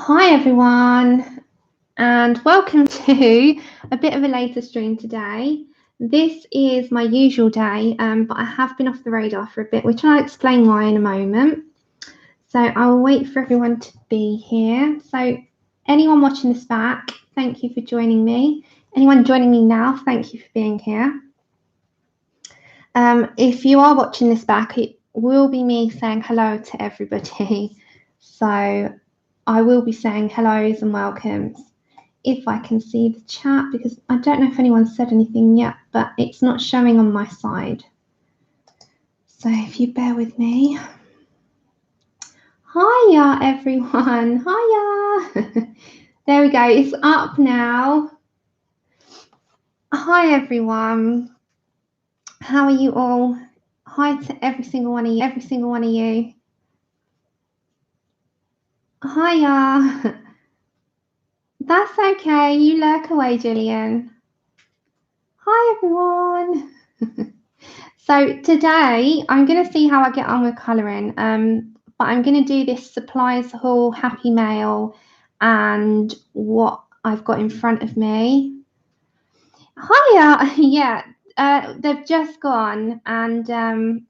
Hi everyone, and welcome to a bit of a later stream today. This is my usual day, but I have been off the radar for a bit, which I'll explain why in a moment. So I'll wait for everyone to be here. So anyone watching this back, thank you for joining me. Anyone joining me now, thank you for being here. If you are watching this back, it will be me saying hello to everybody. So I will be saying hellos and welcomes if I can see the chat, because I don't know if anyone said anything yet, but it's not showing on my side. So if you bear with me. Hiya everyone, hiya. There we go, it's up now. Hi everyone. How are you all? Hi to every single one of you, Hiya. That's okay, you lurk away, Gillian. Hi everyone. So today I'm going to see how I get on with colouring, but I'm going to do this supplies haul, happy mail, and what I've got in front of me. Hiya, yeah, they've just gone, and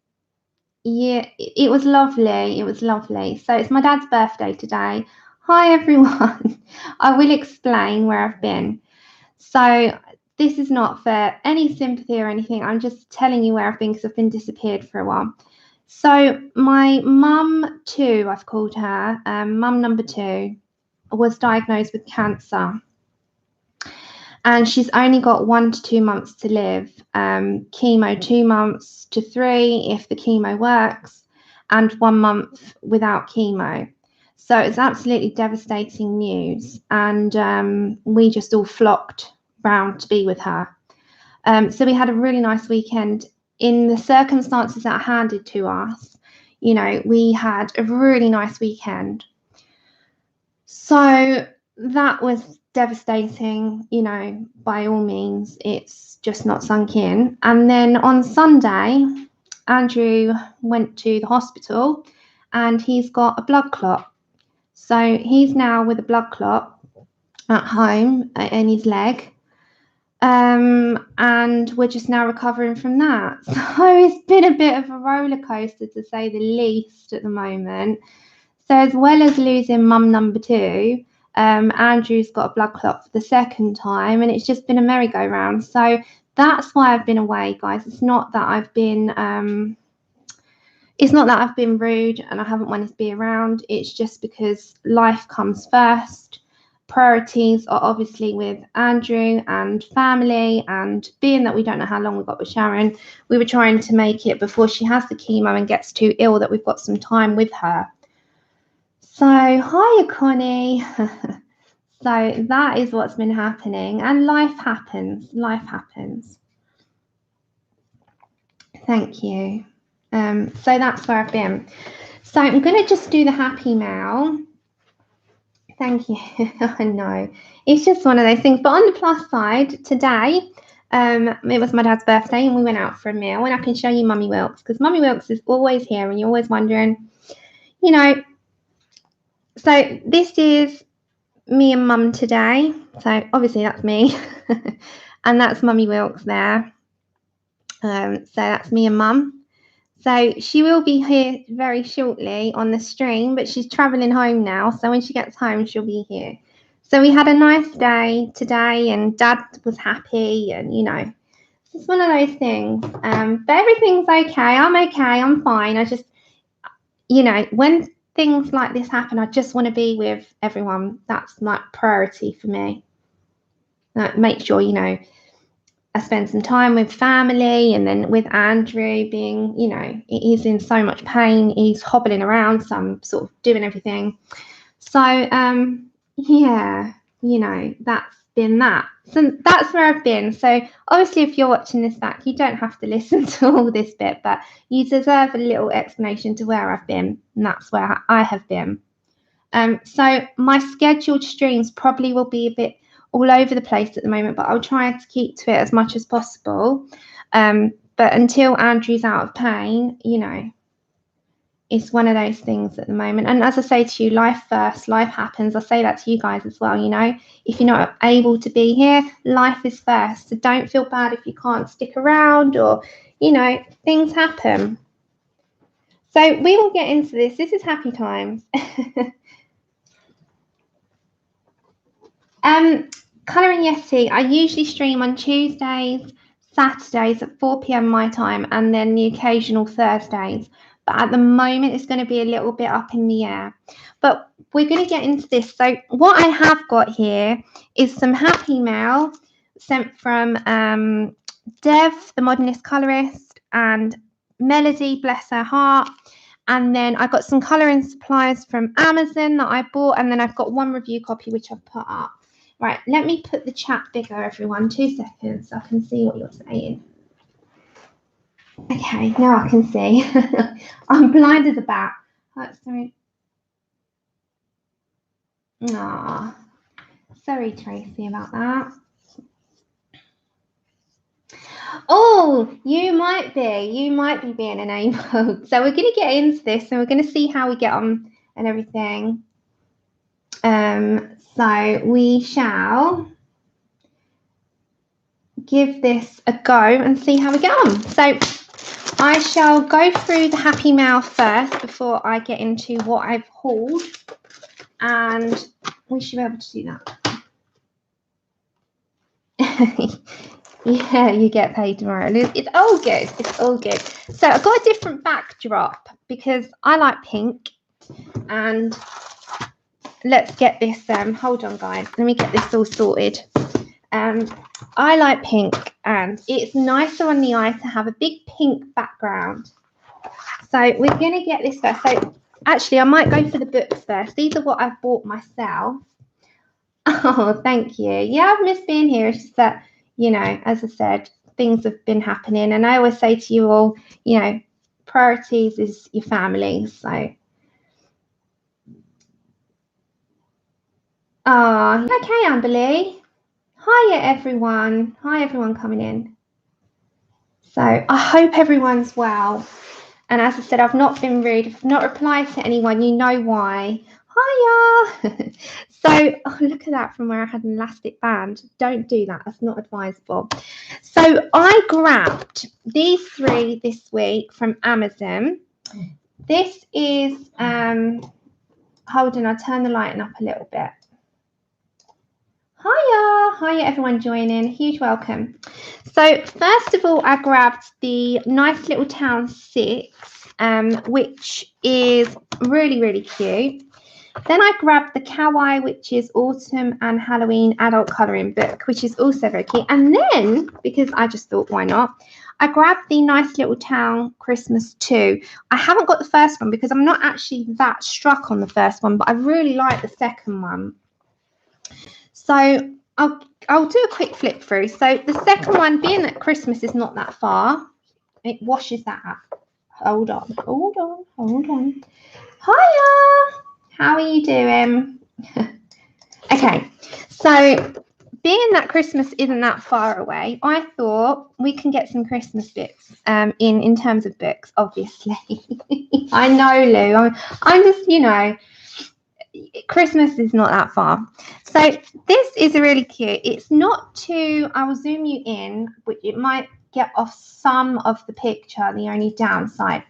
yeah, it was lovely. It was lovely. So it's my dad's birthday today. Hi everyone. I will explain where I've been. So this is not for any sympathy or anything. I'm just telling you where I've been because I've been disappeared for a while. So my mum 2, I've called her, mum number 2, was diagnosed with cancer. And she's only got 1 to 2 months to live. Chemo 2 months to 3 if the chemo works, and 1 month without chemo. So it's absolutely devastating news. And we just all flocked round to be with her. So we had a really nice weekend. In the circumstances that are handed to us, you know, we had a really nice weekend. So that was devastating, you know, by all means. It's just not sunk in. And then on Sunday, Andrew went to the hospital and he's got a blood clot. So he's now with a blood clot at home in his leg. And we're just now recovering from that. So it's been a bit of a roller coaster, to say the least, at the moment. So as well as losing mum number 2, Andrew's got a blood clot for the second time, and it's just been a merry-go-round. So that's why I've been away, guys. It's not that I've been rude and I haven't wanted to be around. It's just because life comes first. Priorities are obviously with Andrew and family, and being that we don't know how long we've got with Sharon, we were trying to make it before she has the chemo and gets too ill that we've got some time with her. So hiya Connie. So that is what's been happening, and life happens. Thank you. So that's where I've been. So I'm going to just do the happy mail. Thank you. I know it's just one of those things. But on the plus side, today, it was my dad's birthday and we went out for a meal, and I can show you Mummy Wilkes, because Mummy Wilkes is always here and you're always wondering, you know. So this is me and Mum today. So obviously that's me, and that's Mummy Wilkes there. So that's me and Mum. So she will be here very shortly on the stream, but she's traveling home now. So when she gets home, she'll be here. So we had a nice day today, and Dad was happy, and you know, it's one of those things. But everything's okay. I'm okay. I'm fine. I just, you know, when things like this happen, I just want to be with everyone. That's like priority for me. Like, make sure, you know, I spend some time with family, and then with Andrew being, you know, he's in so much pain. He's hobbling around, so I'm sort of doing everything. So, yeah, you know, that's been that. So that's where I've been. So obviously, if you're watching this back, you don't have to listen to all this bit, but you deserve a little explanation to where I've been, and that's where I have been. So my scheduled streams probably will be a bit all over the place at the moment, but I'll try to keep to it as much as possible. But until Andrew's out of pain, you know, it's one of those things at the moment. And as I say to you, life first, life happens. I say that to you guys as well, you know. If you're not able to be here, life is first. So don't feel bad if you can't stick around, or, you know, things happen. So we will get into this. This is happy times. Colouring Yeti, I usually stream on Tuesdays, Saturdays at 4 p.m. my time, and then the occasional Thursdays. But at the moment, it's going to be a little bit up in the air. But we're going to get into this. So what I have got here is some happy mail sent from Dev, the modernist colorist, and Melody, bless her heart. And then I got some colouring supplies from Amazon that I bought, and then I've got one review copy which I've put up. Right, let me put the chat bigger, everyone. 2 seconds so I can see what you're saying. Okay, now I can see. I'm blind as a bat. Oh, sorry. Aw, sorry, Tracy, about that. Oh, you might be being enabled. So we're going to get into this, and we're going to see how we get on and everything. So we shall give this a go and see how we get on. So I shall go through the happy mail first before I get into what I've hauled, and we should be able to do that. Yeah, you get paid tomorrow. It's all good. It's all good. So I've got a different backdrop because I like pink, and let's get this. Hold on, guys. Let me get this all sorted. I like pink, and it's nicer on the eye to have a big pink background. So we're going to get this first. So actually, I might go for the books first. These are what I've bought myself. Oh, thank you. Yeah, I've missed being here. It's just that, you know, as I said, things have been happening. And I always say to you all, you know, priorities is your family. So, okay, Amberly. Hiya, everyone. Hi, everyone coming in. So I hope everyone's well. And as I said, I've not been rude. If I've not replied to anyone, you know why. Hiya. So, oh, look at that from where I had an elastic band. Don't do that. That's not advisable. So I grabbed these 3 this week from Amazon. This is, hold on, I'll turn the lighting up a little bit. Hiya everyone joining, huge welcome. So first of all, I grabbed the Nice Little Town 6, which is really cute. Then I grabbed the Kawaii Witches Autumn and Halloween adult colouring book, which is also very cute. And then, because I just thought, why not, I grabbed the Nice Little Town Christmas 2. I haven't got the first one because I'm not actually that struck on the first one, but I really like the second one. So I'll do a quick flip through. So the second one, being that Christmas is not that far, it washes that up. Hold on. Hiya. How are you doing? Okay. So being that Christmas isn't that far away, I thought we can get some Christmas books in terms of books, obviously. I know, Lou. I'm just, you know, Christmas is not that far. So this is really cute. It's not too, I will zoom you in, but it might get off some of the picture, the only downside.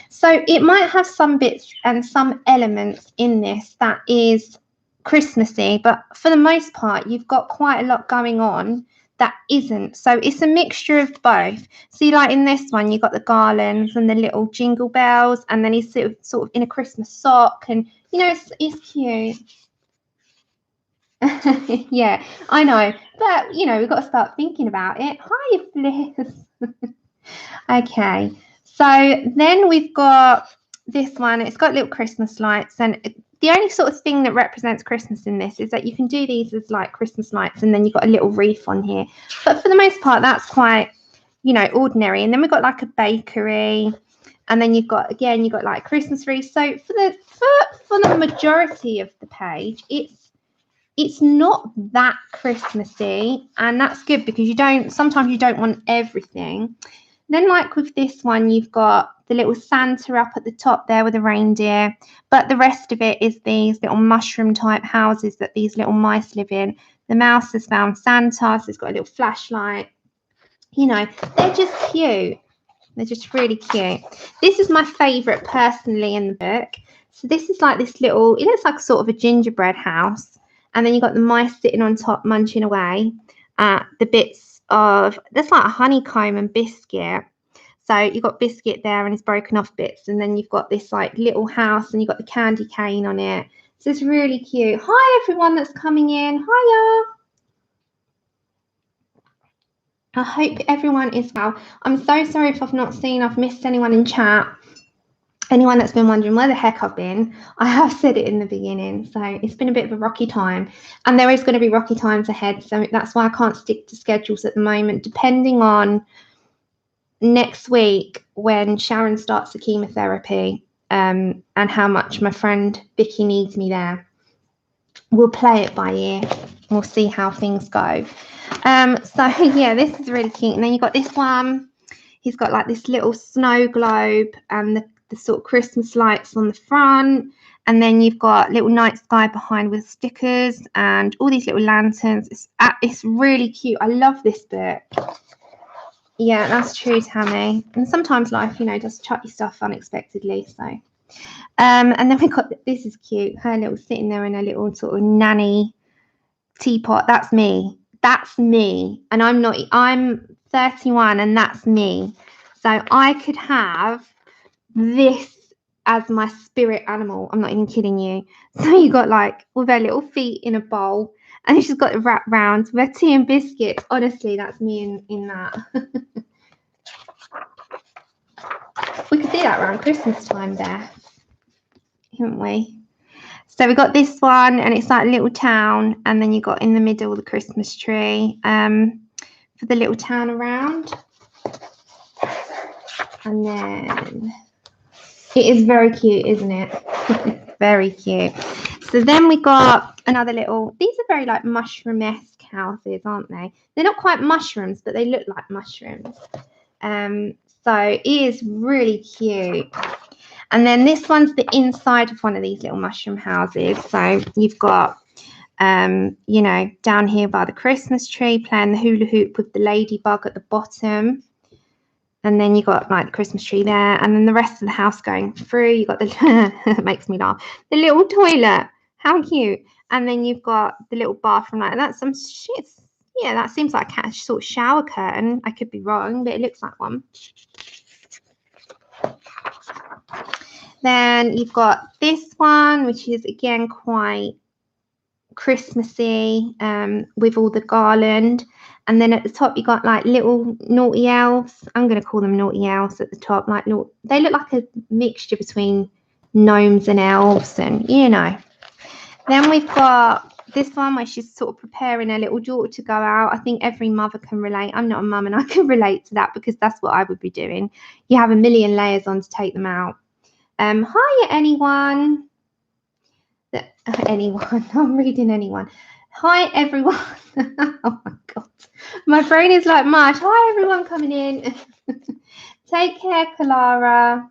So it might have some bits and some elements in this that is Christmassy, but for the most part, you've got quite a lot going on that isn't. So it's a mixture of both. See, like in this one, you've got the garlands and the little jingle bells, and then he's sort of in a Christmas sock, and you know, it's cute. Yeah, I know, but you know, we've got to start thinking about it. Hi, Bliss. Okay, so then we've got this one. It's got little Christmas lights, and the only sort of thing that represents Christmas in this is that you can do these as like Christmas lights, and then you've got a little wreath on here. But for the most part, that's quite, you know, ordinary. And then we've got like a bakery, and then you've got, again, you've got like Christmas wreath. So for the majority of the page, it's not that Christmassy, and that's good because sometimes you don't want everything. Then like with this one, you've got the little Santa up at the top there with a reindeer, but the rest of it is these little mushroom type houses that these little mice live in. The mouse has found Santa, so it's got a little flashlight. You know, they're just cute. They're just really cute. This is my favourite personally in the book. So this is like this little, it looks like sort of a gingerbread house. And then you've got the mice sitting on top munching away at the bits of, that's like a honeycomb and biscuit. So you've got biscuit there and it's broken off bits. And then you've got this like little house and you've got the candy cane on it. So it's really cute. Hi everyone that's coming in. Hiya. I hope everyone is well. I'm so sorry if I've missed anyone in chat. Anyone that's been wondering where the heck I've been, I have said it in the beginning. So it's been a bit of a rocky time. And there is going to be rocky times ahead. So that's why I can't stick to schedules at the moment, depending on next week when Sharon starts the chemotherapy and how much my friend Vicky needs me there. We'll play it by ear. We'll see how things go. So yeah, this is really cute. And then you've got this one. He's got like this little snow globe and the sort of Christmas lights on the front. And then you've got little night sky behind with stickers and all these little lanterns. It's really cute. I love this book. Yeah, that's true, Tammy. And sometimes life, you know, does chuck you stuff unexpectedly. So, and then we've got, this is cute. Her little sitting there in a little sort of nanny teapot. That's me. That's me. And I'm 31 and that's me. So I could have this as my spirit animal. I'm not even kidding you. So you got like with her little feet in a bowl and she's got it wrapped round with her tea and biscuits. Honestly, that's me in that. We could do that around Christmas time there, couldn't we? So we got this one and it's like a little town and then you got in the middle the Christmas tree for the little town around. And then it is very cute, isn't it? Very cute. So then we got another little, these are very like mushroom-esque houses, aren't they? They're not quite mushrooms, but they look like mushrooms. So it is really cute. And then this one's the inside of one of these little mushroom houses. So you've got, you know, down here by the Christmas tree playing the hula hoop with the ladybug at the bottom. And then you got like the Christmas tree there. And then the rest of the house going through. You got the, it makes me laugh, the little toilet. How cute. And then you've got the little bathroom. Like that's some shit. Yeah, that seems like a sort of shower curtain. I could be wrong, but it looks like one. Then you've got this one, which is again quite Christmassy with all the garland. And then at the top, you got like little naughty elves. I'm going to call them naughty elves at the top. Like they look like a mixture between gnomes and elves, and you know. Then we've got this one where she's sort of preparing her little daughter to go out. I think every mother can relate. I'm not a mum and I can relate to that because that's what I would be doing. You have a million layers on to take them out. Hiya, anyone. Anyone. I'm reading anyone. Hi, everyone. Oh, my God. My brain is like mush. Hi, everyone coming in. Take care, Kalara.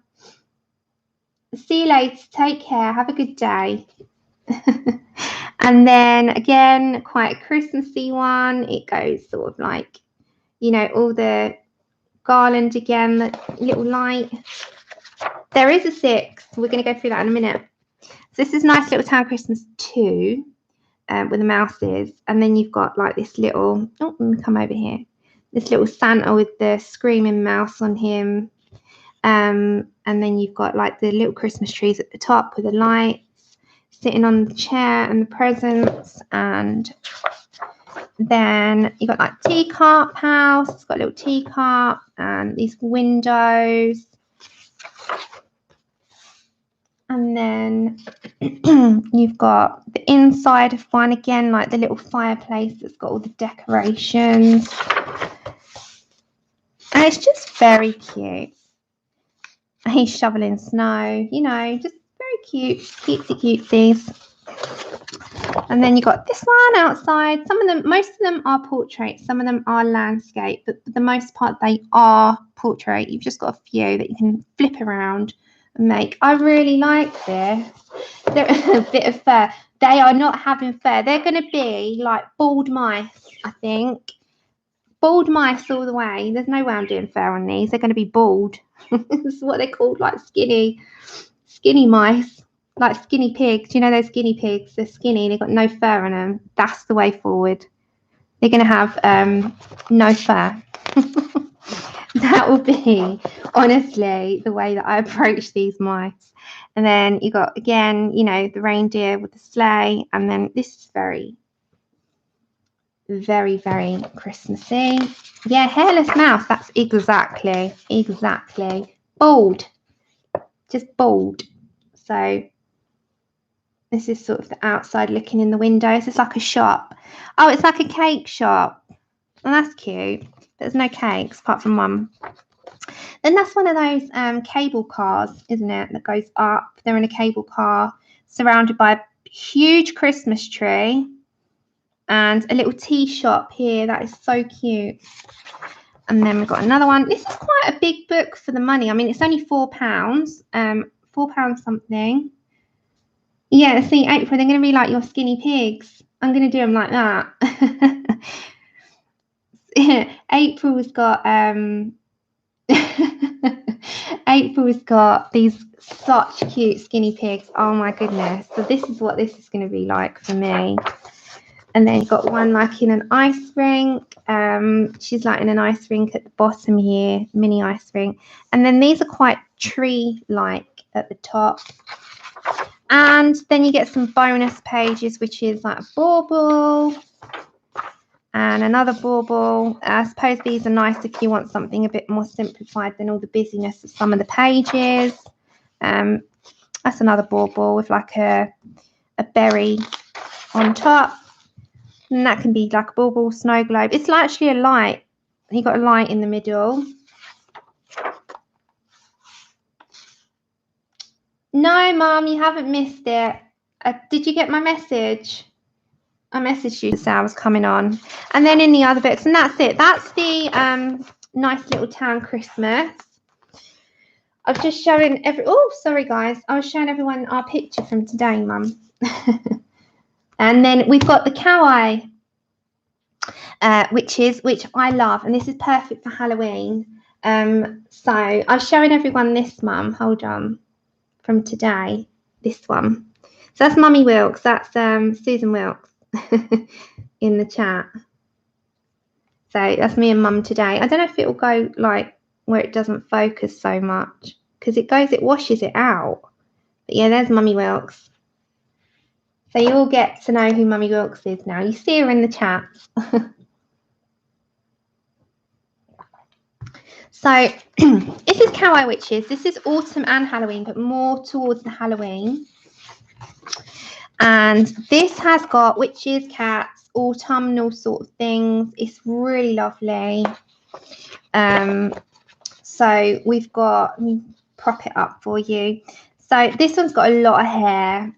See you later. Take care. Have a good day. And then, again, quite a Christmassy one. It goes sort of like, you know, all the garland again, the little light. There is a 6. We're going to go through that in a minute. So this is Nice Little Town Christmas 2 with the mouses. And then you've got like this little, oh, let me come over here. This little Santa with the screaming mouse on him. And then you've got like the little Christmas trees at the top with the lights, sitting on the chair and the presents. And then you've got like teacup house. It's got a little teacup and these windows. And then you've got the inside of one again, like the little fireplace that's got all the decorations. And it's just very cute. He's shoveling snow, you know, just very cute, cutesy cutesies. And then you got this one outside. Some of them, most of them are portrait. Some of them are landscape, but for the most part, they are portrait. You've just got a few that you can flip around and make. I really like this. They're a bit of fur. They are not having fur. They're going to be like bald mice, I think. Bald mice all the way. There's no way I'm doing fur on these. They're going to be bald. This is what they're called, like skinny mice, like skinny pigs. You know those guinea pigs? They're skinny. They've got no fur on them. That's the way forward. They're going to have no fur. That will be, honestly, the way that I approach these mice. And then you got, again, you know, the reindeer with the sleigh. And then this is very, very, very Christmassy. Yeah, hairless mouse. That's exactly. Bald. Just bald. So this is sort of the outside looking in the windows. It's like a shop. Oh, it's like a cake shop. And that's cute. There's no cakes apart from one. Then that's one of those cable cars, isn't it, that goes up. They're in a cable car surrounded by a huge Christmas tree and a little tea shop here. That is so cute. And then we've got another one. This is quite a big book for the money. I mean, it's only £4. £4 something. Yeah, see, April, they're going to be like your skinny pigs. I'm going to do them like that. April's got April's got these such cute skinny pigs. Oh my goodness. So this is what this is going to be like for me. And then you've got one like in an ice rink. She's like in an ice rink at the bottom here, mini ice rink. And then these are quite tree-like at the top. And then you get some bonus pages, which is like a bauble and another bauble. I suppose these are nice if you want something a bit more simplified than all the busyness of some of the pages. That's another bauble with like a berry on top. And that can be like a bauble, snow globe. It's actually a light. You've got a light in the middle. No, Mum, you haven't missed it. Did you get my message? I messaged you to say I was coming on. And then in the other books, and that's it. That's the nice little town Christmas. I've just shown oh, sorry, guys. I was showing everyone our picture from today, Mum. And then we've got the Kawaii Witches, which I love. And this is perfect for Halloween. So I was showing everyone this, Mum. Hold on. From today, this one. So that's Mummy Wilkes. That's Susan Wilkes in the chat. So that's me and Mum today. I don't know if it will go like where it doesn't focus so much because it washes it out. But yeah, there's Mummy Wilkes. So you all get to know who Mummy Wilkes is now. You see her in the chat. So this is Kawaii Witches. This is autumn and Halloween, but more towards the Halloween. And this has got witches, cats, autumnal sort of things. It's really lovely. So we've got, let me prop it up for you. So this one's got a lot of hair.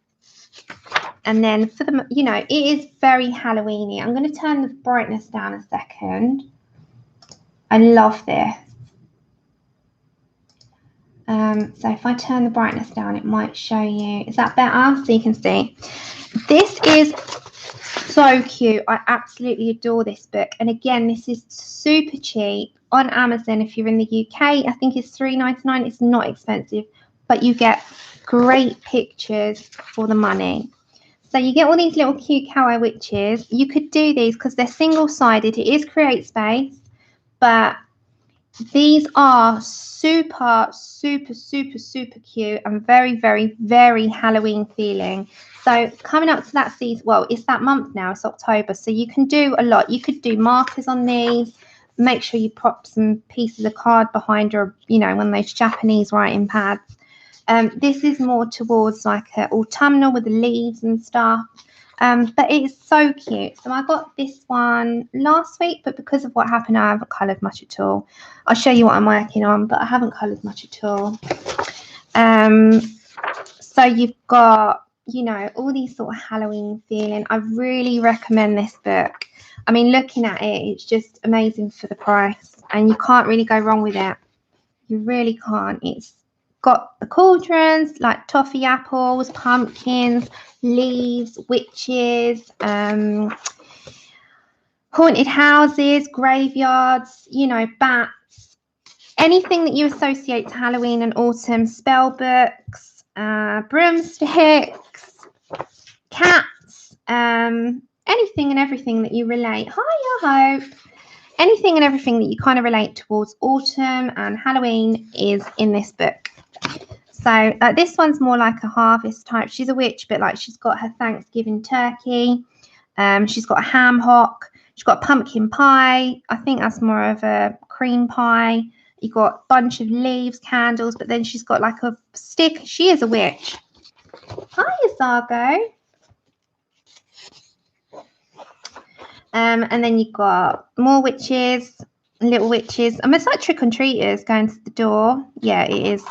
And then for the, you know, it is very Halloweeny. I'm going to turn the brightness down a second. I love this. So if I turn the brightness down, it might show you. Is that better? So you can see. This is so cute. I absolutely adore this book. And again, this is super cheap on Amazon. If you're in the UK, I think it's $3.99. It's not expensive, but you get great pictures for the money. So you get all these little cute Kawaii Witches. You could do these because they're single-sided. It is Create Space, but these are super, super, super, super cute and very, very, very Halloween feeling. So coming up to that season, well, it's that month now, it's October. So you can do a lot. You could do markers on these. Make sure you prop some pieces of card behind or, you know, one of those Japanese writing pads. This is more towards like autumnal with the leaves and stuff. But it's so cute. So I got this one last week, but because of what happened, I haven't coloured much at all. I'll show you what I'm working on, but I haven't coloured much at all. So you've got you know, all these sort of Halloween feeling. I really recommend this book. I mean, looking at it, it's just amazing for the price, and you can't really go wrong with it. You really can't. It's got the cauldrons, like toffee apples, pumpkins, leaves, witches, haunted houses, graveyards, you know, bats, anything that you associate to Halloween and autumn, spell books, broomsticks, cats, anything and everything that you relate. Hiya, Hope. Anything and everything that you kind of relate towards autumn and Halloween is in this book. So this one's more like a harvest type. She's a witch, but like she's got her Thanksgiving turkey. She's got a ham hock. She's got a pumpkin pie. I think that's more of a cream pie. You got a bunch of leaves, candles, but then she's got like a stick. She is a witch. Hiya, Zargo. And then you've got more witches, little witches. And it's like trick-or-treaters going to the door. Yeah, it is.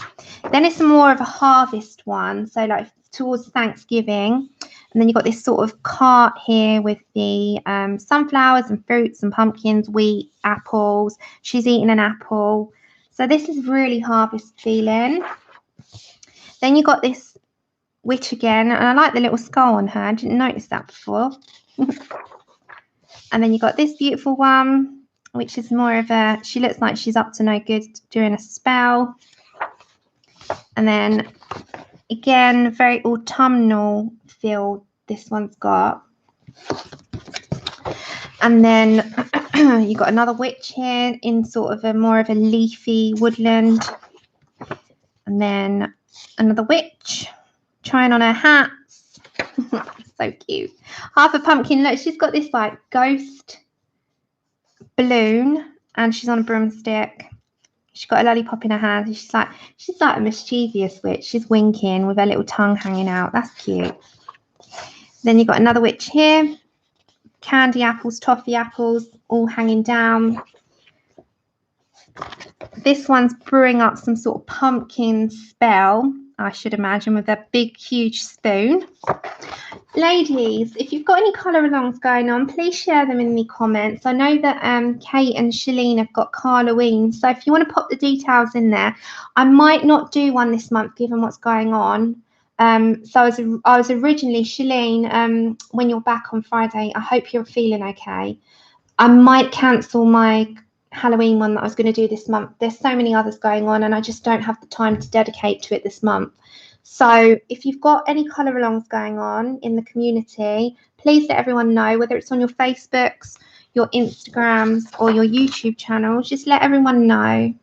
Then it's more of a harvest one. So like towards Thanksgiving. And then you've got this sort of cart here with the sunflowers and fruits and pumpkins, wheat, apples. She's eating an apple. So this is really harvest feeling. Then you got this witch again. And I like the little skull on her. I didn't notice that before. And then you got this beautiful one, which is more of a, she looks like she's up to no good doing a spell. And then again, very autumnal feel this one's got. And then you got another witch here in sort of a more of a leafy woodland. And then another witch trying on her hats. So cute. Half a pumpkin. Look, she's got this like ghost balloon and she's on a broomstick. She's got a lollipop in her hand. She's like a mischievous witch. She's winking with her little tongue hanging out. That's cute. Then you've got another witch here. Candy apples, toffee apples, all hanging down. This one's brewing up some sort of pumpkin spell, I should imagine, with a big, huge spoon. Ladies, if you've got any colour alongs going on, please share them in the comments. I know that Kate and Shalene have got Halloween, so if you want to pop the details in there, I might not do one this month given what's going on. So I was originally, Shalene, when you're back on Friday, I hope you're feeling okay. I might cancel my Halloween one that I was going to do this month. There's so many others going on and I just don't have the time to dedicate to it this month. So if you've got any colour alongs going on in the community, please let everyone know, whether it's on your Facebooks, your Instagrams or your YouTube channels. Just let everyone know.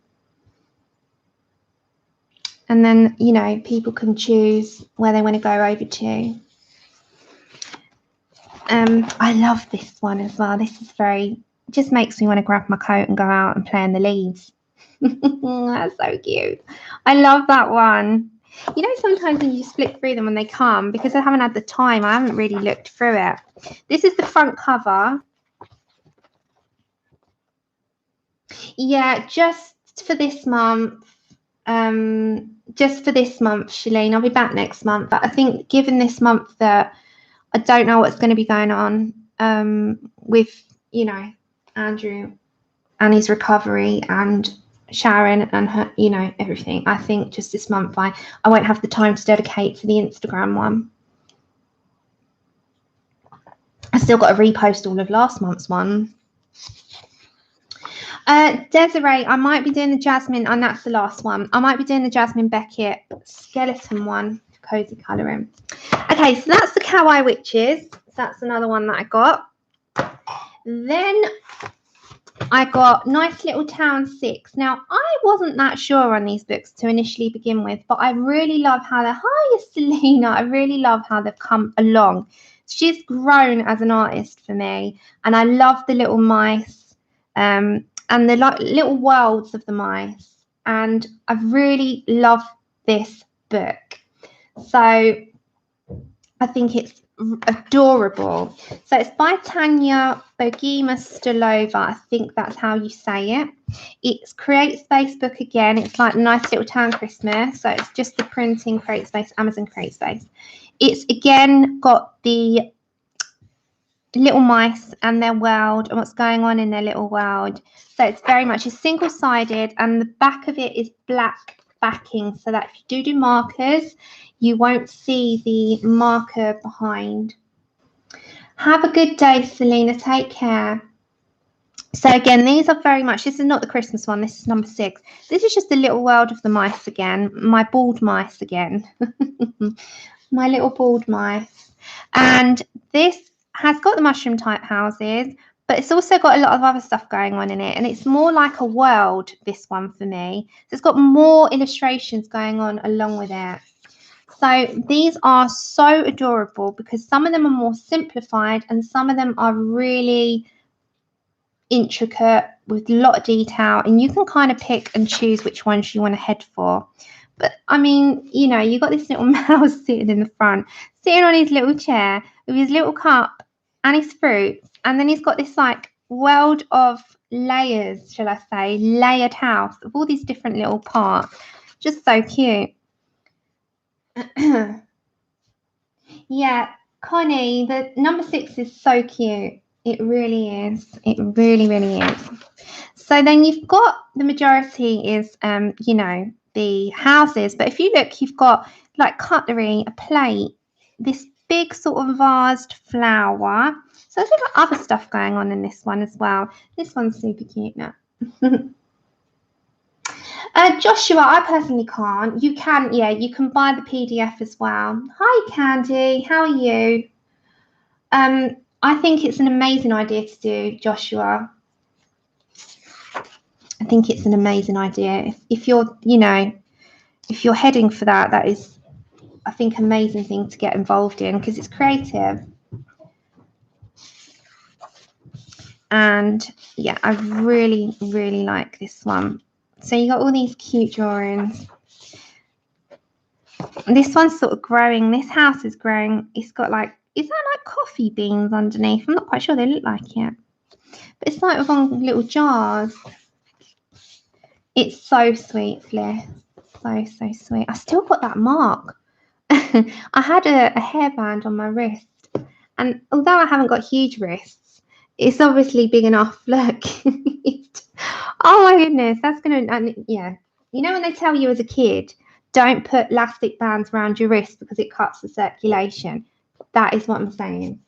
And then, you know, people can choose where they want to go over to. I love this one as well. This is very, just makes me want to grab my coat and go out and play in the leaves. That's so cute. I love that one. You know, sometimes when you flip through them when they come, because I haven't had the time, I haven't really looked through it. This is the front cover. Yeah, just for this month. Just for this month, Shalene. I'll be back next month. But I think given this month that I don't know what's going to be going on with, you know, Andrew and his recovery and Sharon and her, you know, everything. I think just this month I won't have the time to dedicate for the Instagram one. I still got to repost all of last month's one. Desiree, I might be doing the Jasmine, and that's the last one. I might be doing the Jasmine Beckett skeleton one, cozy colouring. Okay, so that's the Kawaii Witches. That's another one that I got. Then I got Nice Little Town 6. Now, I wasn't that sure on these books to initially begin with, but I really love how they're, hiya, Selena. I really love how they've come along. She's grown as an artist for me, and I love the little mice and the little worlds of the mice. And I really love this book. So I think it's adorable. So it's by Tanya Bogima-Stolova. I think that's how you say it. It's Create Space book again. It's like Nice Little Town Christmas. So it's just the printing, Create Space, Amazon Create Space. It's again got the little mice and their world and what's going on in their little world. So it's very much a single-sided, and the back of it is black backing, so that if you do markers, you won't see the marker behind. Have a good day, Selena. Take care. So again, these are very much, this is not the Christmas one, this is number 6. This is just the little world of the mice again, my bald mice again. My little bald mice. And this has got the mushroom type houses, but it's also got a lot of other stuff going on in it, and it's more like a world, this one for me. So it's got more illustrations going on along with it. So these are so adorable because some of them are more simplified and some of them are really intricate with a lot of detail, and you can kind of pick and choose which ones you want to head for. But I mean, you know, you got this little mouse sitting in the front, sitting on his little chair with his little cup and his fruits, and then he's got this like world of layers, shall I say, layered house of all these different little parts. Just so cute. Yeah, Connie, the number 6 is so cute. It really is. It really, really is. So then you've got the majority is, you know, the houses. But if you look, you've got like cutlery, a plate, this big sort of vased flower. So there's got other stuff going on in this one as well. This one's super cute now. Joshua, I personally can't. You can, yeah, you can buy the PDF as well. Hi, Candy. How are you? I think it's an amazing idea to do, Joshua. I think it's an amazing idea. If you're, you know, if you're heading for that, that is, I think, an amazing thing to get involved in because it's creative. And yeah, I really, really like this one. So you got all these cute drawings. This one's sort of growing. This house is growing. It's got like, is that like coffee beans underneath? I'm not quite sure they look like it. But it's like with on little jars. It's so sweet, Bliss. So, so sweet. I still got that mark. I had a hairband on my wrist. And although I haven't got huge wrists, it's obviously big enough. Look. Oh my goodness. That's going to, yeah. You know when they tell you as a kid, don't put elastic bands around your wrist because it cuts the circulation. That is what I'm saying.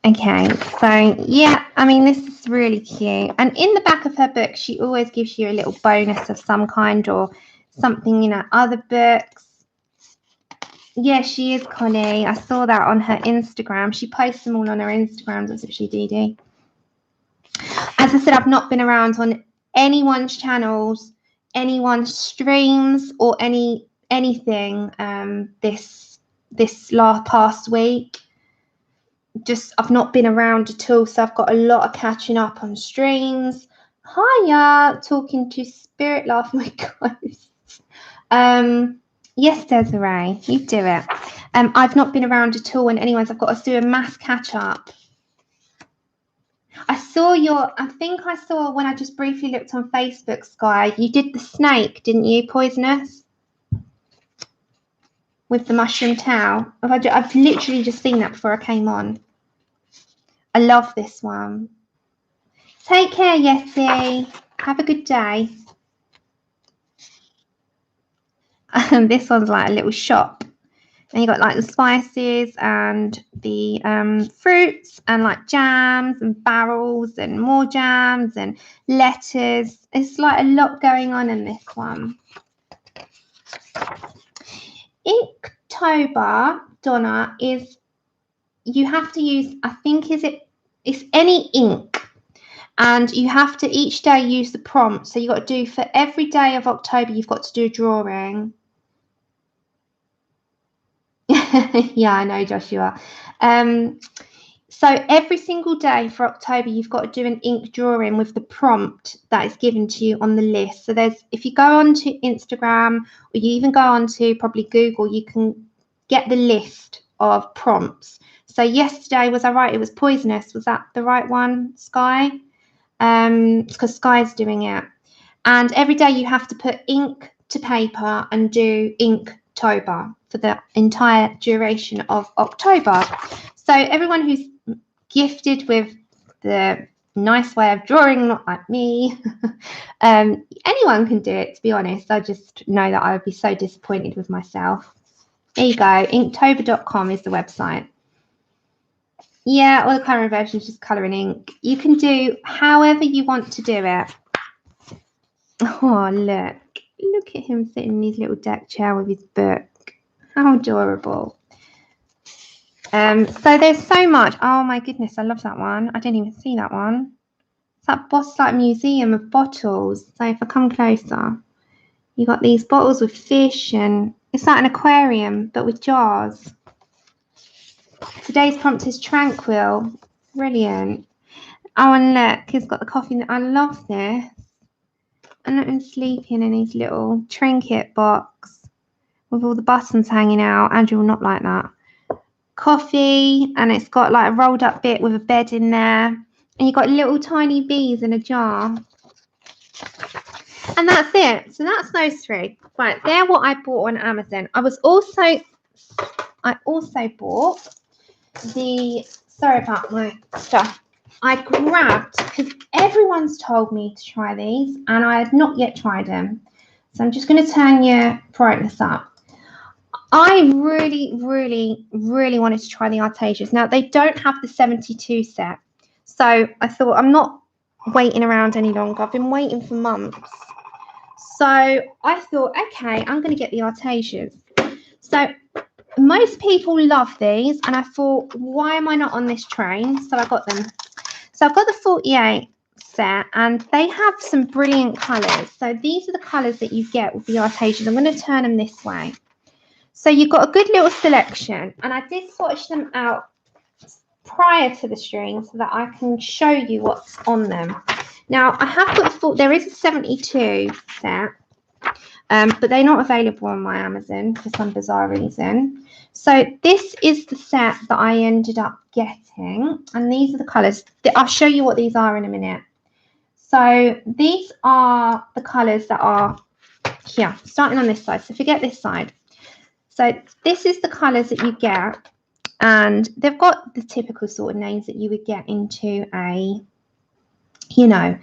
Okay, so yeah, I mean, this is really cute. And in the back of her book, she always gives you a little bonus of some kind or something, you know, other books. Yeah, she is, Connie. I saw that on her Instagram. She posts them all on her Instagram, doesn't she, Dee Dee? As I said, I've not been around on anyone's channels, anyone's streams, or anything this past week. Just I've not been around at all, so I've got a lot of catching up on streams. Hiya, talking to Spirit Laugh My Ghosts. Yes, Desiree, you do it. I've not been around at all, and anyways, I've got to do a mass catch up. I think I saw when I just briefly looked on Facebook, Sky, you did the snake, didn't you? Poisonous? With the mushroom towel. I've literally just seen that before I came on. I love this one. Take care, Yeti. Have a good day. This one's like a little shop. And you got like the spices and the fruits and like jams and barrels and more jams and letters. It's like a lot going on in this one. Inktober, Donna, is you have to use, I think it's any ink, and you have to each day use the prompt. So you got to do for every day of October, you've got to do a drawing. Yeah, I know, Joshua. So every single day for October, you've got to do an ink drawing with the prompt that is given to you on the list. So if you go onto Instagram, or you even go onto probably Google, you can get the list of prompts. So yesterday, was I right? It was poisonous. Was that the right one, Sky? It's because Sky's doing it. And every day you have to put ink to paper and do ink October, for the entire duration of October. So everyone who's gifted with the nice way of drawing, not like me, anyone can do it, to be honest. I just know that I would be so disappointed with myself. There you go. Inktober.com is the website. Yeah, all the colouring versions, just colour in ink. You can do however you want to do it. Oh, look at him sitting in his little deck chair with his book. How adorable. So there's so much. Oh my goodness, I love that one. I didn't even see that one. It's that Boss-like museum of bottles. So if I come closer, you got these bottles with fish, and it's like an aquarium but with jars. Today's prompt is tranquil. Brilliant. Oh, and look, he's got the coffee. I love this. And look him sleeping in his little trinket box with all the buttons hanging out. Andrew will not like that. Coffee, and it's got like a rolled up bit with a bed in there. And you've got little tiny bees in a jar. And that's it. So that's those three. Right, they're what I bought on Amazon. I also bought the, sorry about my stuff. I grabbed, because everyone's told me to try these, and I had not yet tried them. So I'm just going to turn your brightness up. I really wanted to try the Artesias. Now, they don't have the 72 set. So I thought, I'm not waiting around any longer. I've been waiting for months. So I thought, okay, I'm going to get the Artesias. So most people love these, and I thought, why am I not on this train? So I got them. So I've got the 48 set, and they have some brilliant colours. So these are the colours that you get with the Artesias. I'm going to turn them this way. So you've got a good little selection, and I did swatch them out prior to the stream so that I can show you what's on them. Now, I have got the full, there is a 72 set, but they're not available on my Amazon for some bizarre reason. So this is the set that I ended up getting, and these are the colours. I'll show you what these are in a minute. So these are the colours that are here, starting on this side. So forget this side. So this is the colours that you get, and they've got the typical sort of names that you would get into a, you know,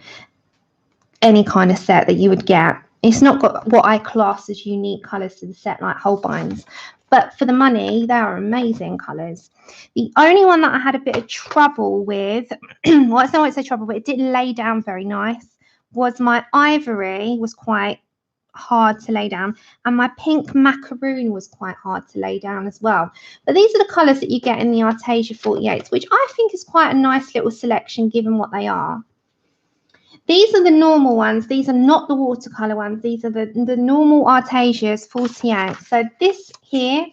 any kind of set that you would get. It's not got what I class as unique colours to the set like Holbein's, but for the money, they are amazing colours. The only one that I had a bit of trouble with, well, it's not what I say trouble, but it didn't lay down very nice, was my ivory was quite hard to lay down, and my pink macaroon was quite hard to lay down as well. But these are the colours that you get in the Artesia 48s, which I think is quite a nice little selection given what they are. These are the normal ones. These are not the watercolour ones. These are the normal Artesias 48. So this here,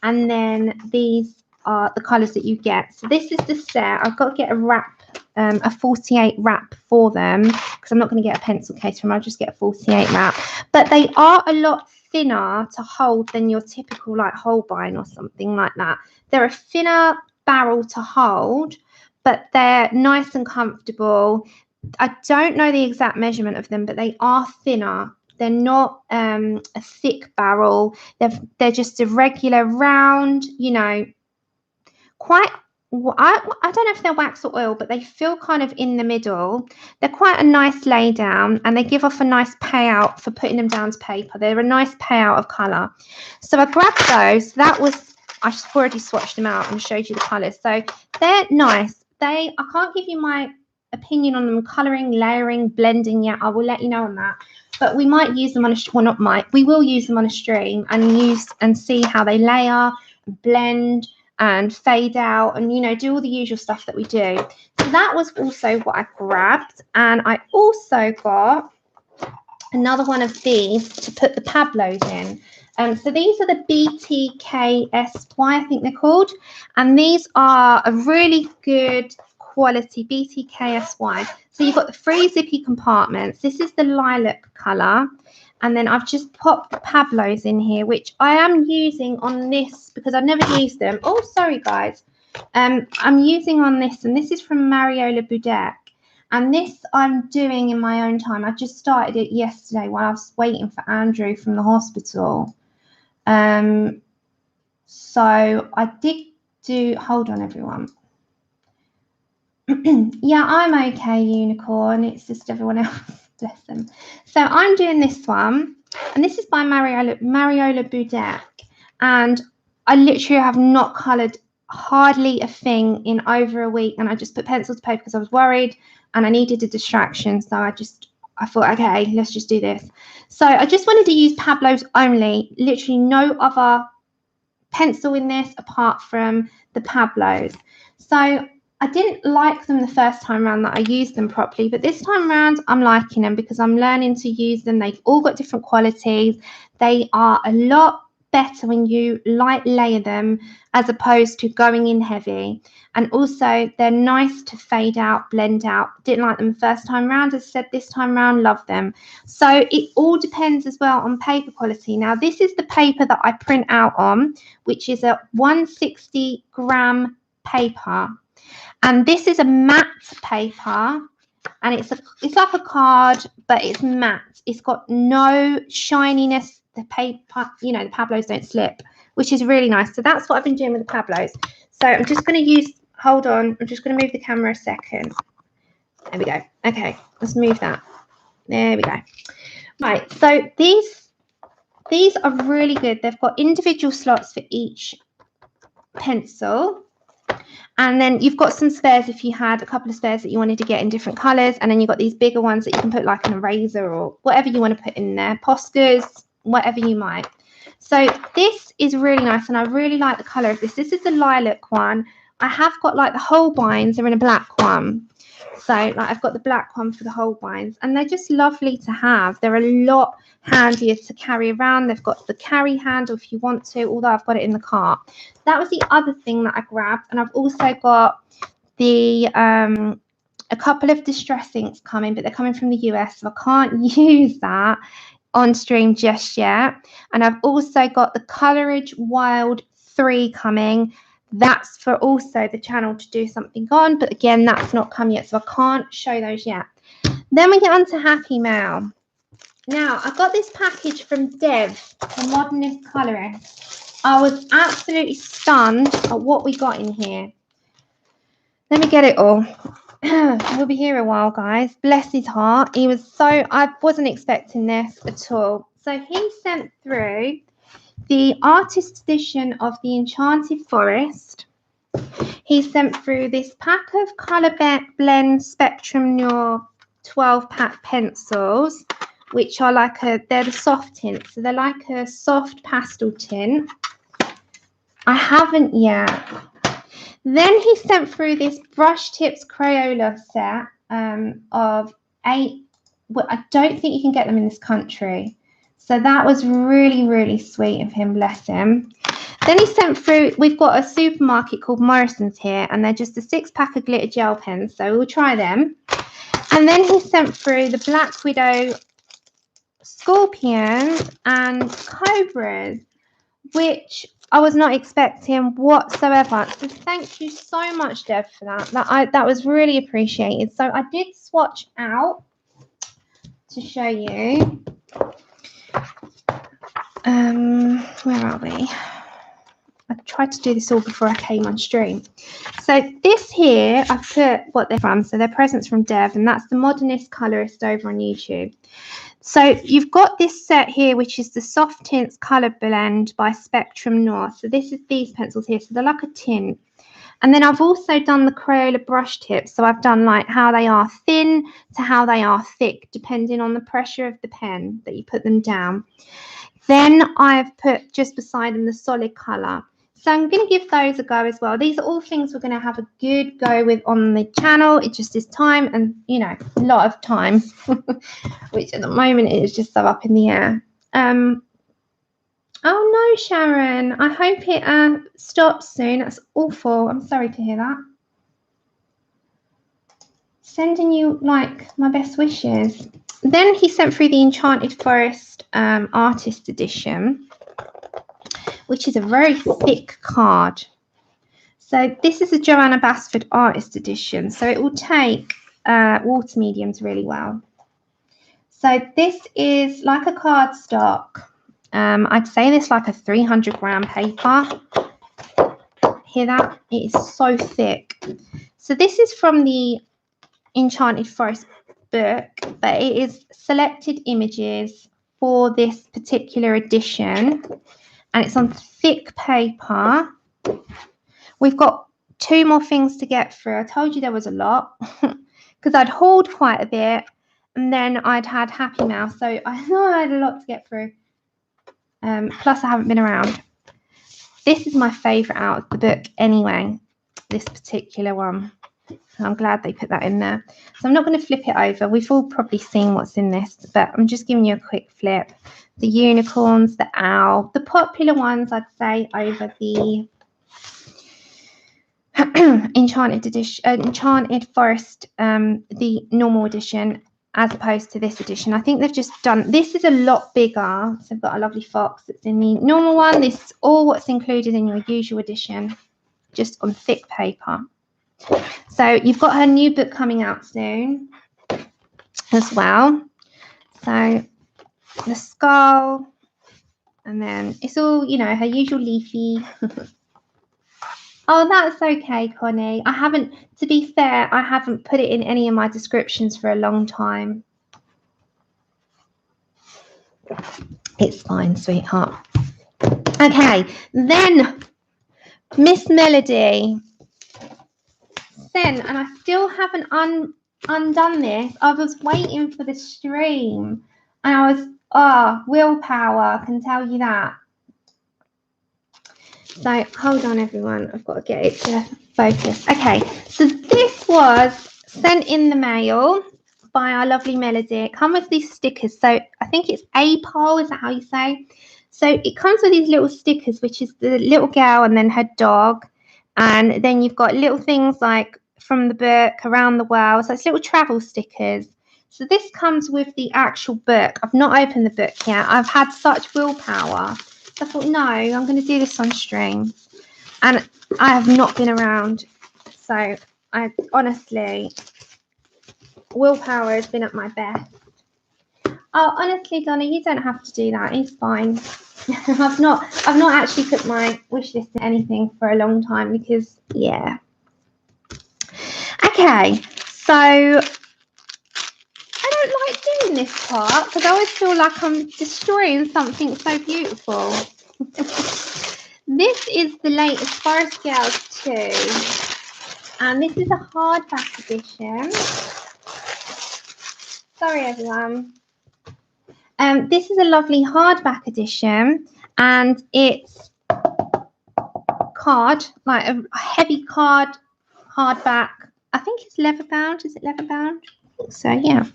and then these are the colours that you get. So this is the set. I've got to get a wrap, a 48 wrap for them, because I'm not going to get a pencil case from them. I'll just get a 48 wrap. But they are a lot thinner to hold than your typical like Holbein or something like that. They're a thinner barrel to hold, but they're nice and comfortable. I don't know the exact measurement of them, but they are thinner. They're not a thick barrel. They're just a regular round, you know, quite, I don't know if they're wax or oil, but they feel kind of in the middle. They're quite a nice lay down, and they give off a nice payout for putting them down to paper. They're a nice payout of colour. So I grabbed those. That was, I've already swatched them out and showed you the colours. So they're nice. I can't give you my opinion on them colouring, layering, blending yet. I will let you know on that. But we might use them on a, well, not might, we will use them on a stream and see how they layer, blend, and fade out, and, you know, do all the usual stuff that we do. So that was also what I grabbed. And I also got another one of these to put the Pablos in. So these are the BTKSY, I think they're called. And these are a really good quality BTKSY. So you've got the 3 zippy compartments. This is the lilac colour. And then I've just popped the Pablos in here, which I am using on this because I've never used them. Oh, sorry, guys. I'm using on this, and this is from Mariola Budek. And this I'm doing in my own time. I just started it yesterday while I was waiting for Andrew from the hospital. So I did do, hold on everyone. Yeah, I'm okay, unicorn. It's just everyone else, bless them. So I'm doing this one, and this is by Mariola Budek, and I literally have not coloured hardly a thing in over a week, and I just put pencil to paper because I was worried and I needed a distraction. So I thought, okay, let's just do this. So I just wanted to use Pablo's only, literally no other pencil in this apart from the Pablo's. So I didn't like them the first time around that I used them properly, but this time around I'm liking them because I'm learning to use them. They've all got different qualities. They are a lot better when you light layer them as opposed to going in heavy. And also they're nice to fade out, blend out. Didn't like them the first time around. As I said, this time around, love them. So it all depends as well on paper quality. Now this is the paper that I print out on, which is a 160 gram paper. And this is a matte paper, and it's like a card, but it's matte. It's got no shininess. The paper, you know, the Pablos don't slip, which is really nice. So that's what I've been doing with the Pablos. So I'm just going to use, hold on, I'm just going to move the camera a second. There we go. Okay, let's move that. There we go. Right, so these are really good. They've got individual slots for each pencil. And then you've got some spares if you had a couple of spares that you wanted to get in different colours. And then you've got these bigger ones that you can put like an eraser or whatever you want to put in there. Poscas, whatever you might. So this is really nice, and I really like the colour of this. This is the lilac one. I have got like the Holbeins are in a black one. So like I've got the black one for the Holbeins, and they're just lovely to have. They're a lot handier to carry around. They've got the carry handle if you want to, although I've got it in the cart. That was the other thing that I grabbed, and I've also got the a couple of distress inks coming, but they're coming from the US, so I can't use that on stream just yet. And I've also got the Coleridge Wild 3 coming. That's for also the channel to do something on, but again, that's not come yet, so I can't show those yet. Then we get on to Happy Mail. Now, I got this package from Dev, the Modernist Colorist. I was absolutely stunned at what we got in here. Let me get it all. We'll be here a while, guys. Bless his heart. I wasn't expecting this at all. So he sent through the artist edition of the Enchanted Forest. He sent through this pack of Colour Blend Spectrum Noir 12-pack pencils, which are like they're the soft tints. So they're like a soft pastel tint. I haven't yet. Then he sent through this Brush Tips Crayola set of 8. Well, I don't think you can get them in this country. So that was really, really sweet of him, bless him. Then he sent through, we've got a supermarket called Morrison's here, and they're just a 6-pack of glitter gel pens. So we'll try them. And then he sent through the Black Widow Scorpions and Cobras, which I was not expecting whatsoever. So thank you so much, Dev, for that. That was really appreciated. So I did swatch out to show you. Where are we? I tried to do this all before I came on stream. So this here, I've put what they're from. So they're presents from Dev, and that's the Modernist Colorist over on YouTube. So you've got this set here, which is the Soft Tints Colour Blend by Spectrum Noir. So this is these pencils here. So they're like a tint. And then I've also done the Crayola brush tips. So I've done like how they are thin to how they are thick, depending on the pressure of the pen that you put them down. Then I've put just beside them the solid colour. So I'm going to give those a go as well. These are all things we're going to have a good go with on the channel. It just is time and, you know, a lot of time, which at the moment is just so up in the air. Oh, no, Sharon. I hope it stops soon. That's awful. I'm sorry to hear that. Sending you, like, my best wishes. Then he sent through the Enchanted Forest Artist Edition, which is a very thick card. So this is a Johanna Basford Artist Edition. So it will take water mediums really well. So this is like a cardstock, I'd say this like a 300-gram paper. Hear that? It is so thick. So this is from the Enchanted Forest book, but it is selected images for this particular edition, and it's on thick paper. We've got 2 more things to get through. I told you there was a lot because I'd hauled quite a bit, and then I'd had Happy Mail, so I know I had a lot to get through. Plus, I haven't been around. This is my favourite out of the book anyway, this particular one. I'm glad they put that in there. So I'm not going to flip it over. We've all probably seen what's in this, but I'm just giving you a quick flip. The unicorns, the owl, the popular ones, I'd say, over the Enchanted Forest, the normal edition, as opposed to this edition. I think they've just done, this is a lot bigger. So I've got a lovely fox that's in the normal one. This is all what's included in your usual edition, just on thick paper. So you've got her new book coming out soon as well. So the skull, and then it's all, you know, her usual leafy. Oh, that's okay, Connie. I haven't, to be fair, I haven't put it in any of my descriptions for a long time. It's fine, sweetheart. Okay, then Miss Melody sent, and I still haven't undone this. I was waiting for the stream, and I was, willpower, I can tell you that. So hold on, everyone. I've got to get it to focus. Okay, so this was sent in the mail by our lovely Melody. It comes with these stickers. So I think it's APOL, is that how you say? So it comes with these little stickers, which is the little girl and then her dog. And then you've got little things like from the book, around the world. So it's little travel stickers. So this comes with the actual book. I've not opened the book yet. I've had such willpower. I thought, no, I'm going to do this on stream. And I have not been around. So I honestly, willpower has been at my best. Oh, honestly, Donna, you don't have to do that. It's fine. I've not actually put my wish list to anything for a long time because, yeah. Okay, so I don't like doing this part because I always feel like I'm destroying something so beautiful. This is the latest Forest Girls 2, and this is a hardback edition. Sorry, everyone. This is a lovely hardback edition, and it's card, like a heavy card, hardback. I think it's leather bound. Is it leather bound? I think so, yeah.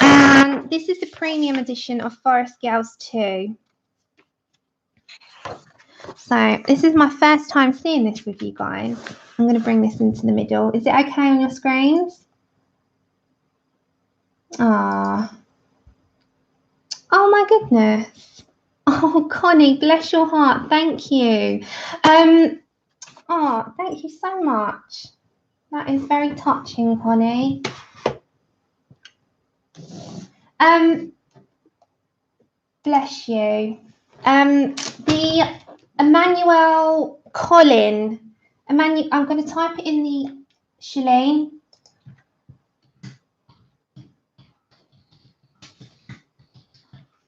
And this is the premium edition of Forest Girls 2. So this is my first time seeing this with you guys. I'm going to bring this into the middle. Is it okay on your screens? Ah. Oh my goodness. Oh, Connie, bless your heart. Thank you. Oh, thank you so much. That is very touching, Connie. Bless you. The Emmanuel Colin. I'm going to type it in the Shalane.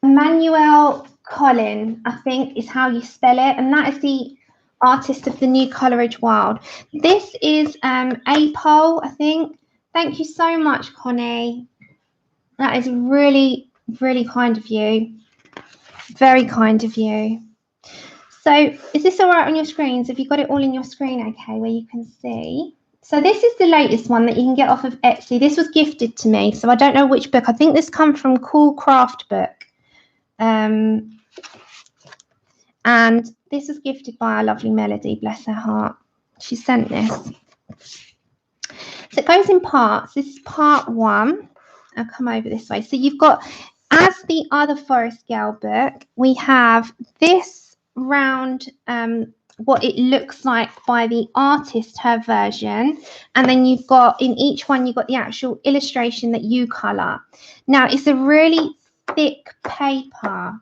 Emmanuel Colin, I think, is how you spell it, and that is the artist of the new Coleridge Wild. This is APOL, I think. Thank you so much, Connie. That is really, really kind of you. Very kind of you. So is this all right on your screens? Have you got it all in your screen okay, where you can see? So this is the latest one that you can get off of Etsy. This was gifted to me, so I don't know which book. I think this comes from Cool Craft Book. And this was gifted by our lovely Melody, bless her heart. She sent this. So it goes in parts. This is part 1. I'll come over this way. So you've got, as the other Forest Girl book, we have this round, what it looks like by the artist, her version. And then you've got, in each one, you've got the actual illustration that you colour. Now, it's a really thick paper.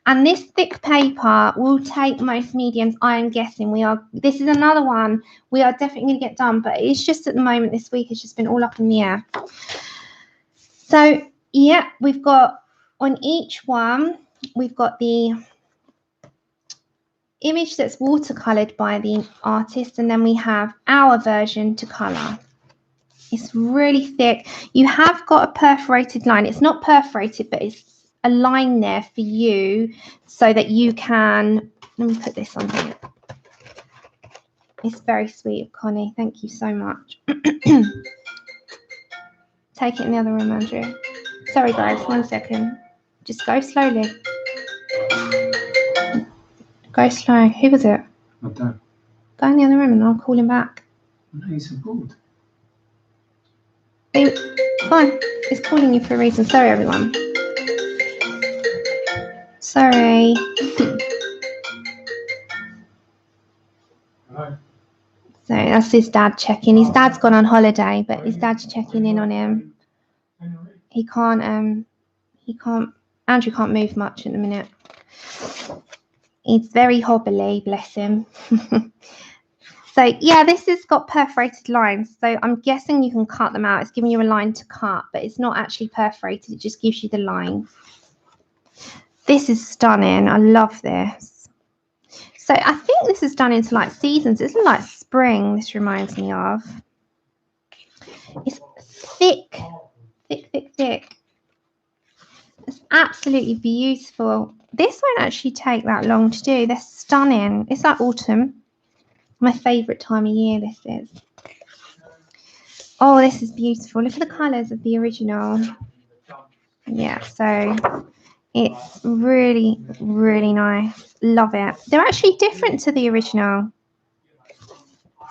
And this thick paper will take most mediums. I am guessing this is another one we are definitely going to get done, but it's just at the moment this week it's just been all up in the air. So yeah, we've got on each one, we've got the image that's watercolored by the artist, and then we have our version to color. It's really thick. You have got a perforated line. It's not perforated, but it's a line there for you so that you can, let me put this on here. It's very sweet of Connie. Thank you so much. Take it in the other room, Andrew. Sorry guys, 1 second. Just go slowly. Go slow. Who was it? I don't. Go in the other room and I'll call him back. No, he's bored. Fine. It's calling you for a reason. Sorry, everyone. Sorry. Hello. So that's his dad checking. His dad's gone on holiday, but his dad's checking in on him. He can't, Andrew can't move much at the minute. He's very hobbly, bless him. So yeah, this has got perforated lines. So I'm guessing you can cut them out. It's giving you a line to cut, but it's not actually perforated. It just gives you the line. This is stunning. I love this. So I think this is done into like seasons. It's like spring. This reminds me of. It's thick, thick, thick, thick. It's absolutely beautiful. This won't actually take that long to do. They're stunning. It's like autumn. My favorite time of year this is. Oh, this is beautiful. Look at the colors of the original. Yeah, so it's really, really nice. Love it. They're actually different to the original.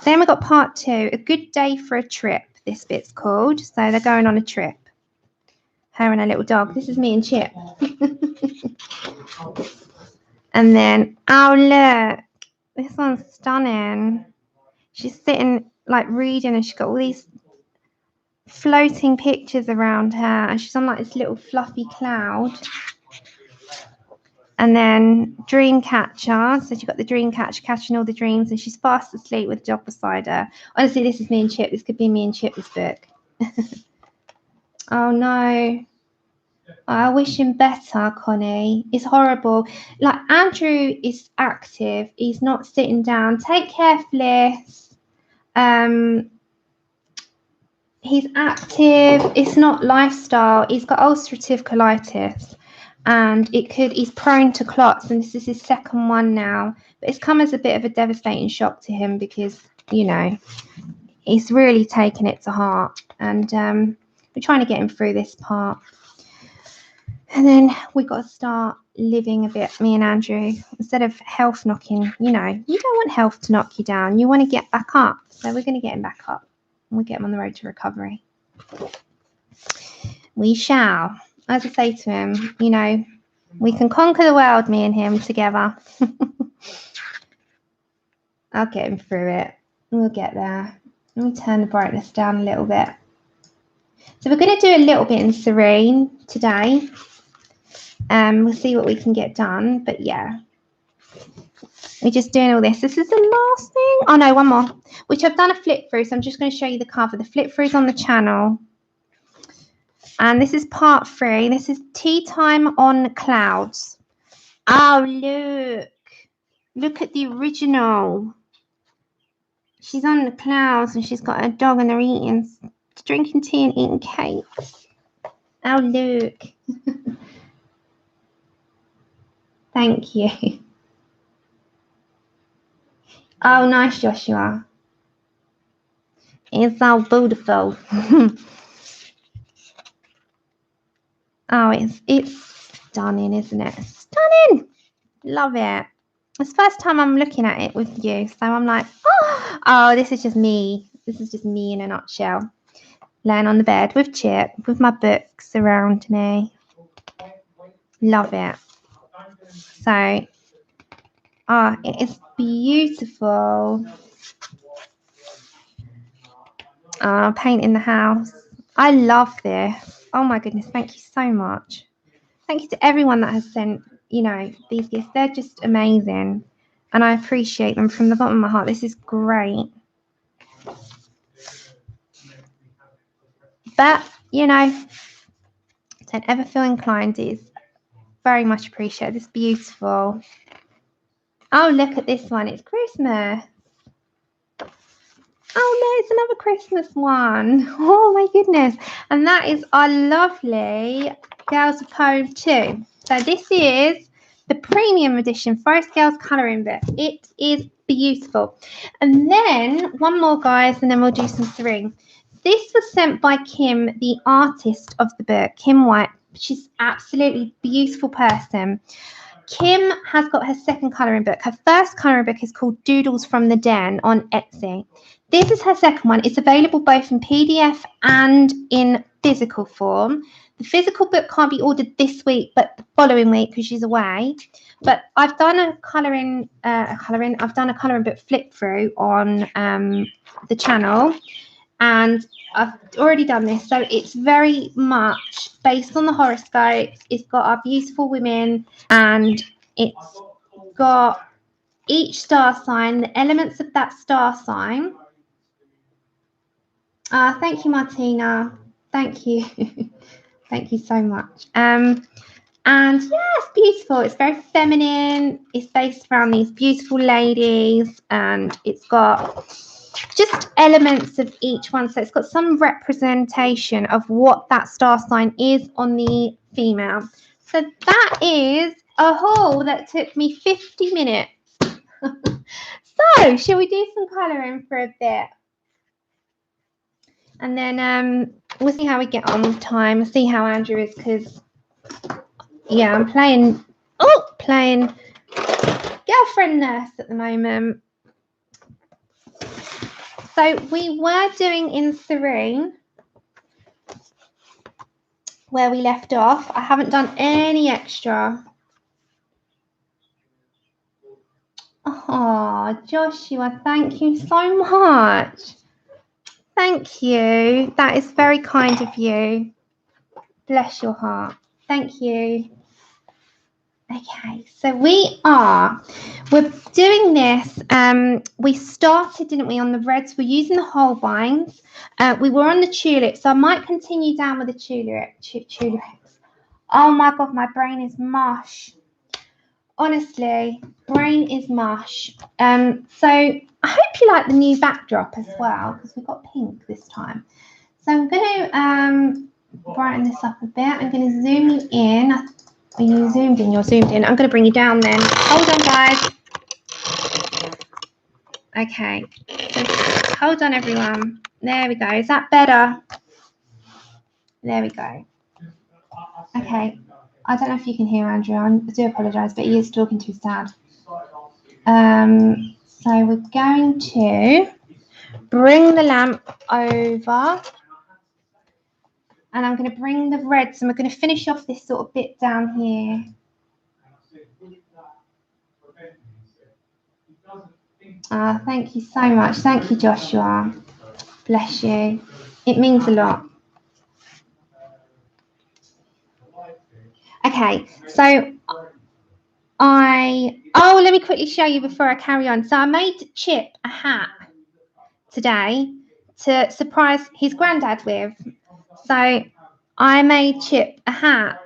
Then we got part 2, a good day for a trip. This bit's called. So they're going on a trip. Her and her little dog. This is me and Chip. And then, oh look, this one's stunning. She's sitting like reading and she's got all these floating pictures around her and she's on like this little fluffy cloud. And then dream catcher, so she's got the dream catcher catching all the dreams and she's fast asleep with a dog beside her. Honestly, this is me and Chip. This could be me and Chip, this book. Oh no, I wish him better, Connie. It's horrible. Like Andrew is active, he's not sitting down. Take care, Fliss. He's active. It's not lifestyle. He's got ulcerative colitis and he's prone to clots, and this is his second one now, but it's come as a bit of a devastating shock to him because, you know, he's really taken it to heart, and we're trying to get him through this part. And then we got to start living a bit, me and Andrew, instead of health knocking. You know, you don't want health to knock you down. You want to get back up. So we're going to get him back up and we'll get him on the road to recovery. We shall. As I say to him, you know, we can conquer the world, me and him together. I'll get him through it. We'll get there. Let me turn the brightness down a little bit. So we're going to do a little bit in Serene today. We'll see what we can get done. But yeah, we're just doing all this. This is the last thing. Oh no, one more, which I've done a flip through. So I'm just going to show you the cover. The flip through is on the channel. And this is part 3. This is Tea Time on Clouds. Oh, look. Look at the original. She's on the clouds and she's got a dog and they're drinking tea and eating cakes. Oh, look. Thank you. Oh, nice, Joshua. It's so beautiful. Oh, it's stunning, isn't it? Stunning. Love it. It's the first time I'm looking at it with you, so I'm like, oh, this is just me. This is just me in a nutshell. Laying on the bed with Chip, with my books around me. Love it. So, it is beautiful. Painting the house. I love this. Oh my goodness, thank you so much. Thank you to everyone that has sent you know, these gifts. They're just amazing. And I appreciate them from the bottom of my heart. This is great. But, you know, don't ever feel inclined. It's very much appreciated. It's beautiful. Oh, look at this one. It's Christmas. Oh, no, it's another Christmas one. Oh, my goodness. And that is our lovely Girls of Poem 2. So this is the premium edition, Forest Girls colouring book. It is beautiful. And then one more, guys, and then we'll do some Serene. This was sent by Kim, the artist of the book, Kim White. She's absolutely beautiful person. Kim has got her second colouring book. Her first colouring book is called Doodles from the Den on Etsy. This is her second one. It's available both in PDF and in physical form. The physical book can't be ordered this week, but the following week because she's away. But I've done a colouring book flip through on the channel, and I've already done this. So it's very much based on the horoscopes. It's got our beautiful women, and it's got each star sign, the elements of that star sign. Thank you, Martina. Thank you. Thank you so much. And yeah, it's beautiful. It's very feminine. It's based around these beautiful ladies, and it's got just elements of each one. So it's got some representation of what that star sign is on the female. So that is a haul that took me 50 minutes. So shall we do some colouring for a bit? And then we'll see how we get on with time. We'll see how Andrew is, because yeah, I'm playing girlfriend nurse at the moment. So we were doing in Serene where we left off. I haven't done any extra. Oh, Joshua, thank you so much. Thank you. That is very kind of you. Bless your heart. Thank you. Okay, so we're doing this. We started, didn't we, on the reds? We're using the whole binds. We were on the tulips, so I might continue down with the tulips. Oh my God, my brain is mush. Honestly, brain is mush. So I hope you like the new backdrop as well, because we've got pink this time. So I'm going to brighten this up a bit. I'm going to zoom you in. Are you zoomed in? You're zoomed in. I'm going to bring you down then. Hold on, guys. Okay. So, hold on, everyone. There we go. Is that better? There we go. Okay. I don't know if you can hear Andrew. I do apologise, but he is talking to his dad. So we're going to bring the lamp over. And I'm going to bring the reds, and we're going to finish off this sort of bit down here. Thank you so much. Thank you, Joshua. Bless you. It means a lot. Okay, so let me quickly show you before I carry on. So I made Chip a hat today to surprise his granddad with. So I made Chip a hat,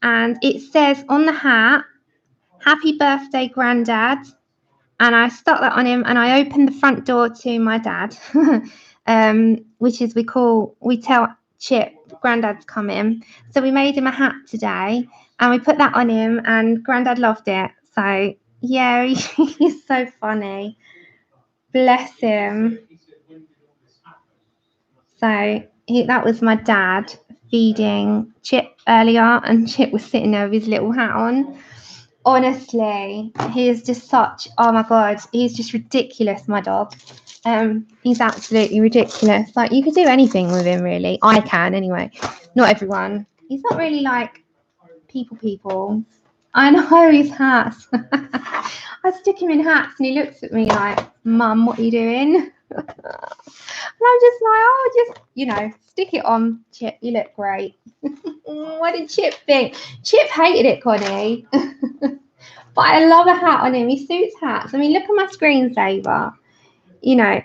and it says on the hat, "Happy birthday, Granddad." And I stuck that on him, and I opened the front door to my dad, which is we tell Chip Granddad's coming. So we made him a hat today, and we put that on him, and Granddad loved it. So yeah, he's so funny. Bless him. So that was my dad feeding Chip earlier, and Chip was sitting there with his little hat on. Honestly, he is just oh my God, he's just ridiculous, my dog. He's absolutely ridiculous. Like, you could do anything with him, really. I can, anyway. Not everyone. He's not really like people. I know his hats. I stick him in hats and he looks at me like, "Mum, what are you doing?" I'm just like, oh, just, you know, stick it on, Chip. You look great. What did Chip think? Chip hated it, Connie. But I love a hat on him. He suits hats. I mean, look at my screensaver. You know,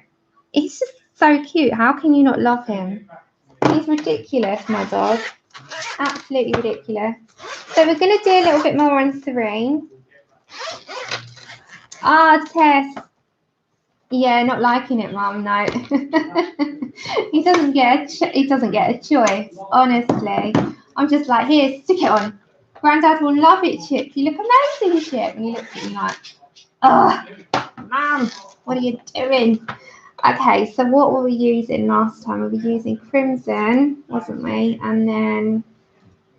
he's just so cute. How can you not love him? He's ridiculous, my dog. Absolutely ridiculous. So we're going to do a little bit more on Serene. Ah, Tess. Yeah, not liking it, Mum. No, he doesn't get a choice. Honestly, I'm just like, here, stick it on. Granddad will love it, Chip. You look amazing, Chip. And he looks at me like, oh, Mum, what are you doing? Okay, so what were we using last time? We were using crimson, wasn't we? And then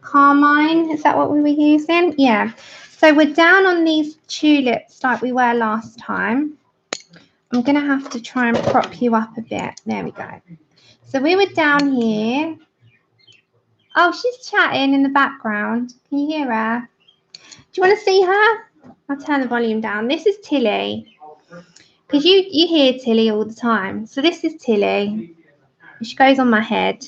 carmine. Is that what we were using? Yeah. So we're down on these tulips like we were last time. I'm going to have to try and prop you up a bit. There we go. So we were down here. Oh, she's chatting in the background. Can you hear her? Do you want to see her? I'll turn the volume down. This is Tilly. Because you hear Tilly all the time. So this is Tilly. She goes on my head.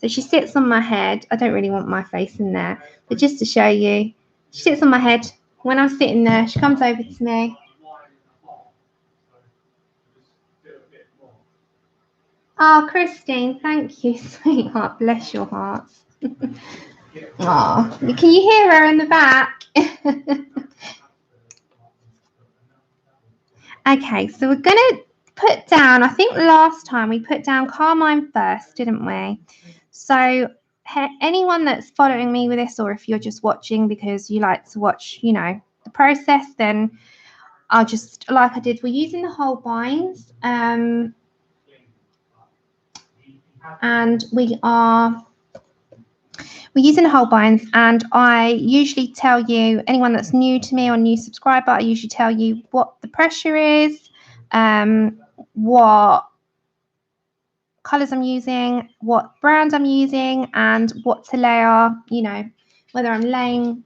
So she sits on my head. I don't really want my face in there. But just to show you, she sits on my head. When I'm sitting there, she comes over to me. Oh, Christine, thank you, sweetheart. Bless your heart. Oh, can you hear her in the back? Okay, so we're going to put down, I think last time we put down carmine first, didn't we? So anyone that's following me with this, or if you're just watching because you like to watch, you know, the process, then I'll just, like I did, we're using the whole binds. And we're using the whole binds, and I usually tell you, anyone that's new to me or new subscriber, I usually tell you what the pressure is, what colours I'm using, what brand I'm using, and what to layer, you know, whether I'm laying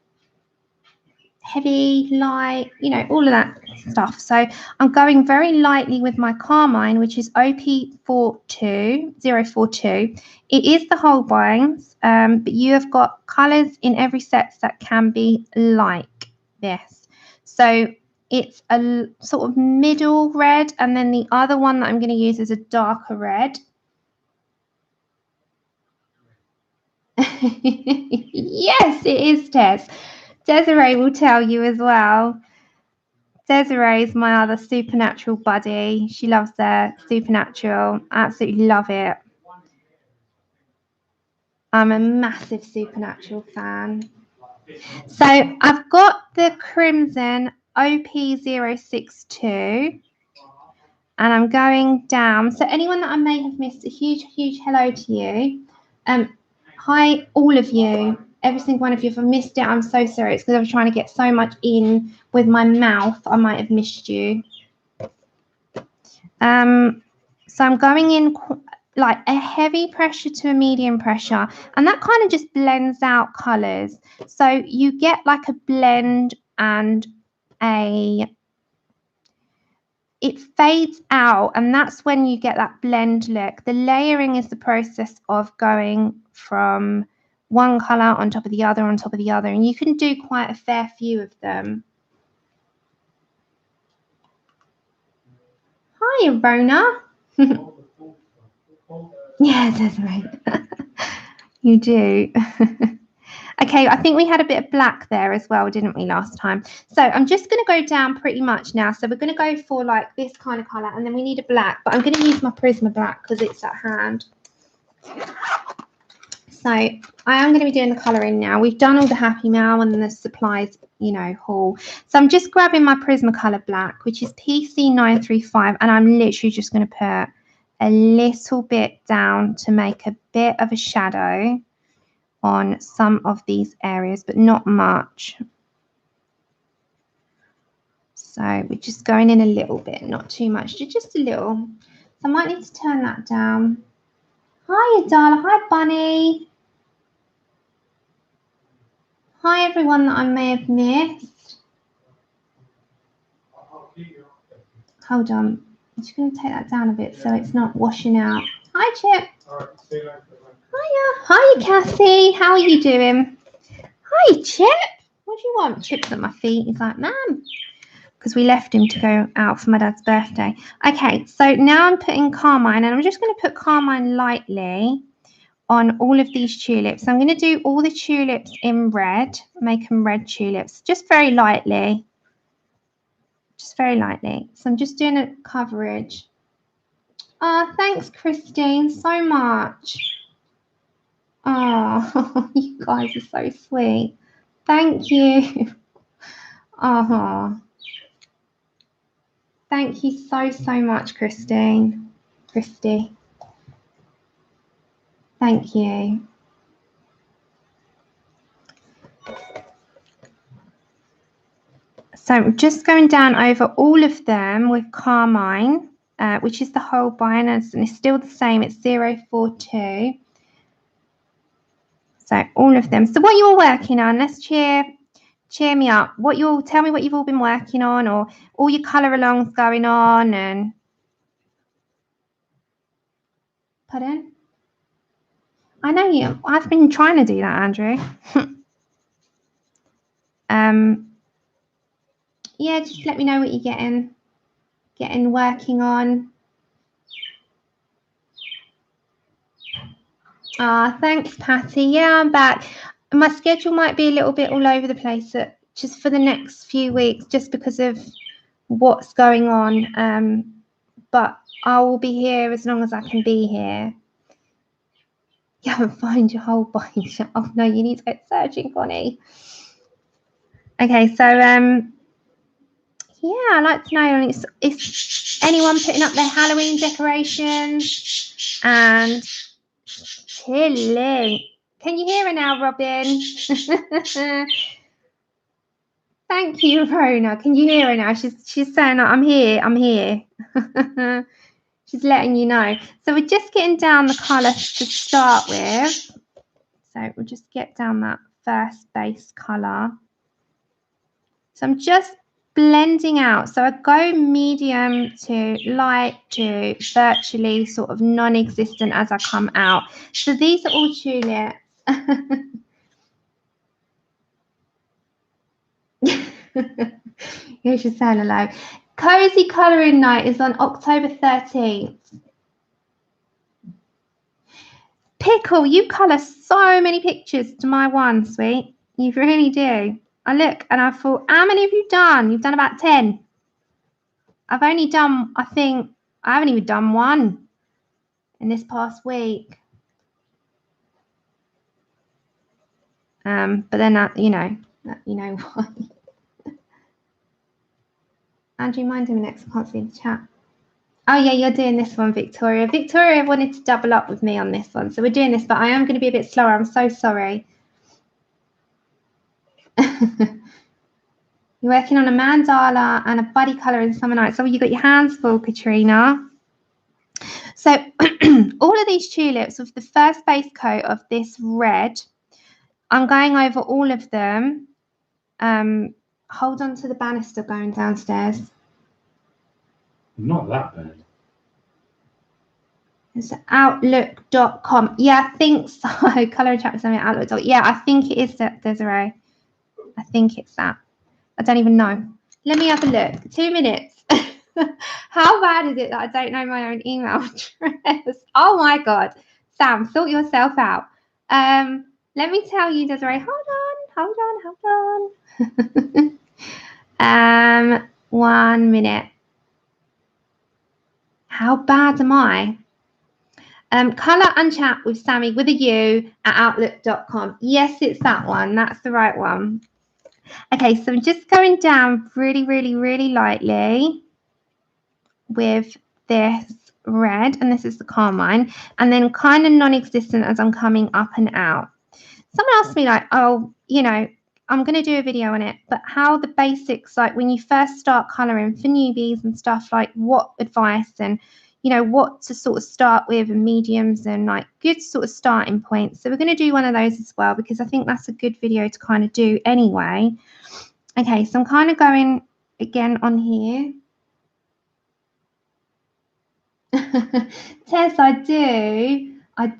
heavy, light, you know, all of that stuff. So I'm going very lightly with my carmine, which is OP42042. It is the whole binds, but you have got colours in every set that can be like this. So it's a sort of middle red, and then the other one that I'm going to use is a darker red. Yes, it is, Tess. Desiree will tell you as well. Desiree is my other supernatural buddy. She loves their supernatural. Absolutely love it. I'm a massive supernatural fan. So I've got the crimson OP062. And I'm going down. So anyone that I may have missed, a huge, huge hello to you. Hi, all of you. Every single one of you. If I missed it, I'm so sorry. It's because I was trying to get so much in with my mouth. I might have missed you. So I'm going in like a heavy pressure to a medium pressure, and that kind of just blends out colors. So you get like a blend and it fades out, and that's when you get that blend look. The layering is the process of going from one color on top of the other on top of the other, and you can do quite a fair few of them. Hi, Rona. Yeah, that's right. You do. Okay, I think we had a bit of black there as well, didn't we, last time? So I'm just going to go down pretty much now. So we're going to go for like this kind of colour, and then we need a black. But I'm going to use my Prisma black because it's at hand. So I am going to be doing the colouring now. We've done all the Happy Mail and the supplies, you know, haul. So I'm just grabbing my Prismacolor black, which is PC935, and I'm literally just going to put a little bit down to make a bit of a shadow on some of these areas, but not much. So we're just going in a little bit, not too much, just a little. So I might need to turn that down. Hi, Adala. Hi, Bunny. Hi, everyone that I may have missed. Hold on. I'm just going to take that down a bit so it's not washing out. Hi, Chip. Hiya. Hiya, Cassie. How are you doing? Hi, Chip. What do you want? Chip's at my feet. He's like, Mum. Because we left him to go out for my dad's birthday. Okay, so now I'm putting carmine, and I'm just going to put carmine lightly on all of these tulips. I'm going to do all the tulips in red, make them red tulips, just very lightly. Just very lightly. So I'm just doing a coverage. Oh, thanks, Christine, so much. Oh, you guys are so sweet. Thank you. Oh, thank you so much, Christine. Christy. Thank you. So I'm just going down over all of them with carmine, which is the Holbein, and it's still the same. It's 042. So all of them. So what you all working on? Let's cheer me up. Tell me what you've all been working on, or all your colour alongs going on. And pardon? I know you. I've been trying to do that, Andrew. Yeah, just let me know what you're getting working on. Thanks, Patty. Yeah, I'm back. My schedule might be a little bit all over the place just for the next few weeks, just because of what's going on. But I will be here as long as I can be here. You haven't found your whole body. Oh no, you need to go searching, Connie. Okay, so yeah, I'd like to know if anyone putting up their Halloween decorations and chilling. Can you hear her now, Robin? Thank you, Rona. Can you hear her now? She's saying, I'm here. She's letting you know. So we're just getting down the colours to start with. So we'll just get down that first base colour. So I'm just blending out. So I go medium to light to virtually sort of non-existent as I come out. So these are all tulips. You should say hello. Cozy colouring night is on October 13th. Pickle, you colour so many pictures to my one, sweet. You really do. I look and I thought, how many have you done? You've done about 10. I've only done, I haven't even done one in this past week. But then, you know why. Andrew, mind doing next? I can't see the chat. Oh, yeah, you're doing this one, Victoria. Victoria wanted to double up with me on this one. So we're doing this, but I am going to be a bit slower. I'm so sorry. You're working on a mandala and a buddy colour in summer night. So you got your hands full, Katrina. So all of these tulips with the first base coat of this red, I'm going over all of them. Hold on to the banister going downstairs. Not that bad. It's outlook.com. Yeah, I think so. Colour and chat with outlook.com. Yeah, I think it is that, Desiree. I think it's that. I don't even know. Let me have a look. 2 minutes. How bad is it that I don't know my own email address? Oh my God. Sam, sort yourself out. Let me tell you, Desiree. Hold on. 1 minute. How bad am I? Colour and chat with Sammy with a U at outlook.com. Yes, it's that one. That's the right one. Okay, so I'm just going down really, really, really lightly with this red, and this is the carmine, and then kind of non-existent as I'm coming up and out. Someone asked me like, oh, you know, I'm going to do a video on it, but how the basics, like when you first start colouring for newbies and stuff, like what advice and, you know, what to sort of start with and mediums and like good sort of starting points. So we're going to do one of those as well, because I think that's a good video to kind of do anyway. Okay, so I'm kind of going again on here. Tess, I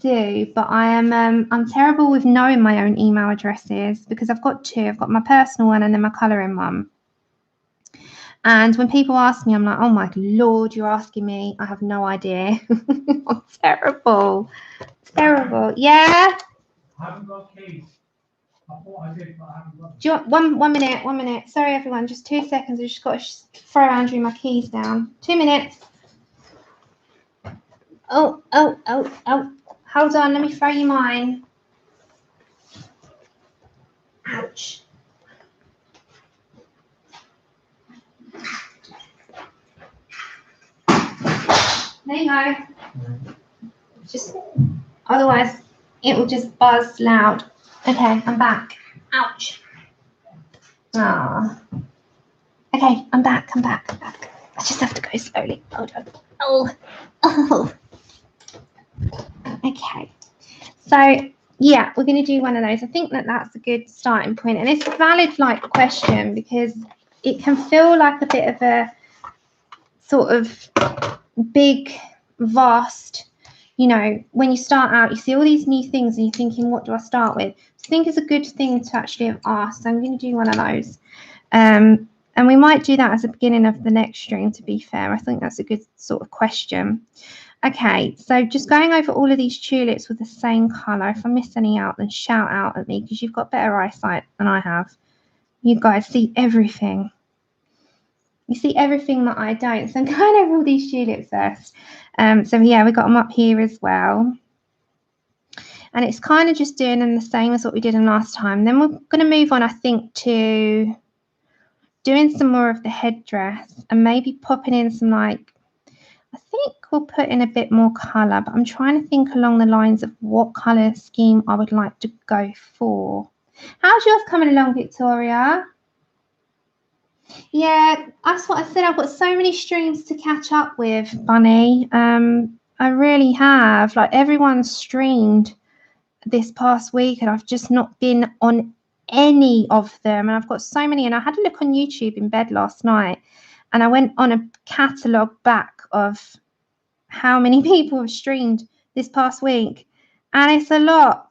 do, but I'm terrible with knowing my own email addresses because I've got two. I've got my personal one and then my colouring one. And when people ask me, I'm like, oh my Lord, you're asking me. I have no idea. I'm terrible. Terrible. Yeah? I haven't got keys. I thought I did, but I haven't got them. Do you want one minute? Sorry, everyone. Just 2 seconds. I've just got to throw Andrew my keys down. 2 minutes. Oh. Hold on. Let me throw you mine. Ouch. There you go. Just otherwise it will just buzz loud. Okay, I'm back. Ouch. Ah. Okay, I'm back. I just have to go slowly. Hold on. Oh. Okay. So yeah, we're going to do one of those. I think that's a good starting point, and it's a valid question because it can feel like a bit of a sort of big, vast, when you start out, you see all these new things and you're thinking, what do I start with? So I think it's a good thing to actually have asked. So I'm going to do one of those. And we might do that as the beginning of the next stream, to be fair. I think that's a good sort of question. Okay, so just going over all of these tulips with the same colour. If I miss any out, then shout out at me because you've got better eyesight than I have. You guys see everything. You see everything that I don't. So I'm going over all these tulips first. So yeah, we got them up here as well. And it's kind of just doing them the same as what we did in last time. Then we're going to move on, I think, to doing some more of the headdress and maybe popping in some I think we'll put in a bit more colour, but I'm trying to think along the lines of what colour scheme I would like to go for. How's yours coming along, Victoria? Yeah, that's what I said. I've got so many streams to catch up with, Bunny. I really have. Everyone's streamed this past week and I've just not been on any of them. And I've got so many. And I had a look on YouTube in bed last night and I went on a catalogue back of how many people have streamed this past week. And it's a lot.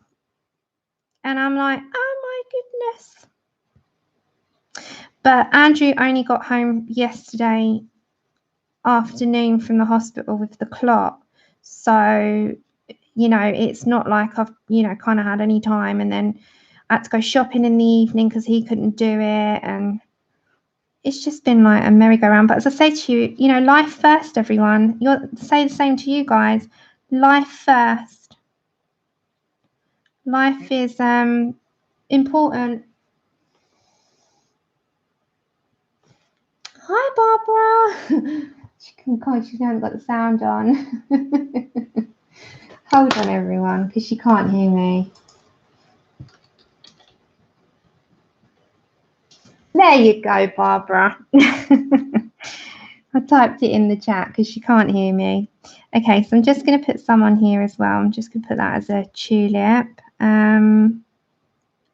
And I'm like, oh my goodness. But Andrew only got home yesterday afternoon from the hospital with the clot. So, it's not like I've, kind of had any time. And then I had to go shopping in the evening because he couldn't do it. And it's just been like a merry-go-round. But as I say to you, life first, everyone. Say the same to you guys. Life first. Life is important. Hi, Barbara. She hasn't got the sound on. Hold on, everyone, because she can't hear me. There you go, Barbara. I typed it in the chat because she can't hear me. Okay, so I'm just going to put some on here as well. I'm just going to put that as a tulip.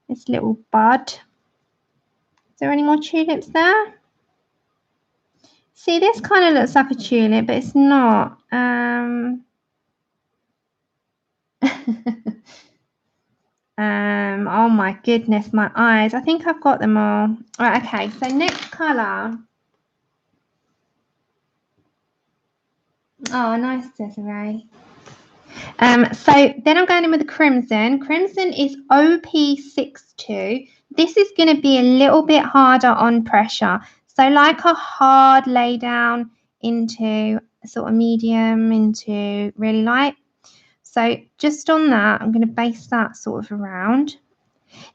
This little bud. Is there any more tulips there? See, this kind of looks like a tulip, but it's not. Oh my goodness, my eyes. I think I've got them all. Right, okay, so next colour. Oh, nice, Desiree. So then I'm going in with the crimson. Crimson is OP62. This is going to be a little bit harder on pressure. So like a hard lay down into sort of medium into really light. So just on that, I'm going to base that sort of around.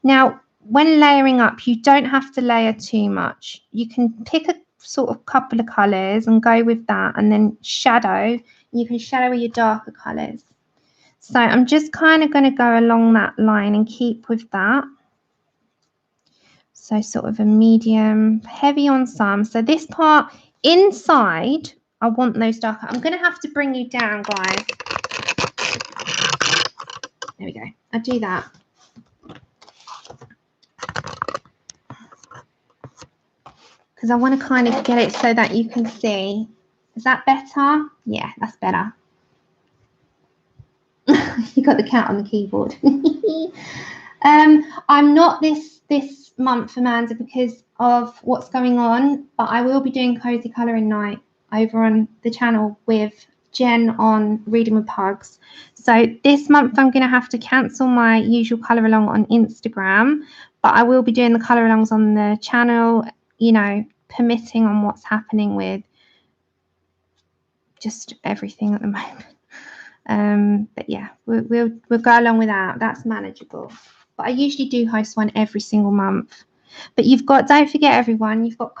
Now, when layering up, you don't have to layer too much. You can pick a sort of couple of colours and go with that and then shadow. You can shadow with your darker colours. So I'm just kind of going to go along that line and keep with that. So sort of a medium, heavy on some. So this part inside, I want those darker. I'm going to have to bring you down, guys. There we go. I'll do that. Because I want to kind of get it so that you can see. Is that better? Yeah, that's better. You got the cat on the keyboard. I'm not this month, Amanda, because of what's going on, but I will be doing cozy colouring night over on the channel with Jen on Reading with Pugs. So this month I'm going to have to cancel my usual colour along on Instagram, but I will be doing the colour alongs on the channel, you know, permitting on what's happening with just everything at the moment. But yeah, we'll go along with that. That's manageable. But I usually do host one every single month. But you've got, don't forget everyone, you've got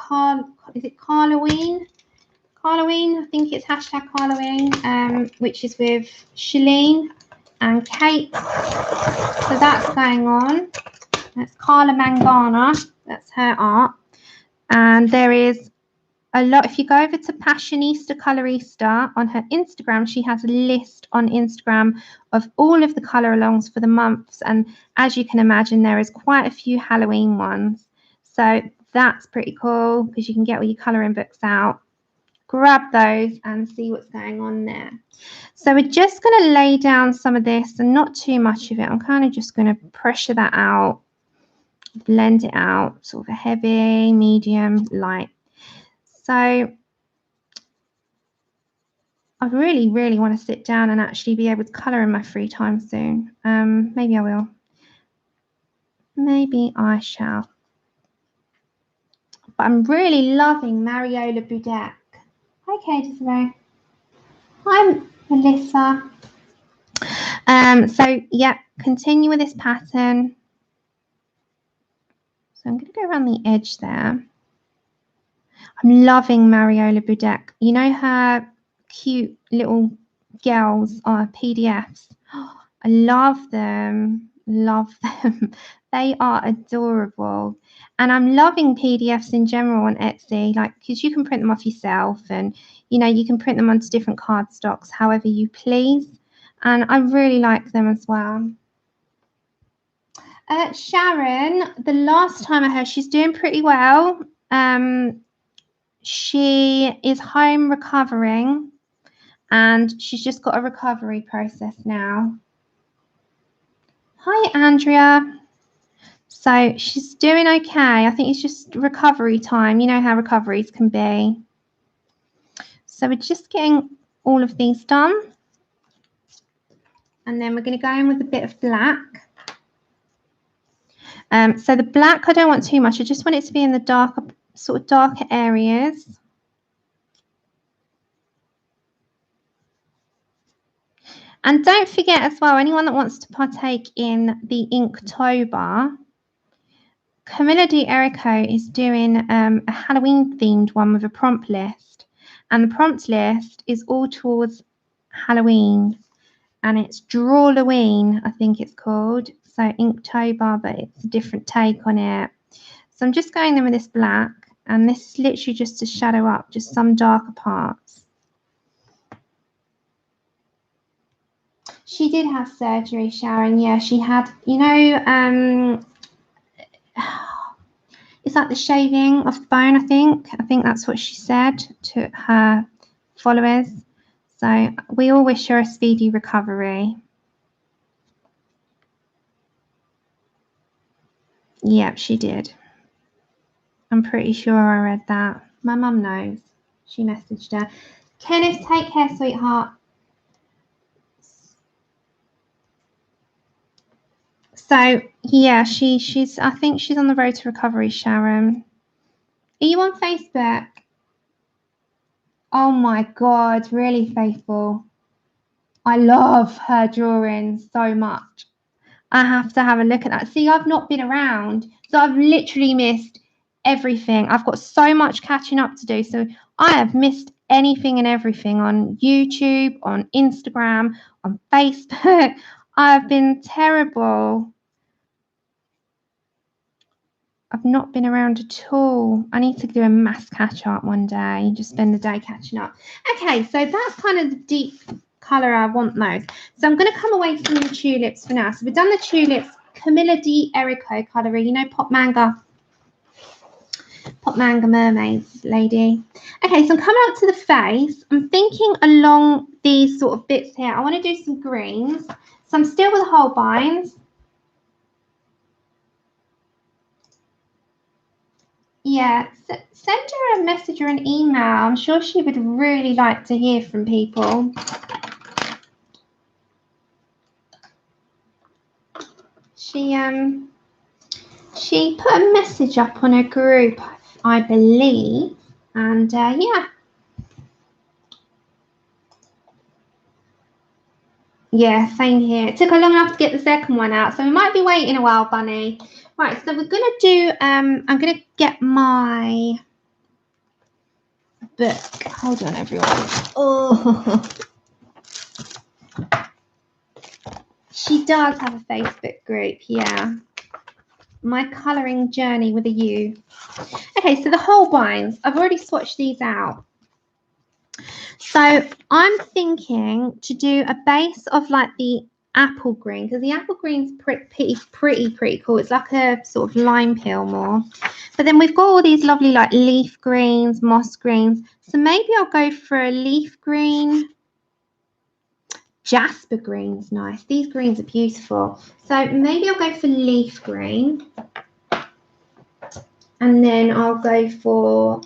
is it Carloween? Carloween, I think it's hashtag Carloween, which is with Shalene and Kate. So that's going on. That's Carla Mangana. That's her art. And there is a lot. If you go over to Passionista Colorista on her Instagram, she has a list on Instagram of all of the color alongs for the months. And as you can imagine, there is quite a few Halloween ones. So that's pretty cool because you can get all your coloring books out, grab those and see what's going on there. So we're just going to lay down some of this and not too much of it. I'm kind of just going to pressure that out, blend it out, sort of a heavy, medium, light. So I really, really want to sit down and actually be able to colour in my free time soon. Maybe I will. Maybe I shall. But I'm really loving Mariola Budek. Hi, Desiree. Hi, Melissa. So, yeah, continue with this pattern. So I'm going to go around the edge there. I'm loving Mariola Budek. You know her cute little girls are PDFs. I love them. Love them. They are adorable. And I'm loving PDFs in general on Etsy, like, because you can print them off yourself and, you know, you can print them onto different cardstocks however you please. And I really like them as well. Sharon, the last time I heard, she's doing pretty well. She is home recovering and she's just got a recovery process now. Hi, Andrea. So she's doing okay. I think it's just recovery time. You know how recoveries can be. So we're just getting all of these done. And then we're going to go in with a bit of black. So the black, I don't want too much. I just want it to be in the darker, sort of darker areas. And don't forget as well, anyone that wants to partake in the Inktober, Camilla Di Erico is doing a Halloween themed one with a prompt list. And the prompt list is all towards Halloween. And it's Drawloween, I think it's called. So Inktober, but it's a different take on it. So I'm just going in with this black. And this is literally just to shadow up just some darker parts. She did have surgery, Sharon. Yeah, she had, you know, it's like the shaving of the bone, I think. I think that's what she said to her followers. So we all wish her a speedy recovery. Yep, she did. I'm pretty sure I read that. My mum knows. She messaged her. Kenneth, take care, sweetheart. So yeah, she's I think she's on the road to recovery, Sharon. Are you on Facebook? Oh my God, really, Faithful. I love her drawings so much. I have to have a look at that. See, I've not been around, so I've literally missed everything. I've got so much catching up to do. So I have missed anything and everything on YouTube, on Instagram, on Facebook. I've been terrible. I've not been around at all. I need to do a mass catch up one day, just spend the day catching up. Okay, so that's kind of the deep colour I want those. So I'm going to come away from the tulips for now. So we've done the tulips, Camilla Di Erico colour, you know, Pop Manga. Pop Manga Mermaids lady. Okay, so I'm coming up to the face. I'm thinking along these sort of bits here. I want to do some greens. So I'm still with Holbeins. Yeah, send her a message or an email. I'm sure she would really like to hear from people. She put a message up on her group, I believe, and yeah. Yeah, same here. It took her long enough to get the second one out, so we might be waiting a while, Bunny. Right, so we're gonna do. I'm gonna get my book. Hold on, everyone. Oh, she does have a Facebook group. Yeah, my colouring journey with a U. Okay, so the Holbeins. I've already swatched these out. So I'm thinking to do a base of like the apple green, because the apple green's pretty cool. It's like a sort of lime peel more. But then we've got all these lovely like leaf greens, moss greens. So maybe I'll go for a leaf green. Jasper green's nice. These greens are beautiful. So maybe I'll go for leaf green. And then I'll go for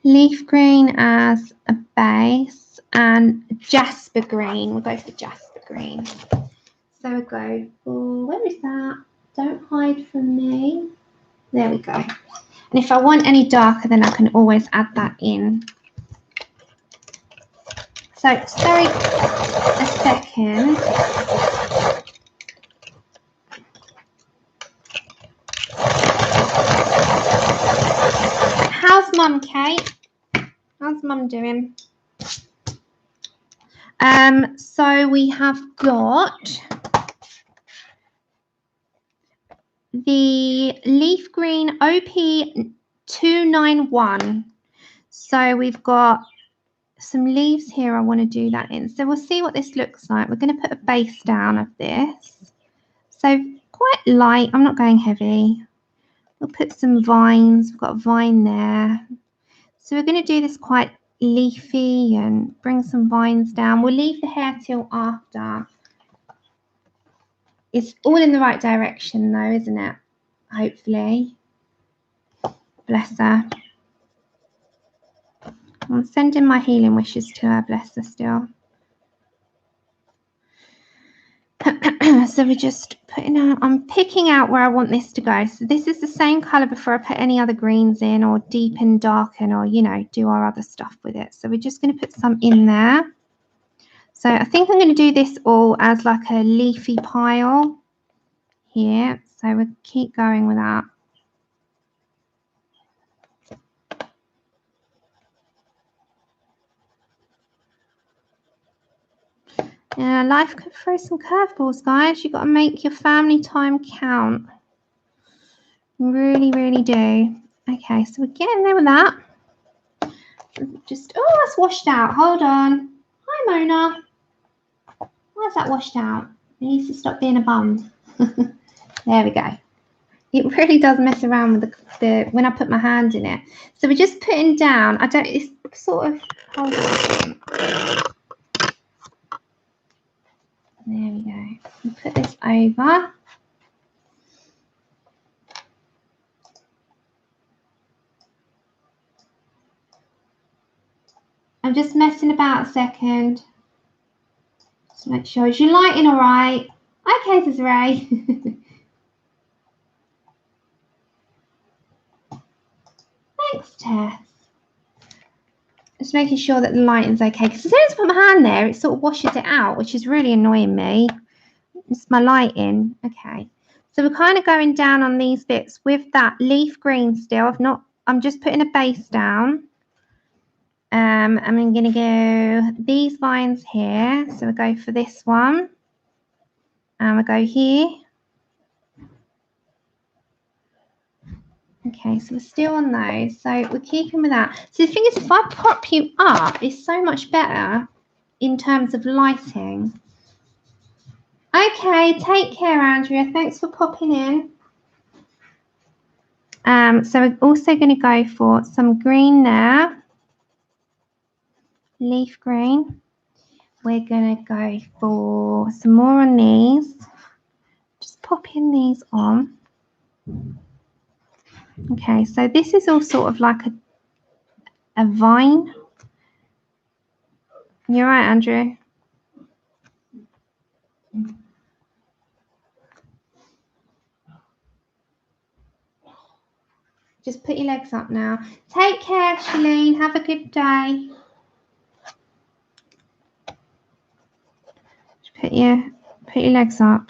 leaf green as a base and jasper green. We'll go for jasper green. So we'll go for, where is that? Don't hide from me. There we go. And if I want any darker, then I can always add that in. So sorry, a second. How's Mum, Kate? How's Mum doing? So we have got the leaf green OP291. So we've got some leaves here. I want to do that in. So we'll see what this looks like. We're going to put a base down of this. So quite light. I'm not going heavy. We'll put some vines. We've got a vine there. So we're going to do this quite leafy and bring some vines down. We'll leave the hair till after. It's all in the right direction though, isn't it? Hopefully. Bless her. I'm sending my healing wishes to her, bless her still. So we're just putting out, I'm picking out where I want this to go. So this is the same colour before I put any other greens in or deepen, darken, or, you know, do our other stuff with it. So we're just going to put some in there. So I think I'm going to do this all as like a leafy pile here. So we'll keep going with that. Yeah, life could throw some curveballs, guys. You've got to make your family time count. Really, really do. Okay, so we're getting there with that. Just, oh, that's washed out. Hold on. Hi, Mona. Why is that washed out? It needs to stop being a bum. There we go. It really does mess around with the when I put my hand in it. So we're just putting down. It's sort of, hold on. There we go. We'll put this over. I'm just messing about a second. Just make sure. Is your lighting all right? Okay, Desiree. Thanks, Tess. Just making sure that the lighting's okay. Because as soon as I put my hand there, it sort of washes it out, which is really annoying me. It's my lighting. Okay. So we're kind of going down on these bits with that leaf green still. I'm just putting a base down. I'm going to go these vines here. So we'll go for this one. And we'll go here. Okay, so we're still on those. So we're keeping with that. So the thing is, if I pop you up, it's so much better in terms of lighting. Okay, take care, Andrea. Thanks for popping in. So we're also going to go for some green there, leaf green. We're going to go for some more on these. Just popping these on. Okay, so this is all sort of like a vine. You're right, Andrew. Just put your legs up now. Take care, Shalene. Have a good day. Just put your legs up.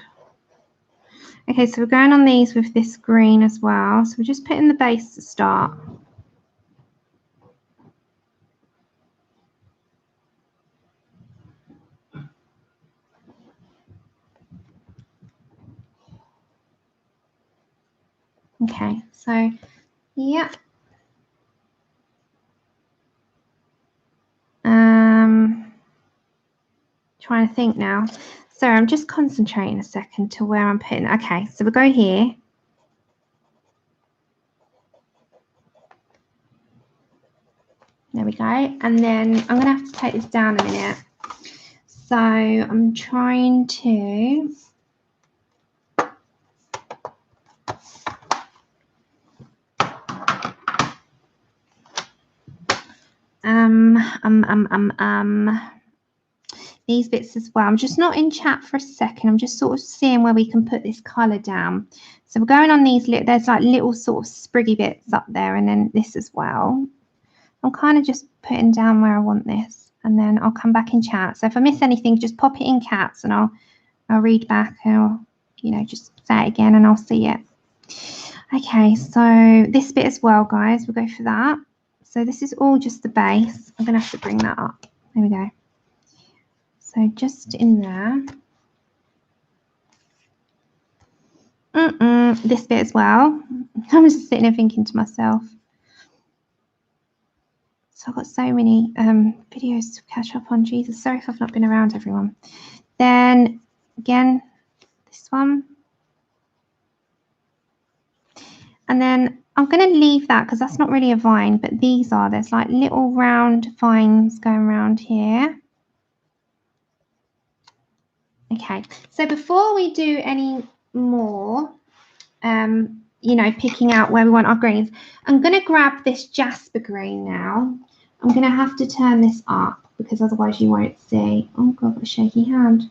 Okay, so we're going on these with this green as well. So we're just putting the base to start. Okay, so yeah. Trying to think now. Sorry, I'm just concentrating a second to where I'm putting. Okay, so we'll go here. There we go. And then I'm going to have to take this down a minute. So I'm trying to these bits as well. I'm just not in chat for a second. I'm just sort of seeing where we can put this colour down. So we're going on these, there's like little sort of spriggy bits up there, and then this as well. I'm kind of just putting down where I want this, and then I'll come back in chat. So if I miss anything, just pop it in cats and I'll read back, and I'll, you know, just say it again and I'll see it. Okay, so this bit as well, guys, we'll go for that. So this is all just the base. I'm going to have to bring that up. There we go. So just in there. This bit as well. I'm just sitting there thinking to myself. So I've got so many videos to catch up on. Jesus, sorry if I've not been around, everyone. Then, again, this one. And then I'm going to leave that because that's not really a vine, but these are. There's like little round vines going around here. Okay, so before we do any more, you know, picking out where we want our greens, I'm going to grab this jasper green now. I'm going to have to turn this up because otherwise you won't see. Oh, God, what a shaky hand.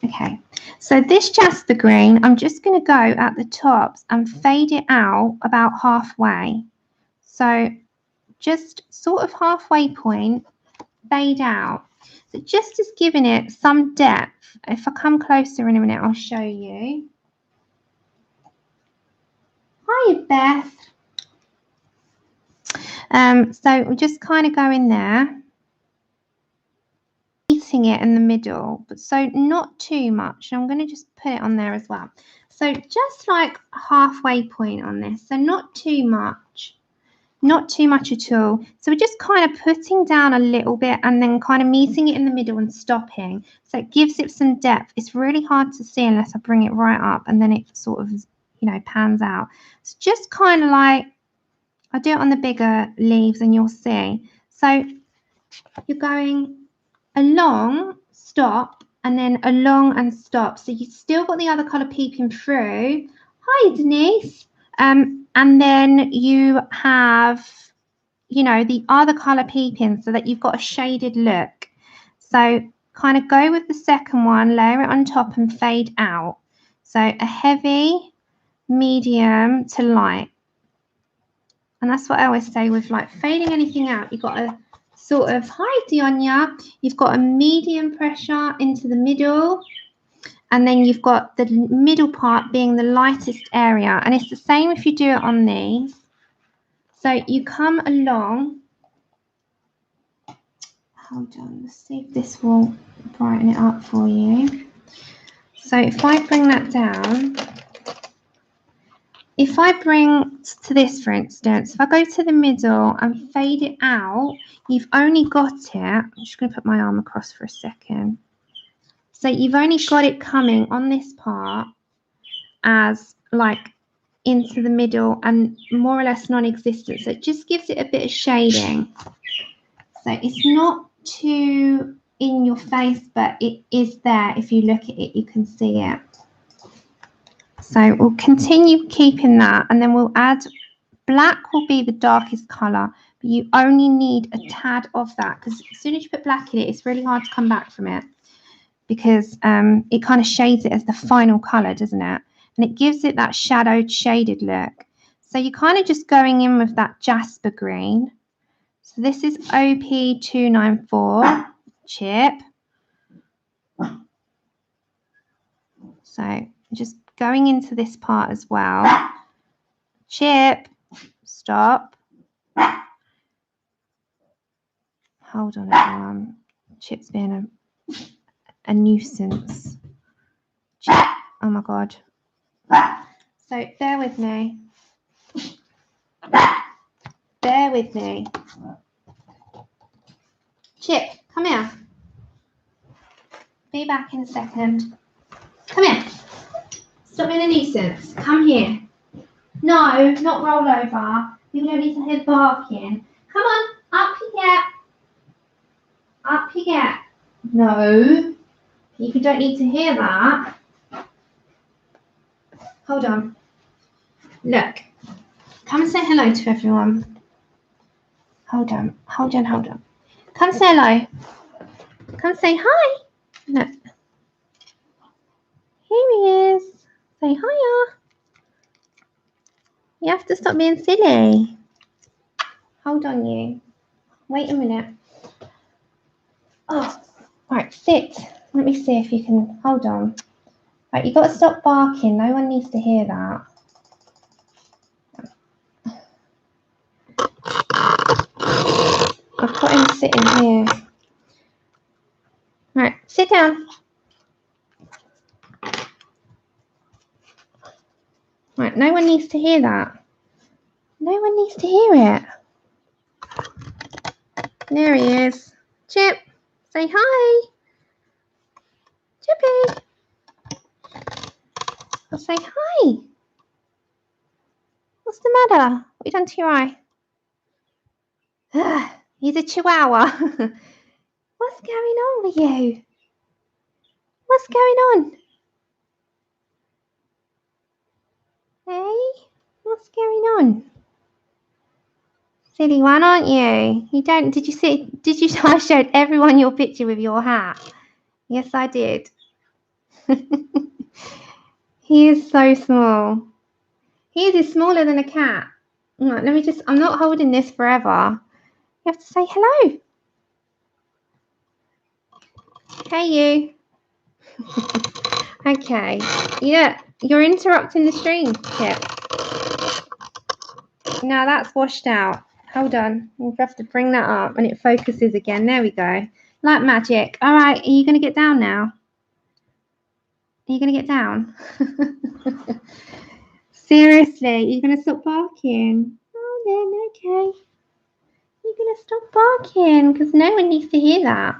Okay, so this jasper green, I'm just going to go at the tops and fade it out about halfway. So just sort of halfway point, fade out. So just as giving it some depth. If I come closer in a minute, I'll show you. Hi, Beth. So we just kind of go in there, meeting it in the middle, but so not too much. I'm going to just put it on there as well. So just like halfway point on this, so not too much. Not too much at all. So we're just kind of putting down a little bit and then kind of meeting it in the middle and stopping. So it gives it some depth. It's really hard to see unless I bring it right up and then it sort of, you know, pans out. It's just kind of like, I'll do it on the bigger leaves and you'll see. So you're going along, stop, and then along and stop. So you've still got the other colour peeping through. Hi, Denise. And then you have, you know, the other colour peeping so that you've got a shaded look. So kind of go with the second one, layer it on top and fade out. So a heavy, medium to light. And that's what I always say with like fading anything out. You've got a sort of, hi Dionia, you've got a medium pressure into the middle. And then you've got the middle part being the lightest area. And it's the same if you do it on these. So you come along. Hold on, let's see if this will brighten it up for you. So if I bring that down, if I bring to this, for instance, if I go to the middle and fade it out, you've only got it. I'm just going to put my arm across for a second. So you've only got it coming on this part as like into the middle and more or less non-existent. So it just gives it a bit of shading. So it's not too in your face, but it is there. If you look at it, you can see it. So we'll continue keeping that, and then we'll add black will be the darkest colour, but you only need a tad of that, because as soon as you put black in it, it's really hard to come back from it, because it kind of shades it as the final colour, doesn't it? And it gives it that shadowed, shaded look. So you're kind of just going in with that jasper green. So this is OP294 chip. So just going into this part as well. Chip, stop. Hold on, everyone. Chip's being a nuisance. Chip. Oh my God. So bear with me. Bear with me. Chip, come here. Be back in a second. Come here. Stop being a nuisance. Come here. No, not roll over. You don't need to hear barking. Come on, up you get. Up you get. No, you don't need to hear that. Hold on. Look. Come and say hello to everyone. Hold on. Hold on, hold on. Come say hello. Come say hi. Look. Here he is. Say hiya. You have to stop being silly. Hold on, you. Wait a minute. Oh, right, sit. Let me see if you can. Hold on. Right, you've got to stop barking. No one needs to hear that. I've got him sitting here. Right, sit down. Right, no one needs to hear that. No one needs to hear it. There he is. Chip, say hi. Chippy. I'll say hi. What's the matter? What have you done to your eye? He's a chihuahua. What's going on with you? What's going on? Hey, what's going on? Silly one, aren't you? You don't, did you see, I showed everyone your picture with your hat. Yes, I did. He is so small. He is smaller than a cat. Right, let me just, I'm not holding this forever. You have to say hello. Hey, you. Okay. Yeah, you're interrupting the stream, Chip. Now that's washed out. Hold on. We'll have to bring that up and it focuses again. There we go. Like magic. All right. Are you going to get down now? Are you going to get down? Seriously, you're going to stop barking? Oh, then, okay. You're going to stop barking because no one needs to hear that.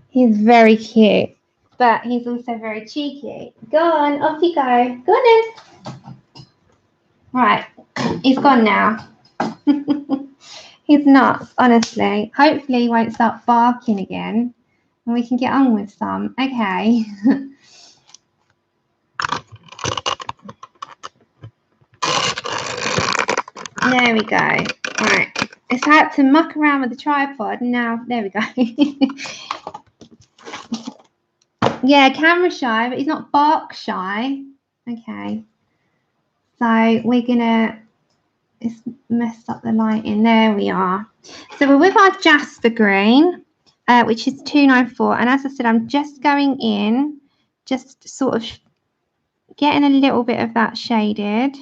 He's very cute, but he's also very cheeky. Go on, off you go. Go on then. Right, he's gone now. He's nuts, honestly. Hopefully he won't start barking again and we can get on with some. Okay. There we go. All right. It's had to muck around with the tripod. Now, there we go. Yeah, camera shy, but he's not bark shy. Okay. So we're going to, it's messed up the lighting. There we are. So we're with our jasper green, which is 294. And as I said, I'm just going in, just sort of getting a little bit of that shaded,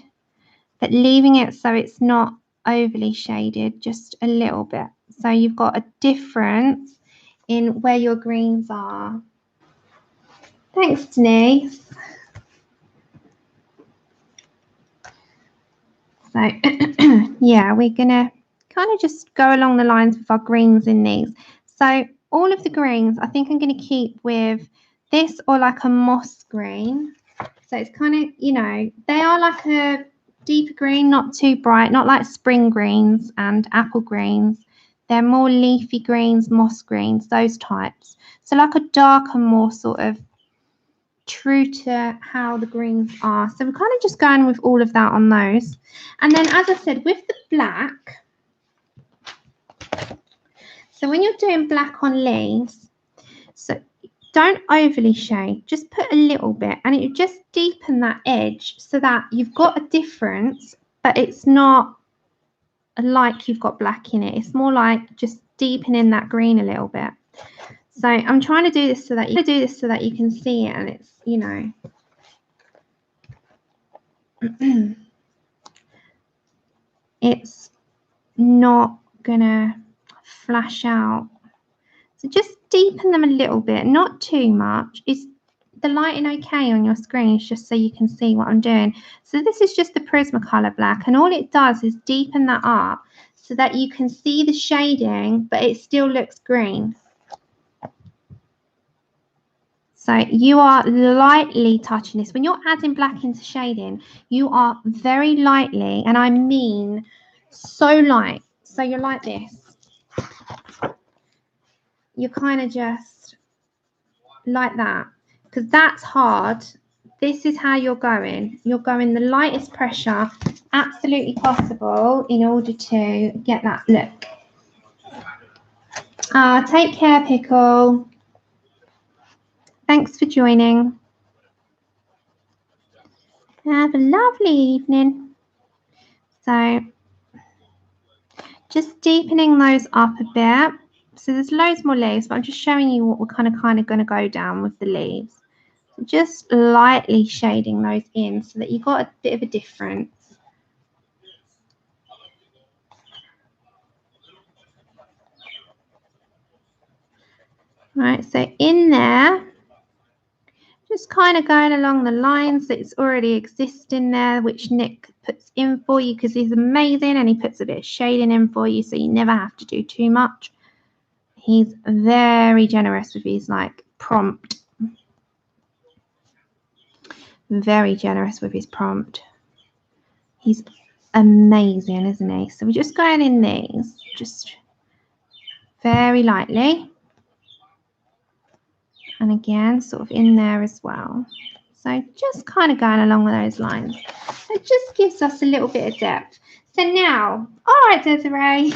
but leaving it so it's not overly shaded, just a little bit. So you've got a difference in where your greens are. Thanks, Denise. So, yeah, we're going to kind of just go along the lines with our greens in these. So all of the greens, I think I'm going to keep with this or like a moss green. So it's kind of, you know, they are like a deeper green, not too bright, not like spring greens and apple greens. They're more leafy greens, moss greens, those types. So like a darker, more sort of true to how the greens are. So we're kind of just going with all of that on those. And then, as I said, with the black, so when you're doing black on leaves, so don't overly shade, just put a little bit, and it will just deepen that edge so that you've got a difference, but it's not like you've got black in it. It's more like just deepening that green a little bit. So I'm trying to do this so that you can see it, and it's, you know, it's not gonna flash out. So just deepen them a little bit, not too much. Is the lighting okay on your screen? It's just so you can see what I'm doing. So this is just the Prismacolor black, and all it does is deepen that up so that you can see the shading, but it still looks green. So you are lightly touching this. When you're adding black into shading, you are very lightly, and I mean so light. So you're like this. You're kind of just like that, because that's hard. This is how you're going. You're going the lightest pressure absolutely possible in order to get that look. Take care, Pickle. Thanks for joining. Have a lovely evening. So just deepening those up a bit. So there's loads more leaves, but I'm just showing you what we're kind of going to go down with the leaves. So just lightly shading those in so that you've got a bit of a difference. Right, so in there, just kind of going along the lines that's already existing there, which Nick puts in for you because he's amazing, and he puts a bit of shading in for you, so you never have to do too much. He's very generous with his like prompt. Very generous with his prompt. He's amazing, isn't he? So we're just going in these, just very lightly. And again, sort of in there as well. So just kind of going along with those lines. It just gives us a little bit of depth. So now, all right, Desiree.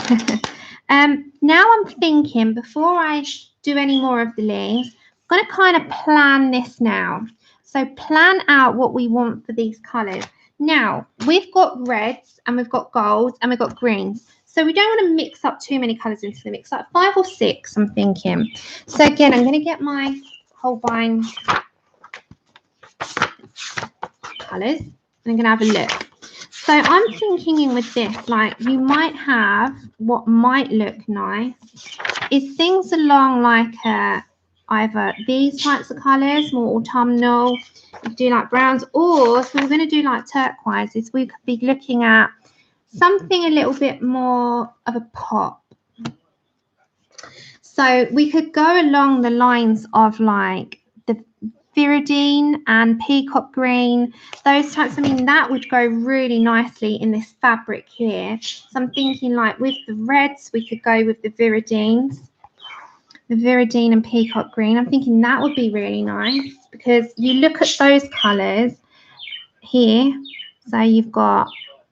Now I'm thinking, before I do any more of the leaves, I'm going to kind of plan this now. So plan out what we want for these colours. Now, we've got reds and we've got golds and we've got greens. So we don't want to mix up too many colours into the mix, like 5 or 6, I'm thinking. So again, I'm going to get my Holbein colours and I'm going to have a look. So I'm thinking in with this, like you might have, what might look nice is things along like either these types of colours, more autumnal, you do like browns, or if we were going to do like turquoises, we could be looking at something a little bit more of a pop. So we could go along the lines of like the viridine and peacock green, those types. I mean, that would go really nicely in this fabric here. So I'm thinking like with the reds, we could go with the viridines, the viridine and peacock green. I'm thinking that would be really nice because you look at those colours here. So you've got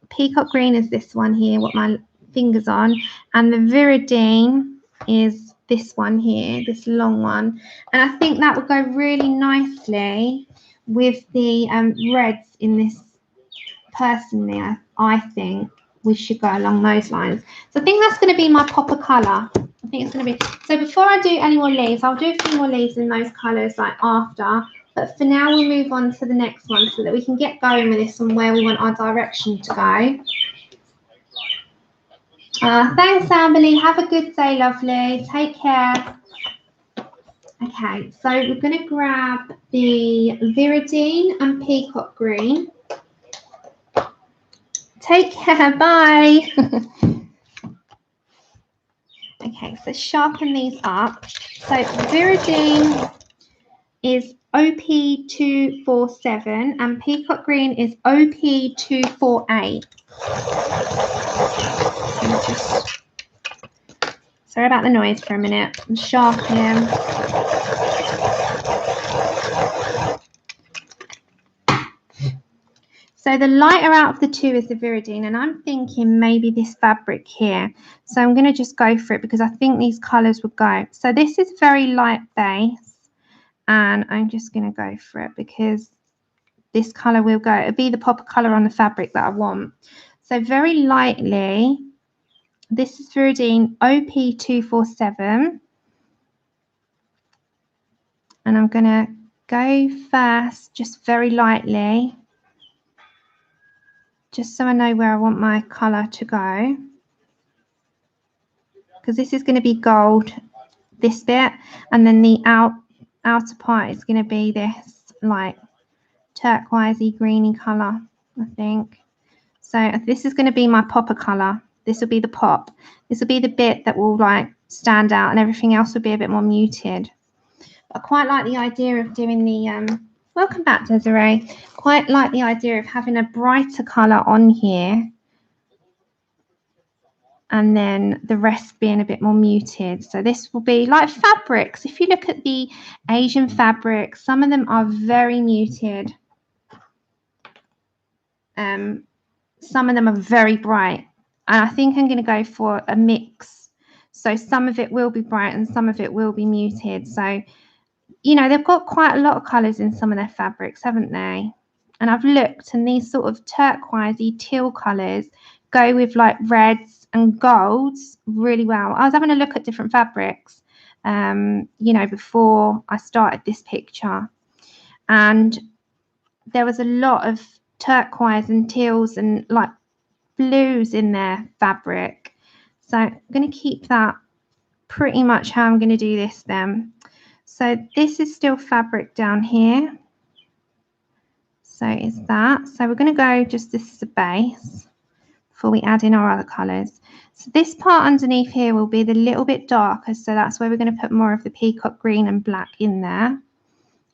peacock green is this one here, what my finger's on, and the viridine is this one here, this long one, and I think that would go really nicely with the reds in this. Personally, I think we should go along those lines. So I think that's going to be my popper colour. I think it's going to be, so before I do any more leaves, I'll do a few more leaves in those colours like after, but for now we'll move on to the next one so that we can get going with this and where we want our direction to go. Thanks, Amberly. Have a good day, lovely. Take care. Okay, so we're going to grab the viridine and peacock green. Take care. Bye. Okay, so sharpen these up. So viridine is OP247 and peacock green is OP248. Sorry about the noise for a minute. I'm sharpening. So the lighter out of the two is the Viridine, and I'm thinking maybe this fabric here. So I'm going to just go for it because I think these colours would go. So this is very light base, and I'm just going to go for it because this colour will go. It'll be the pop of colour on the fabric that I want. So very lightly, this is Viridine OP247. And I'm going to go first, just very lightly, just so I know where I want my colour to go. Because this is going to be gold, this bit, and then the outer part is going to be this like turquoisey greeny colour, I think. So this is going to be my popper colour. This will be the pop. This will be the bit that will like stand out, and everything else will be a bit more muted. I quite like the idea of doing the welcome back, Desiree. Quite like the idea of having a brighter colour on here and then the rest being a bit more muted. So this will be like fabrics. If you look at the Asian fabrics, some of them are very muted. Some of them are very bright. And I think I'm going to go for a mix. So some of it will be bright and some of it will be muted. So you know, they've got quite a lot of colours in some of their fabrics, haven't they? And I've looked, and these sort of turquoisey teal colours go with like reds and golds really well. I was having a look at different fabrics, you know, before I started this picture, and there was a lot of turquoise and teals and like blues in their fabric. So I'm going to keep that pretty much how I'm going to do this then. So this is still fabric down here. So is that. So we're going to go just this is a base before we add in our other colours. So this part underneath here will be the little bit darker. So that's where we're going to put more of the peacock green and black in there.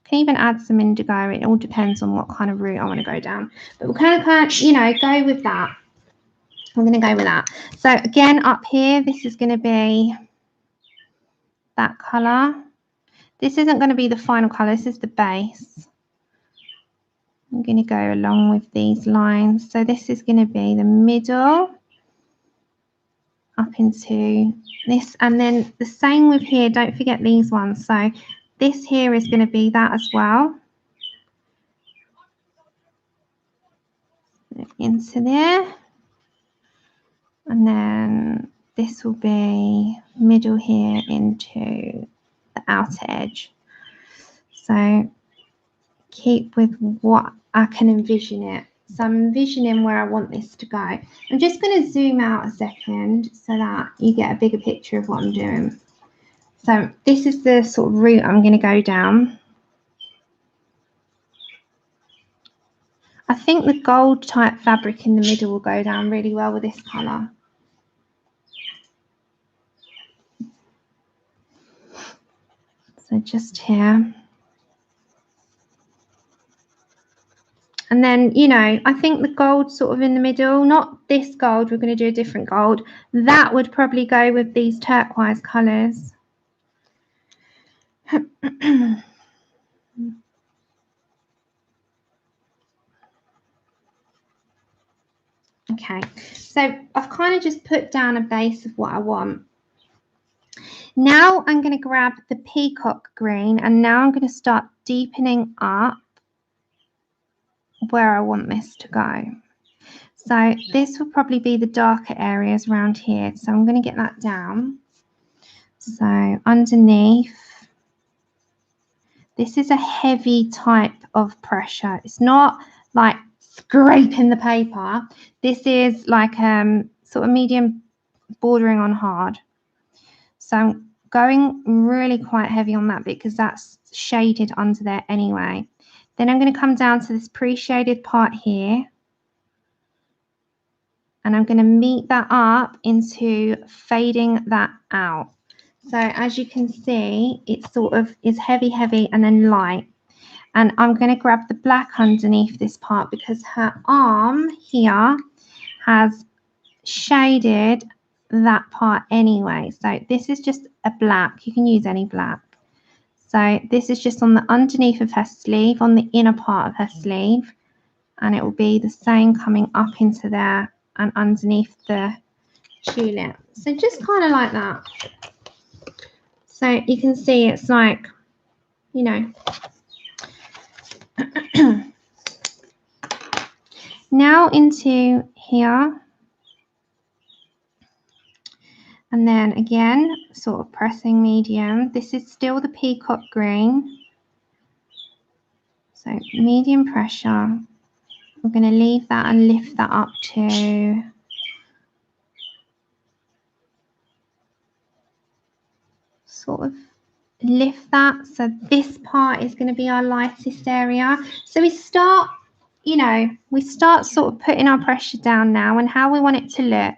Can even add some indigo. It all depends on what kind of route I want to go down. But we're kind of, you know, go with that. I'm going to go with that. So again, up here, this is going to be that colour. This isn't going to be the final colour. This is the base. I'm going to go along with these lines. So this is going to be the middle up into this. And then the same with here. Don't forget these ones. So this here is going to be that as well. Into there. And then this will be middle here into the outer edge. So keep with what I can envision it. So I'm envisioning where I want this to go. I'm just going to zoom out a second so that you get a bigger picture of what I'm doing. So this is the sort of route I'm going to go down. I think the gold type fabric in the middle will go down really well with this colour. So just here. And then, you know, I think the gold sort of in the middle, not this gold, we're going to do a different gold. That would probably go with these turquoise colours. Okay, so I've kind of just put down a base of what I want. Now I'm going to grab the peacock green and now I'm going to start deepening up where I want this to go. So this will probably be the darker areas around here. So I'm going to get that down. So underneath, this is a heavy type of pressure. It's not like scraping the paper. This is like sort of medium bordering on hard. So I'm going really quite heavy on that bit because that's shaded under there anyway. Then I'm going to come down to this pre-shaded part here. And I'm going to meet that up into fading that out. So as you can see, it sort of is heavy, heavy, and then light. And I'm going to grab the black underneath this part because her arm here has shaded that part anyway. So this is just a black. You can use any black. So this is just on the underneath of her sleeve, on the inner part of her sleeve. And it will be the same coming up into there and underneath the tulip. So just kind of like that. So you can see it's like, you know. Now into here. And then again, sort of pressing medium. This is still the peacock green. So medium pressure. We're going to leave that and lift that up to sort of lift that. So this part is going to be our lightest area. So we start, you know, we start sort of putting our pressure down now and how we want it to look.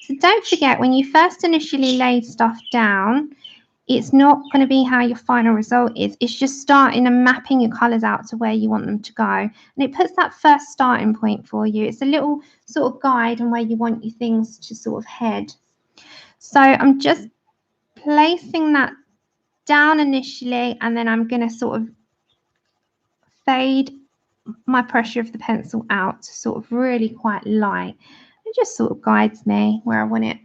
So don't forget, when you first initially lay stuff down, it's not going to be how your final result is. It's just starting and mapping your colours out to where you want them to go. And it puts that first starting point for you. It's a little sort of guide on where you want your things to sort of head. So I'm just placing that down initially, and then I'm going to sort of fade my pressure of the pencil out to sort of really quite light. It just sort of guides me where I want it.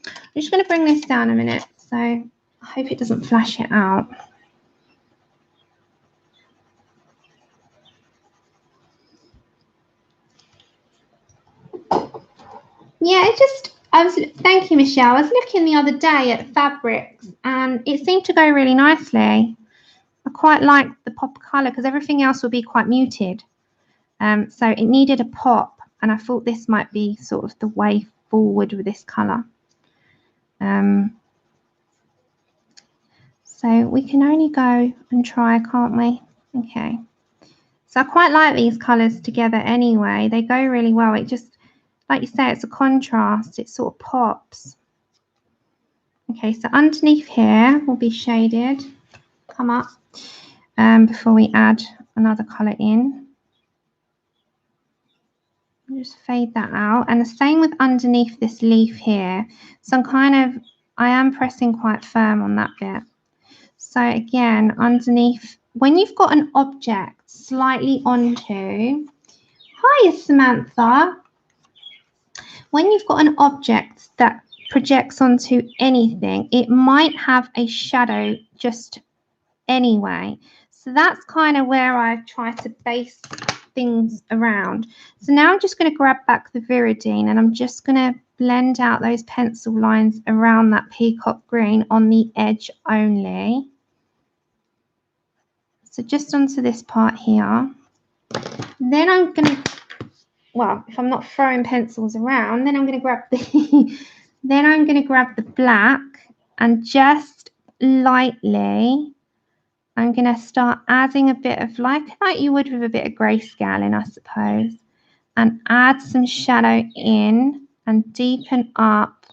I'm just going to bring this down a minute. So I hope it doesn't flash it out. Yeah, thank you, Michelle. I was looking the other day at fabrics and it seemed to go really nicely. I quite like the pop of colour because everything else will be quite muted. So it needed a pop, and I thought this might be sort of the way forward with this colour. So we can only go and try, can't we? Okay. So I quite like these colours together anyway. They go really well. It just, like you say, it's a contrast. It sort of pops. Okay, so underneath here will be shaded. Come up before we add another colour in. Just fade that out. And the same with underneath this leaf here. So I am pressing quite firm on that bit. So again, underneath, when you've got an object slightly onto, hiya Samantha. When you've got an object that projects onto anything, it might have a shadow just anyway. So that's kind of where I try to base things around. So now I'm just going to grab back the Viridine and I'm just going to blend out those pencil lines around that peacock green on the edge only. So just onto this part here. Then I'm going to, well, if I'm not throwing pencils around, then I'm going to grab the then I'm going to grab the black and just lightly I'm going to start adding a bit of like you would with a bit of grayscaling, I suppose, and add some shadow in and deepen up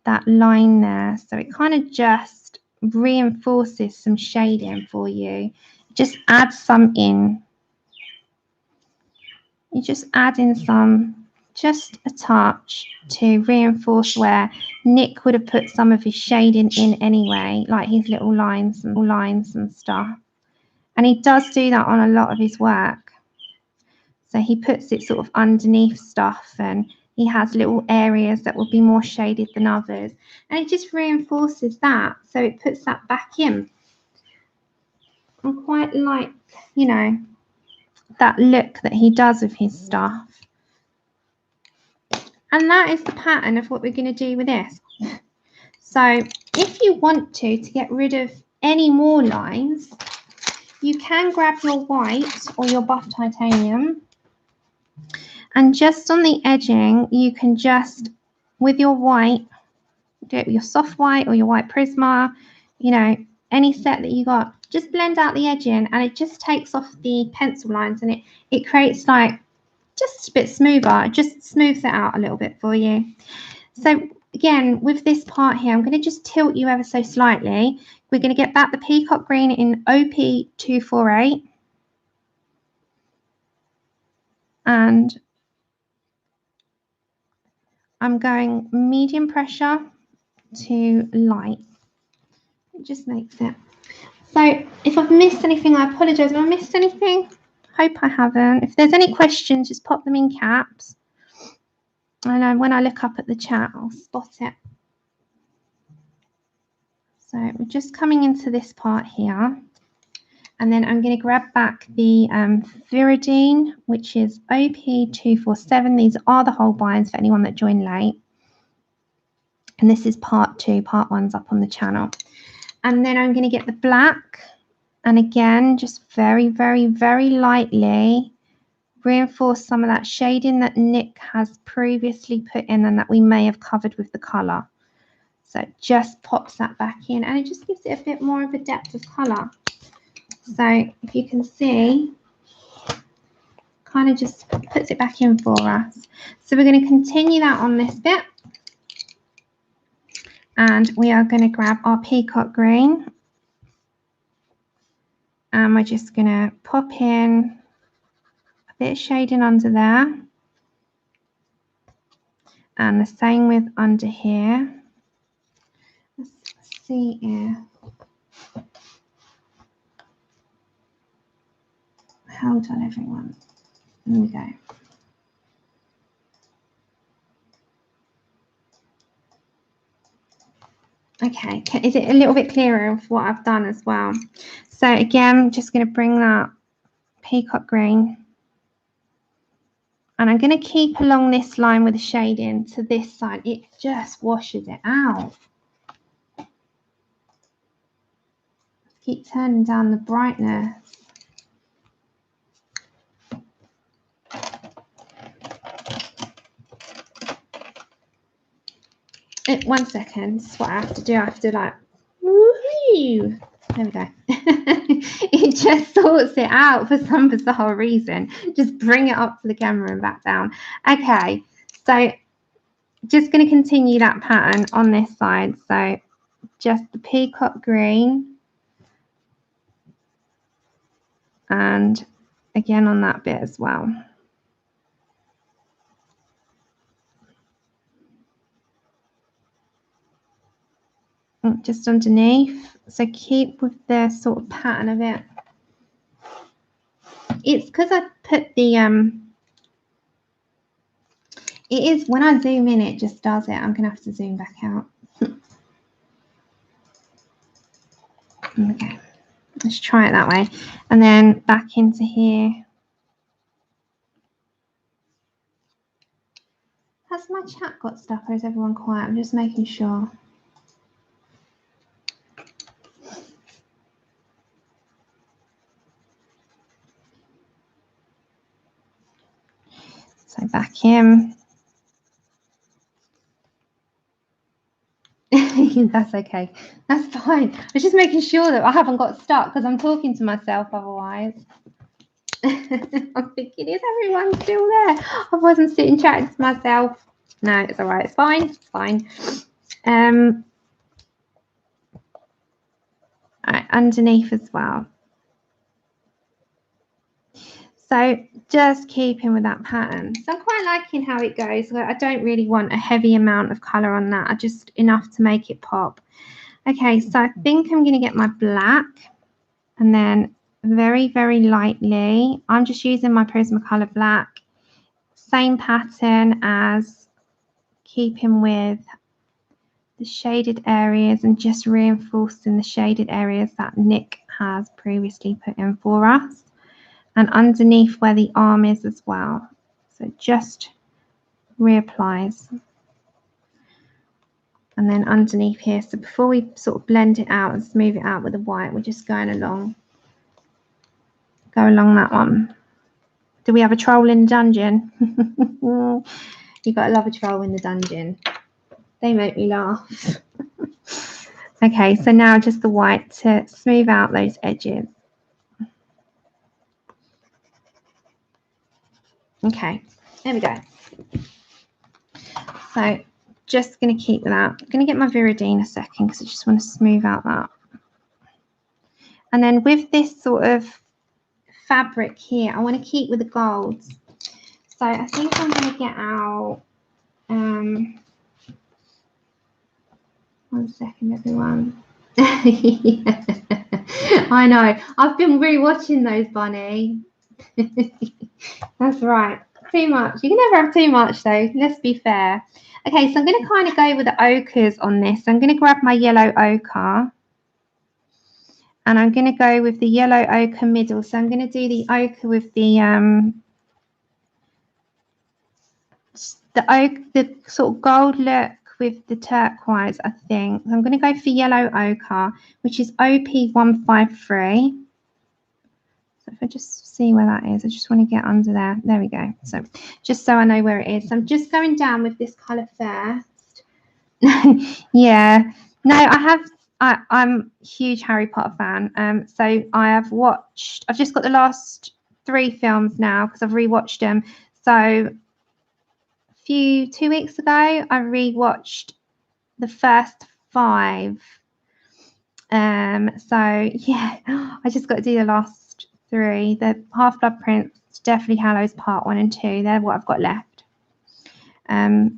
that line there. So it kind of just reinforces some shading for you. Just add some in. You just add in some, just a touch to reinforce where Nick would have put some of his shading in anyway, like his little lines and stuff. And he does do that on a lot of his work. So he puts it sort of underneath stuff and he has little areas that will be more shaded than others. And it just reinforces that. So it puts that back in. I quite like, you know, that look that he does with his stuff. And that is the pattern of what we're going to do with this. So if you want to get rid of any more lines, you can grab your white or your buff titanium. And just on the edging, you can just, with your white, do it with your soft white or your white Prisma, you know, any set that you got, just blend out the edging and it just takes off the pencil lines and it creates like just a bit smoother. It just smooths it out a little bit for you. So again, with this part here, I'm going to just tilt you ever so slightly. We're going to get back the peacock green in OP248. And I'm going medium pressure to light. It just makes it. So if I've missed anything, I apologise. Have I missed anything? Hope I haven't. If there's any questions, just pop them in caps. And when I look up at the chat, I'll spot it. So we're just coming into this part here. And then I'm going to grab back the Viridine, which is OP247. These are the whole binds for anyone that joined late. And this is part 2. Part 1's up on the channel. And then I'm going to get the black. And again, just very, very, very lightly reinforce some of that shading that Nick has previously put in and that we may have covered with the colour. So it just pops that back in and it just gives it a bit more of a depth of colour. So if you can see, kind of just puts it back in for us. So we're going to continue that on this bit. And we are going to grab our peacock green. And we're just going to pop in a bit of shading under there. And the same with under here. Let's see here. Hold on, everyone. There we go. Okay, is it a little bit clearer of what I've done as well? So again, I'm just going to bring that peacock green. And I'm going to keep along this line with the shading to this side. It just washes it out. Keep turning down the brightness. One second, this is what I have to do. I have to like, woohoo! There we go. It just sorts it out for some bizarre reason. Just bring it up to the camera and back down. Okay, so just going to continue that pattern on this side. So just the peacock green. And again on that bit as well. Just underneath, so keep with the sort of pattern of it. It's because I put the it is when I zoom in it just does it. I'm gonna have to zoom back out. Okay, let's try it that way, and then back into here. Has my chat got stuck or is everyone quiet? I'm just making sure. So back in. That's okay. That's fine. I was just making sure that I haven't got stuck because I'm talking to myself otherwise. I'm thinking, is everyone still there? I wasn't sitting chatting to myself. No, it's all right. It's fine. It's fine. All right, underneath as well. So just keeping with that pattern. So I'm quite liking how it goes. I don't really want a heavy amount of colour on that. Just enough to make it pop. Okay, so I think I'm going to get my black and then very, very lightly. I'm just using my Prismacolor black. Same pattern as keeping with the shaded areas and just reinforcing the shaded areas that Nick has previously put in for us. And underneath where the arm is as well. So just reapplies. And then underneath here. So before we sort of blend it out and smooth it out with the white, we're just going along. Go along that one. Do we have a troll in the dungeon? You've got to love a troll in the dungeon. They make me laugh. Okay, so now just the white to smooth out those edges. Okay, there we go. So just going to keep that. I'm going to get my Viridine a second because I just want to smooth out that. And then with this sort of fabric here, I want to keep with the golds. So I think I'm going to get out, 1 second, everyone. Yeah. I know. I've been rewatching those, Bunny. That's right. Too much. You can never have too much, though. Let's be fair. Okay, so I'm going to kind of go with the ochres on this. I'm going to grab my yellow ochre. And I'm going to go with the yellow ochre middle. So I'm going to do the ochre with the sort of gold look with the turquoise, I think. I'm going to go for yellow ochre, which is OP153. So if I just see where that is, I just want to get under there. There we go. So just so I know where it is. So I'm just going down with this colour first. Yeah. No, I'm a huge Harry Potter fan. So I've just got the last 3 films now because I've rewatched them. So 2 weeks ago, I rewatched the first 5. So yeah, I just got to do the last 3. The Half-Blood Prince, Deathly Hallows Part 1 and 2. They're what I've got left. So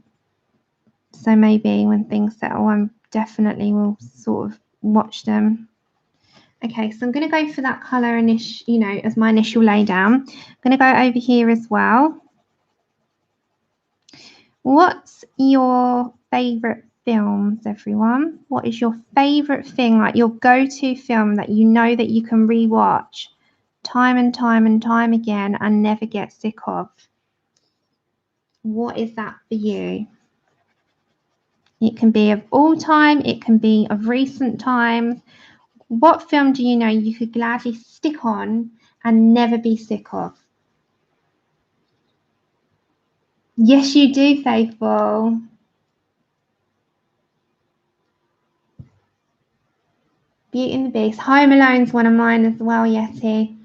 maybe when things settle, I definitely will sort of watch them. Okay, so I'm going to go for that colour as my initial lay down. I'm going to go over here as well. What's your favourite films, everyone? What is your favourite thing, like your go-to film that you know that you can rewatch time and time and time again and never get sick of? What is that for you? It can be of all time, it can be of recent times. What film do you know you could gladly stick on and never be sick of? Yes, you do, Faithful. Beauty and the Beast. Home Alone's one of mine as well, Yeti.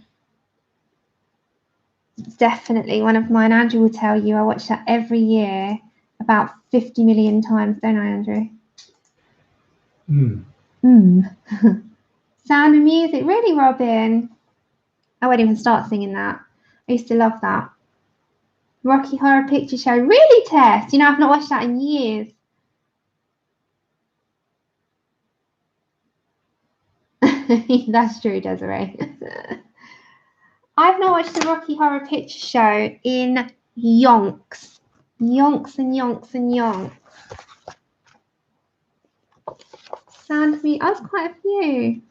It's definitely one of mine. Andrew will tell you I watch that every year about 50 million times, don't I, Andrew? Sound of Music. Really, Robin? I won't even start singing that. I used to love that. Rocky Horror Picture Show. Really, Tess? You know, I've not watched that in years. That's true, Desiree. I've not watched the Rocky Horror Picture Show in yonks. Yonks and yonks and yonks. Sound of Me. I was quite a few.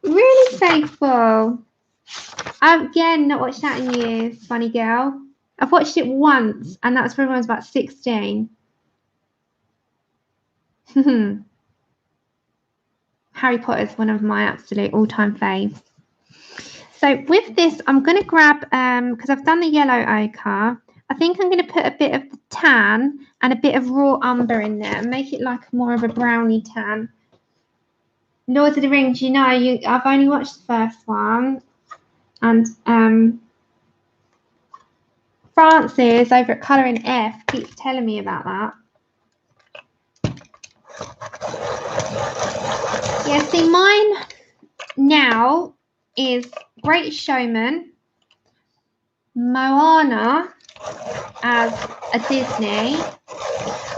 Really, Faithful. I've again not watched that in years, funny girl. I've watched it once, and that was when I was about 16. Harry Potter is one of my absolute all-time faves. So with this, I'm going to grab, because I've done the yellow ochre, I think I'm going to put a bit of the tan and a bit of raw umber in there and make it like more of a brownie tan. Lord of the Rings, you know, I've only watched the first one. And Francis over at Colouring F keeps telling me about that. Yeah, see, mine now is Great Showman, Moana as a Disney,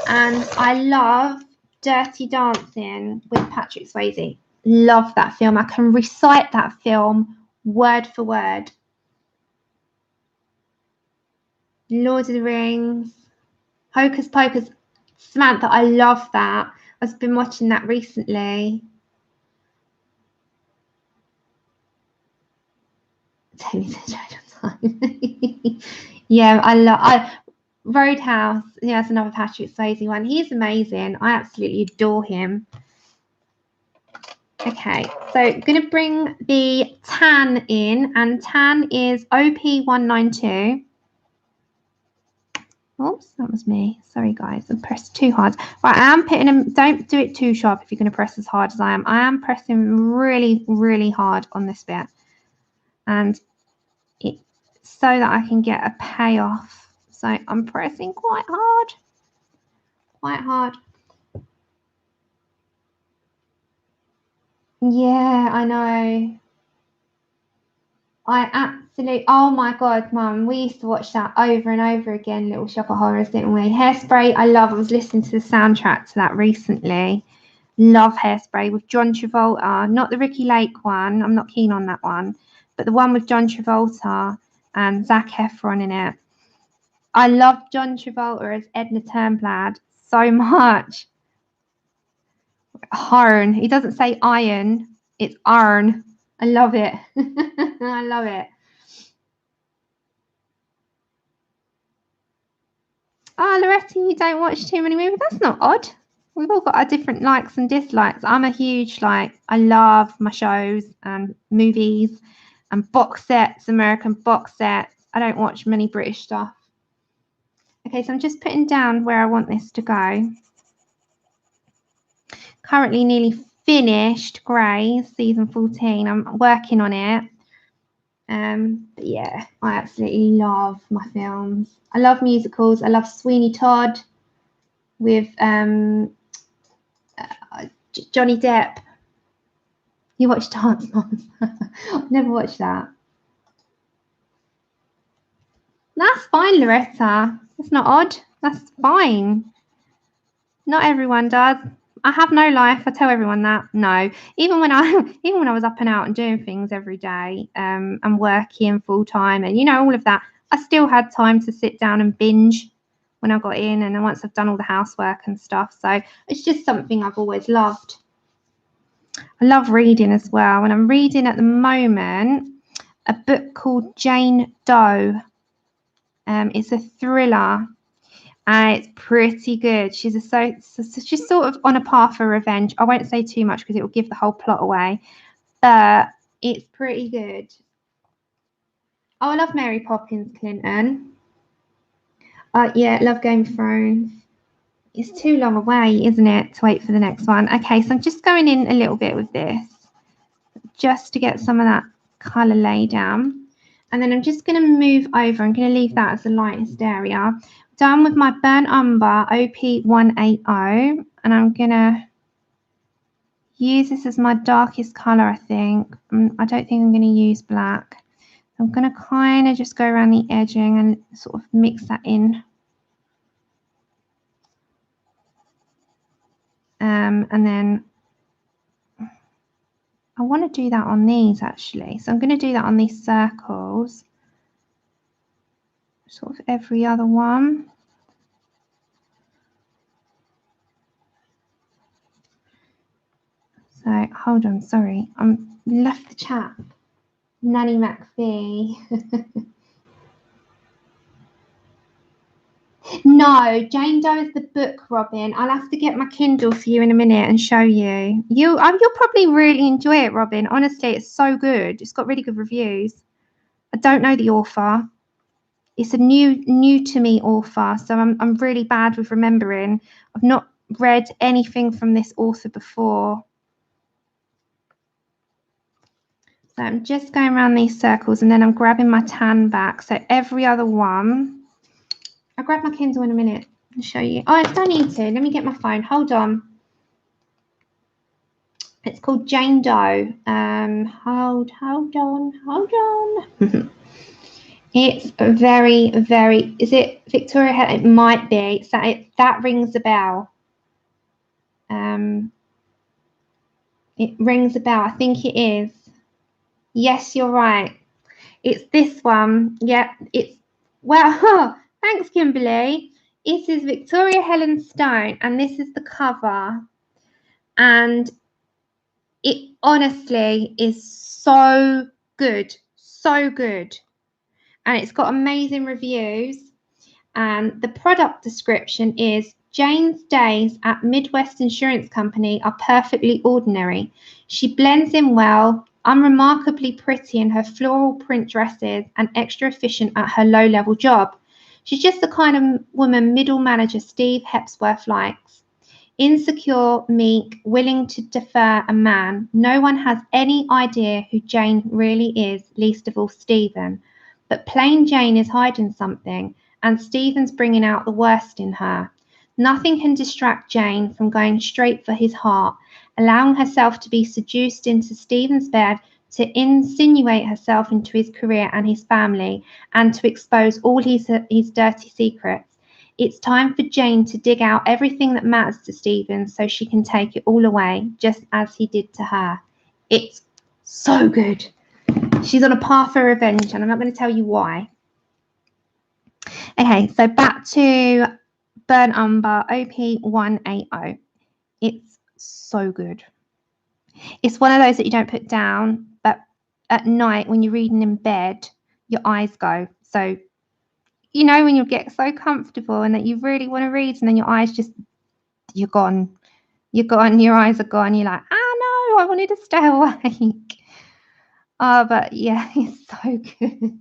and I love Dirty Dancing with Patrick Swayze. Love that film. I can recite that film word for word. Lord of the Rings, Hocus Pocus. Samantha, I love that. I've been watching that recently. Yeah, I Roadhouse. Yeah, that's another Patrick Swayze one. He's amazing. I absolutely adore him. Okay, so I'm going to bring the tan in, and tan is OP192. Oops, that was me. Sorry, guys. I pressed too hard. Right, I am putting them. Don't do it too sharp if you're going to press as hard as I am. I am pressing really, really hard on this bit, and it so that I can get a payoff. So I'm pressing quite hard. Quite hard. Yeah, I know. Oh my God, Mum, we used to watch that over and over again, Little Shop of Horrors, didn't we? Hairspray, I love. I was listening to the soundtrack to that recently. Love Hairspray with John Travolta, not the Ricky Lake one. I'm not keen on that one, but the one with John Travolta and Zac Efron in it. I love John Travolta as Edna Turnblad so much. Harn. He doesn't say iron. It's Arn. I love it. I love it. Oh, Loretta, you don't watch too many movies? That's not odd. We've all got our different likes and dislikes. I'm a huge, I love my shows and movies and box sets, American box sets. I don't watch many British stuff. Okay, so I'm just putting down where I want this to go. Currently nearly finished Grey, season 14. I'm working on it. But yeah, I absolutely love my films. I love musicals. I love Sweeney Todd with Johnny Depp. You watch Dance Moms? I've never watched that. That's fine, Loretta. That's not odd. That's fine. Not everyone does. I have no life. I tell everyone that. No, even when I was up and out and doing things every day, and working full time, and all of that, I still had time to sit down and binge when I got in, and then once I've done all the housework and stuff. So it's just something I've always loved. I love reading as well, and I'm reading at the moment a book called Jane Doe. It's a thriller. It's pretty good. She's sort of on a path for revenge. I won't say too much because it will give the whole plot away, but it's pretty good. Oh, I love Mary Poppins, Clinton. Yeah, love Game of Thrones. It's too long away, isn't it, to wait for the next one? Okay, so I'm just going in a little bit with this just to get some of that colour laid down. And then I'm just going to move over. I'm going to leave that as the lightest area. Done with my burnt umber OP180, and I'm going to use this as my darkest colour, I think. I don't think I'm going to use black. I'm going to kind of just go around the edging and sort of mix that in. And then I want to do that on these actually. So I'm going to do that on these circles. Sort of every other one. So hold on, sorry. I'm left the chat. Nanny McPhee. No, Jane Doe is the book, Robin. I'll have to get my Kindle for you in a minute and show you. You'll probably really enjoy it, Robin. Honestly, it's so good. It's got really good reviews. I don't know the author. It's a new to me author, so I'm really bad with remembering. I've not read anything from this author before. So I'm just going around these circles and then I'm grabbing my tan back. So every other one. I'll grab my Kindle in a minute and show you. Oh, I don't need to. Let me get my phone. Hold on. It's called Jane Doe. Hold on. It's very, very. Is it Victoria? It might be. So that rings a bell. It rings a bell. I think it is. Yes, you're right. It's this one. Yeah, it's well. Thanks, Kimberly. It is Victoria Helen Stone, and this is the cover. And it honestly is so good, so good. And it's got amazing reviews. And the product description is Jane's days at Midwest Insurance Company are perfectly ordinary. She blends in well, unremarkably pretty in her floral print dresses, and extra efficient at her low-level job. She's just the kind of woman middle manager Steve Hepsworth likes. Insecure, meek, willing to defer a man. No one has any idea who Jane really is, least of all Stephen. But plain Jane is hiding something, and Stephen's bringing out the worst in her. Nothing can distract Jane from going straight for his heart, allowing herself to be seduced into Stephen's bed to insinuate herself into his career and his family, and to expose all his dirty secrets. It's time for Jane to dig out everything that matters to Stephen so she can take it all away, just as he did to her. It's so good. She's on a path for revenge, and I'm not going to tell you why. Okay, so back to Burnt Umber, OP180. It's so good. It's one of those that you don't put down, but at night when you're reading in bed, your eyes go. So, you know, when you get so comfortable and that you really want to read, and then your eyes just, you're gone. You're gone, your eyes are gone. You're like, no, I wanted to stay awake. Oh, but yeah, it's so good.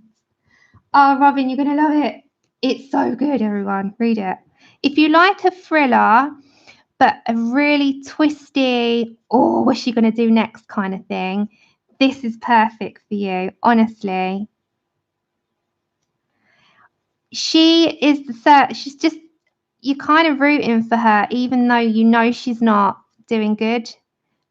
Oh, Robin, you're going to love it. It's so good, everyone. Read it. If you like a thriller, but a really twisty, what's she going to do next kind of thing, this is perfect for you, honestly. She is she's just, you're kind of rooting for her, even though you know she's not doing good,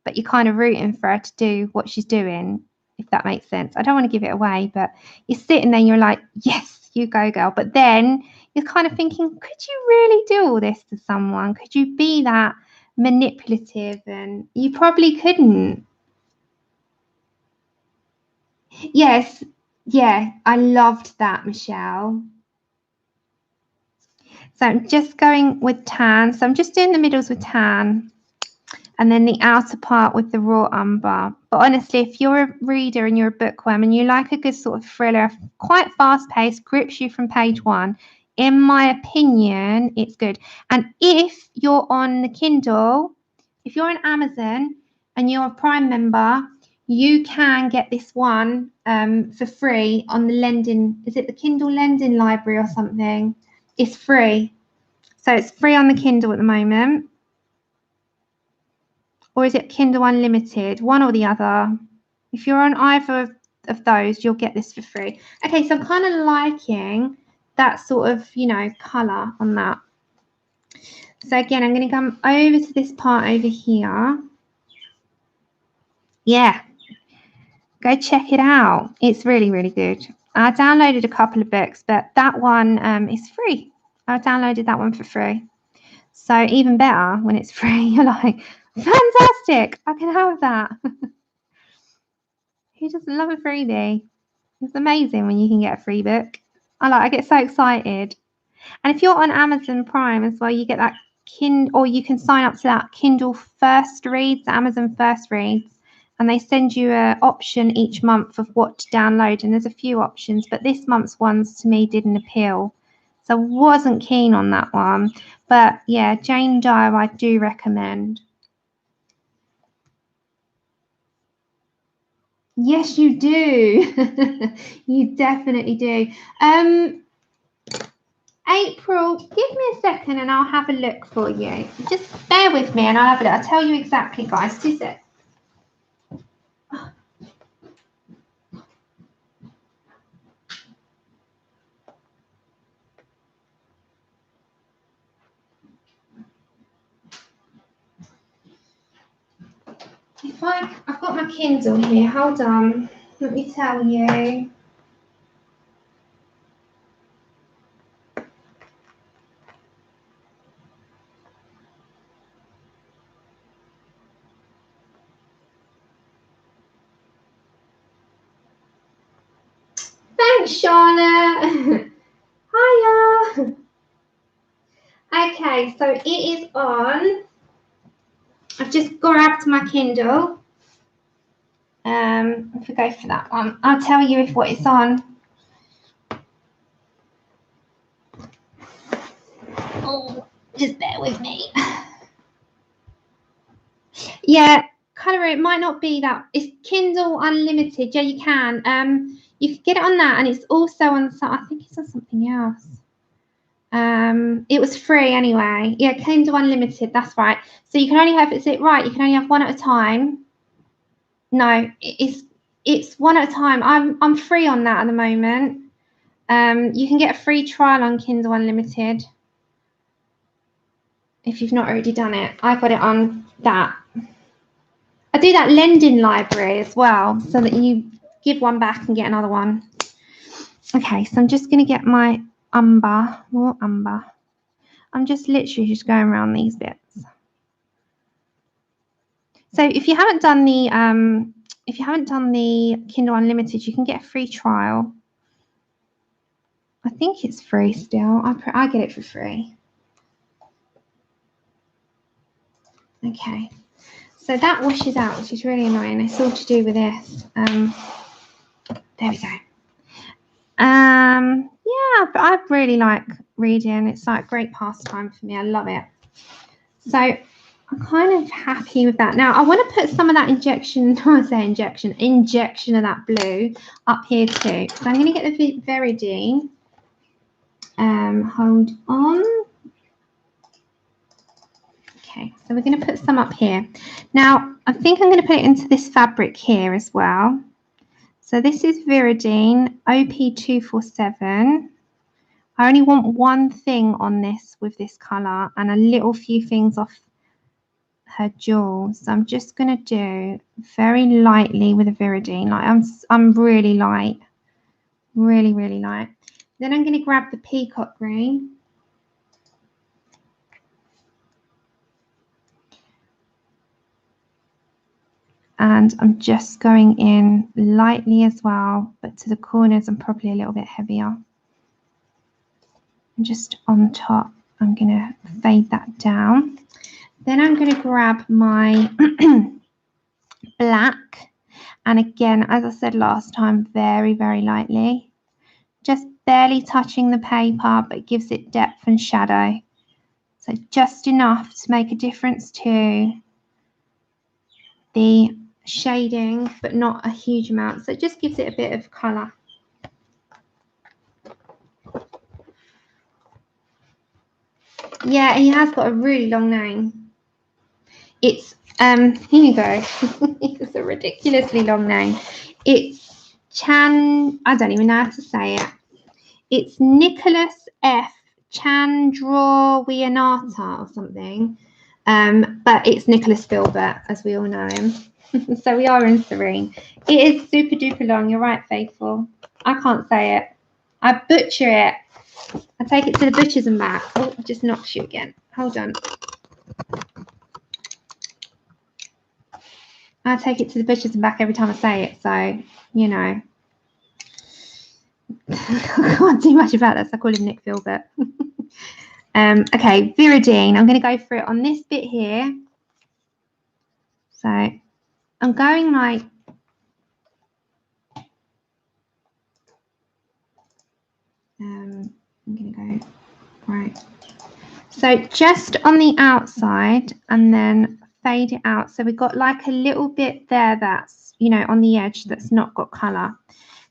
but you're kind of rooting for her to do what she's doing, if that makes sense. I don't want to give it away, but you're sitting there and you're like, yes, you go, girl. But then you're kind of thinking, could you really do all this to someone? Could you be that manipulative? And you probably couldn't. Yes, yeah, I loved that, Michelle. So I'm just going with tan. So I'm just doing the middles with tan, and then the outer part with the raw umber. But honestly, if you're a reader and you're a bookworm and you like a good sort of thriller, quite fast-paced, grips you from page one, in my opinion, it's good. And if you're on the Kindle, if you're on Amazon and you're a Prime member, you can get this one for free on the lending. Is it the Kindle lending library or something? It's free. So it's free on the Kindle at the moment. Or is it Kindle Unlimited? One or the other. If you're on either of those, you'll get this for free. Okay, so I'm kind of liking that sort of, you know, colour on that. So again, I'm going to come over to this part over here. Yeah. Go check it out. It's really, really good. I downloaded a couple of books, but that one is free. I downloaded that one for free. So even better when it's free. You're like, fantastic, I can have that. Who doesn't love a freebie? It's amazing when you can get a free book. I get so excited. And if you're on Amazon Prime as well, you get that or you can sign up to that Kindle First Reads, Amazon First Reads, and they send you an option each month of what to download. And there's a few options, but this month's ones to me didn't appeal. So I wasn't keen on that one. But yeah, Jane Doe, I do recommend. Yes, you do. You definitely do. April, give me a second and I'll have a look for you. Just bear with me and I'll have a look. I'll tell you exactly, guys. 2 seconds. I've got my Kindle here. Hold on. Let me tell you. Thanks, Charlotte. Hiya. Okay, so it is on. I've just grabbed my Kindle. If we go for that one, I'll tell you what it's on. Oh, just bear with me. Yeah, colour it might not be that. It's Kindle Unlimited. Yeah, you can. You can get it on that, and it's also on. I think it's on something else. It was free anyway. Yeah, Kindle Unlimited. That's right. So you can only have. Is it right? You can only have one at a time. No, it's one at a time. I'm free on that at the moment. You can get a free trial on Kindle Unlimited if you've not already done it. I got it on that. I do that lending library as well, so that you give one back and get another one. Okay, so I'm just going to get my umber, more umber. I'm just literally just going around these bits. So if you haven't done the Kindle Unlimited, you can get a free trial. I think it's free still. I get it for free. Okay, so that washes out, which is really annoying. It's all to do with this. There we go. Yeah, but I really like reading. It's like great pastime for me. I love it. So I'm kind of happy with that. Now I want to put some of that injection of that blue up here too. So I'm going to get the Veridine. Hold on. Okay, so we're going to put some up here. Now I think I'm going to put it into this fabric here as well. So this is Veridine OP247. I only want one thing on this with this colour and a little few things off her jewels. So I'm just going to do very lightly with a Veridine. Like I'm really light, really light. Then I'm going to grab the peacock green. And I'm just going in lightly as well, but to the corners I'm probably a little bit heavier. And just on top, I'm going to fade that down. Then I'm going to grab my black. And again, as I said last time, very lightly. Just barely touching the paper, but it gives it depth and shadow. So just enough to make a difference to the shading, but not a huge amount. So it just gives it a bit of colour. Yeah, he has got a really long name. It's here you go. It's a ridiculously long name. It's I don't even know how to say it. It's Nicholas F. Chandrowianata or something. But it's Nicholas Filbert, as we all know him. So we are in Serene. It is super duper long. You're right, Faithful. I can't say it. I butcher it. I take it to the butchers and back. Oh, I just knocked you again. Hold on. I take it to the butchers and back every time I say it. So, you know. I can't do much about this. I call him Nick Filbert. Okay, Veridine. I'm going to go through it on this bit here. So I'm going like I'm going to go right. So just on the outside and then fade it out. So we've got like a little bit there that's, you know, on the edge that's not got colour.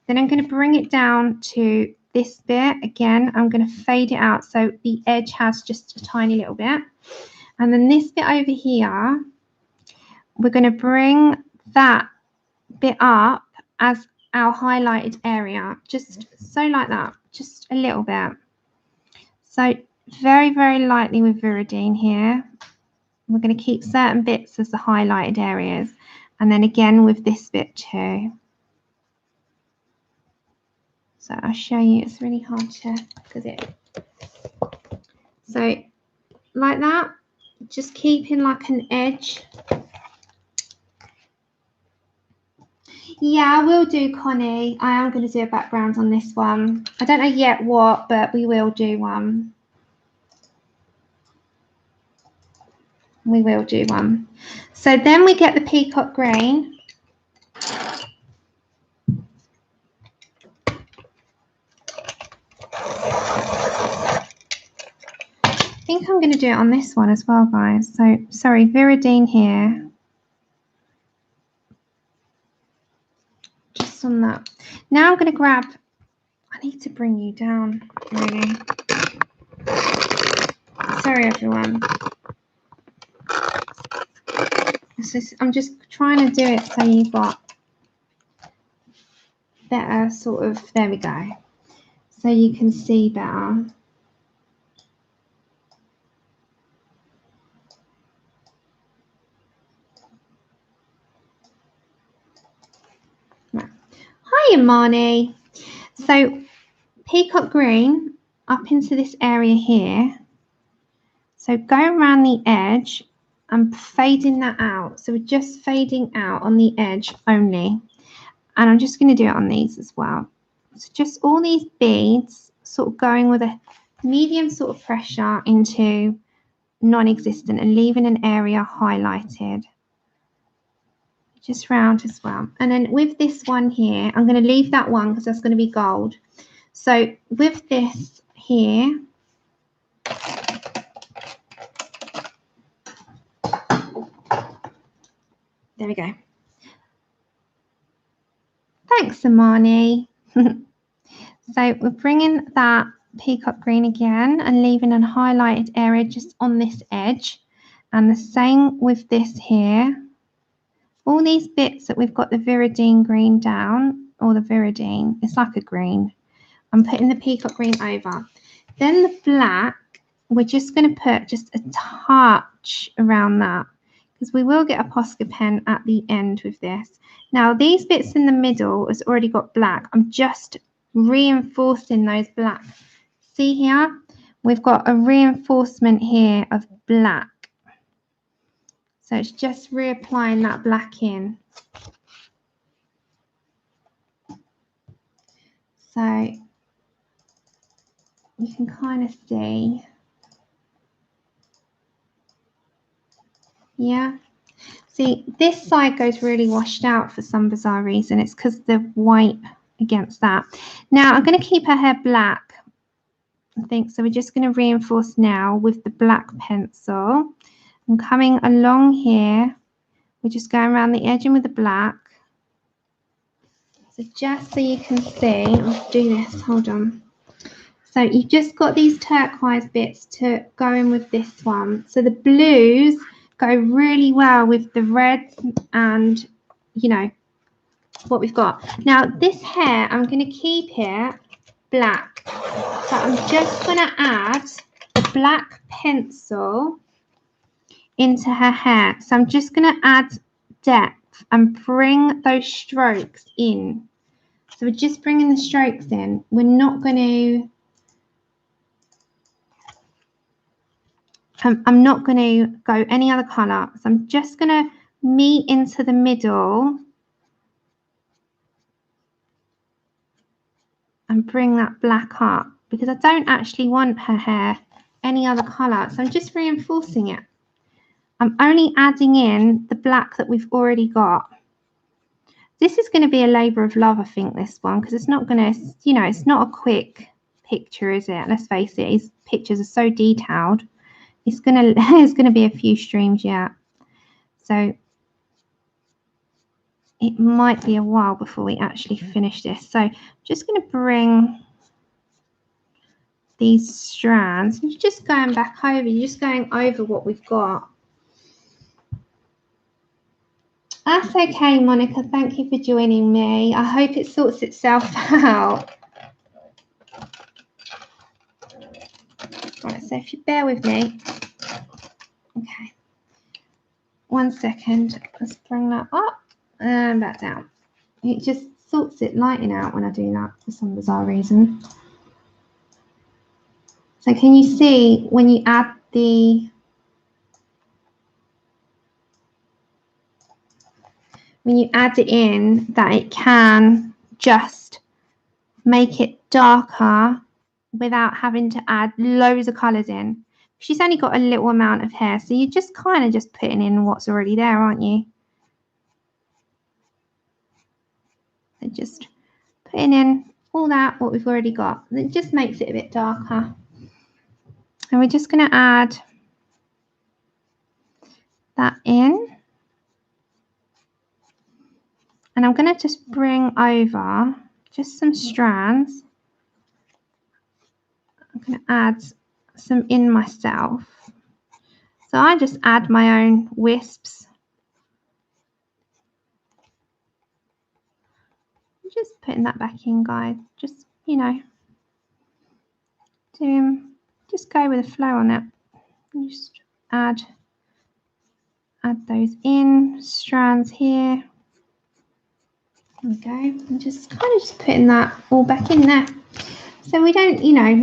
Then I'm going to bring it down to this bit. Again, I'm going to fade it out so the edge has just a tiny little bit. And then this bit over here, we're going to bring that bit up as our highlighted area, just so like that, just a little bit. So very lightly with Veridine here. We're going to keep certain bits as the highlighted areas, and then again with this bit too. So I'll show you. It's really hard to because it. So like that, just keeping like an edge. Yeah, I will do, Connie. I am going to do a background on this one. I don't know yet what, but we will do one. We will do one. So then we get the peacock green. I think I'm going to do it on this one as well, guys. So, sorry, Veridine here. Just on that. Now I'm going to grab, I need to bring you down, really. Sorry, everyone. I'm just trying to do it so you've got better sort of, there we go. So you can see better. Hiya, Marnie. So peacock green up into this area here. So go around the edge and fading that out. So we're just fading out on the edge only. And I'm just going to do it on these as well. So just all these beads sort of going with a medium sort of pressure into non-existent and leaving an area highlighted. Just round as well. And then with this one here, I'm going to leave that one because that's going to be gold. So with this here, there we go. Thanks, Amani. So we're bringing that peacock green again and leaving a highlighted area just on this edge. And the same with this here. All these bits that we've got the viridine green down, or the viridine, it's like a green. I'm putting the peacock green over. Then the black, we're just going to put just a touch around that because we will get a Posca pen at the end with this. Now these bits in the middle has already got black. I'm just reinforcing those black. See here? We've got a reinforcement here of black. So it's just reapplying that black in. So you can kind of see. Yeah. See, this side goes really washed out for some bizarre reason. It's because the white against that. Now I'm going to keep her hair black, I think. So we're just going to reinforce now with the black pencil. I'm coming along here. We're just going around the edging with the black. So just so you can see, I'll do this, hold on. So you've just got these turquoise bits to go in with this one. So the blues go really well with the reds and, you know, what we've got. Now this hair, I'm going to keep it black. So I'm just going to add the black pencil into her hair. So I'm just going to add depth and bring those strokes in. So we're just bringing the strokes in. We're not going to, I'm not going to go any other colour. So I'm just going to meet into the middle and bring that black up because I don't actually want her hair any other colour. So I'm just reinforcing it. I'm only adding in the black that we've already got. This is going to be a labour of love, I think, this one, because it's not going to, you know, it's not a quick picture, is it? Let's face it, his pictures are so detailed. It's going to, there's going to be a few streams yet. So it might be a while before we actually finish this. So I'm just going to bring these strands. You're just going back over, you're just going over what we've got. That's okay, Monica. Thank you for joining me. I hope it sorts itself out. Right, so if you bear with me. Okay. 1 second. Let's bring that up and back down. It just sorts it lighting out when I do that for some bizarre reason. So can you see when you add the it in that it can just make it darker without having to add loads of colours in. She's only got a little amount of hair, so you're just kind of just putting in what's already there, aren't you? So just putting in all that, what we've already got. And it just makes it a bit darker. And we're just going to add that in. And I'm going to just bring over just some strands. I'm going to add some in myself. So I just add my own wisps. I'm just putting that back in, guys. Just, you know, just go with the flow on it. Just add those in, strands here. There we go. I'm just kind of just putting that all back in there. So we don't, you know,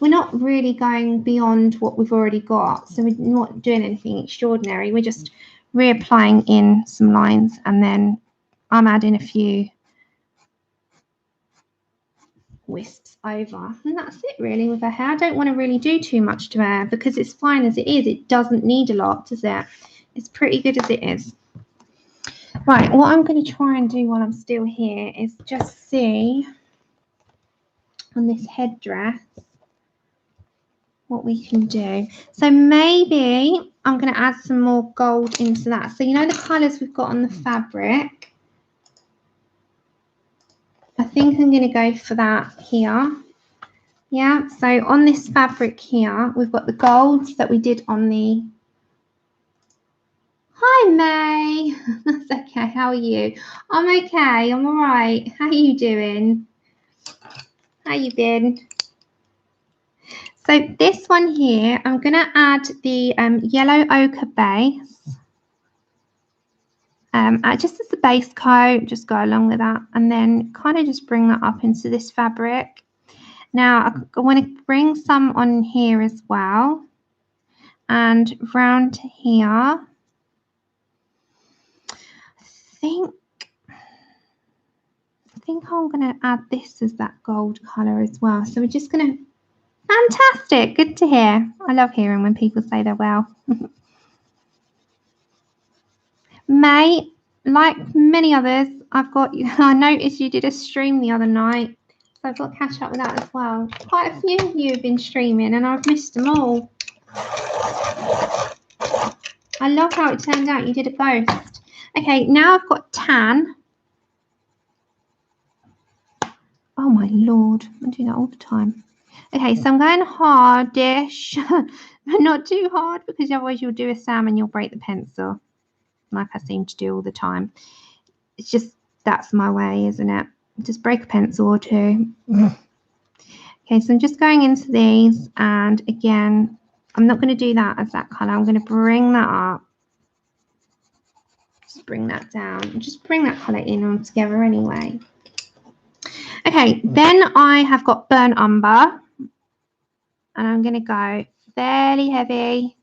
we're not really going beyond what we've already got. So we're not doing anything extraordinary. We're just reapplying in some lines, and then I'm adding a few wisps over, and that's it really with her hair. I don't want to really do too much to her because it's fine as it is. It doesn't need a lot, does it? It's pretty good as it is. Right, what I'm going to try and do while I'm still here is just see on this headdress what we can do. So maybe I'm going to add some more gold into that. So you know the colours we've got on the fabric? I think I'm going to go for that here. Yeah, so on this fabric here, we've got the golds that we did on the... Hi, May. That's okay. How are you? I'm okay. I'm all right. How are you doing? How you been? So this one here, I'm going to add the yellow ochre base. Just as the base coat, just go along with that. And then kind of just bring that up into this fabric. Now, I want to bring some on here as well. And round here, I think I'm going to add this as that gold colour as well. So we're just going to... Fantastic. Good to hear. I love hearing when people say they're well. May, like many others, I noticed you did a stream the other night. So I've got to catch up with that as well. Quite a few of you have been streaming and I've missed them all. I love how it turned out. You did a ghost. Okay, now I've got tan. Oh my Lord, I do that all the time. Okay, so I'm going hardish, but not too hard because otherwise you'll do a Sam and you'll break the pencil, like I seem to do all the time. It's just, that's my way, isn't it? Just break a pencil or two. Okay, so I'm just going into these, and again, I'm not going to do that as that colour. I'm going to bring that up. Just bring that down. Just bring that colour in all together anyway. Okay, then I have got burnt umber, and I'm going to go fairly heavy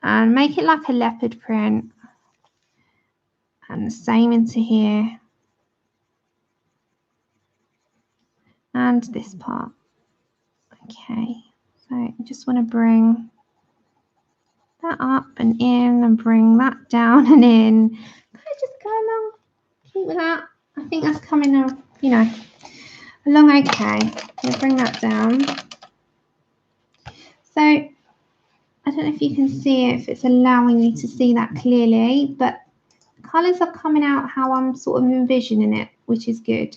and make it like a leopard print, and the same into here and this part. Okay, so I just want to bring that up and in and bring that down and in. Can I just go along? Keep with that. I think that's coming out, you know, along okay. We'll bring that down. So I don't know if you can see it, if it's allowing you to see that clearly, but the colours are coming out how I'm sort of envisioning it, which is good.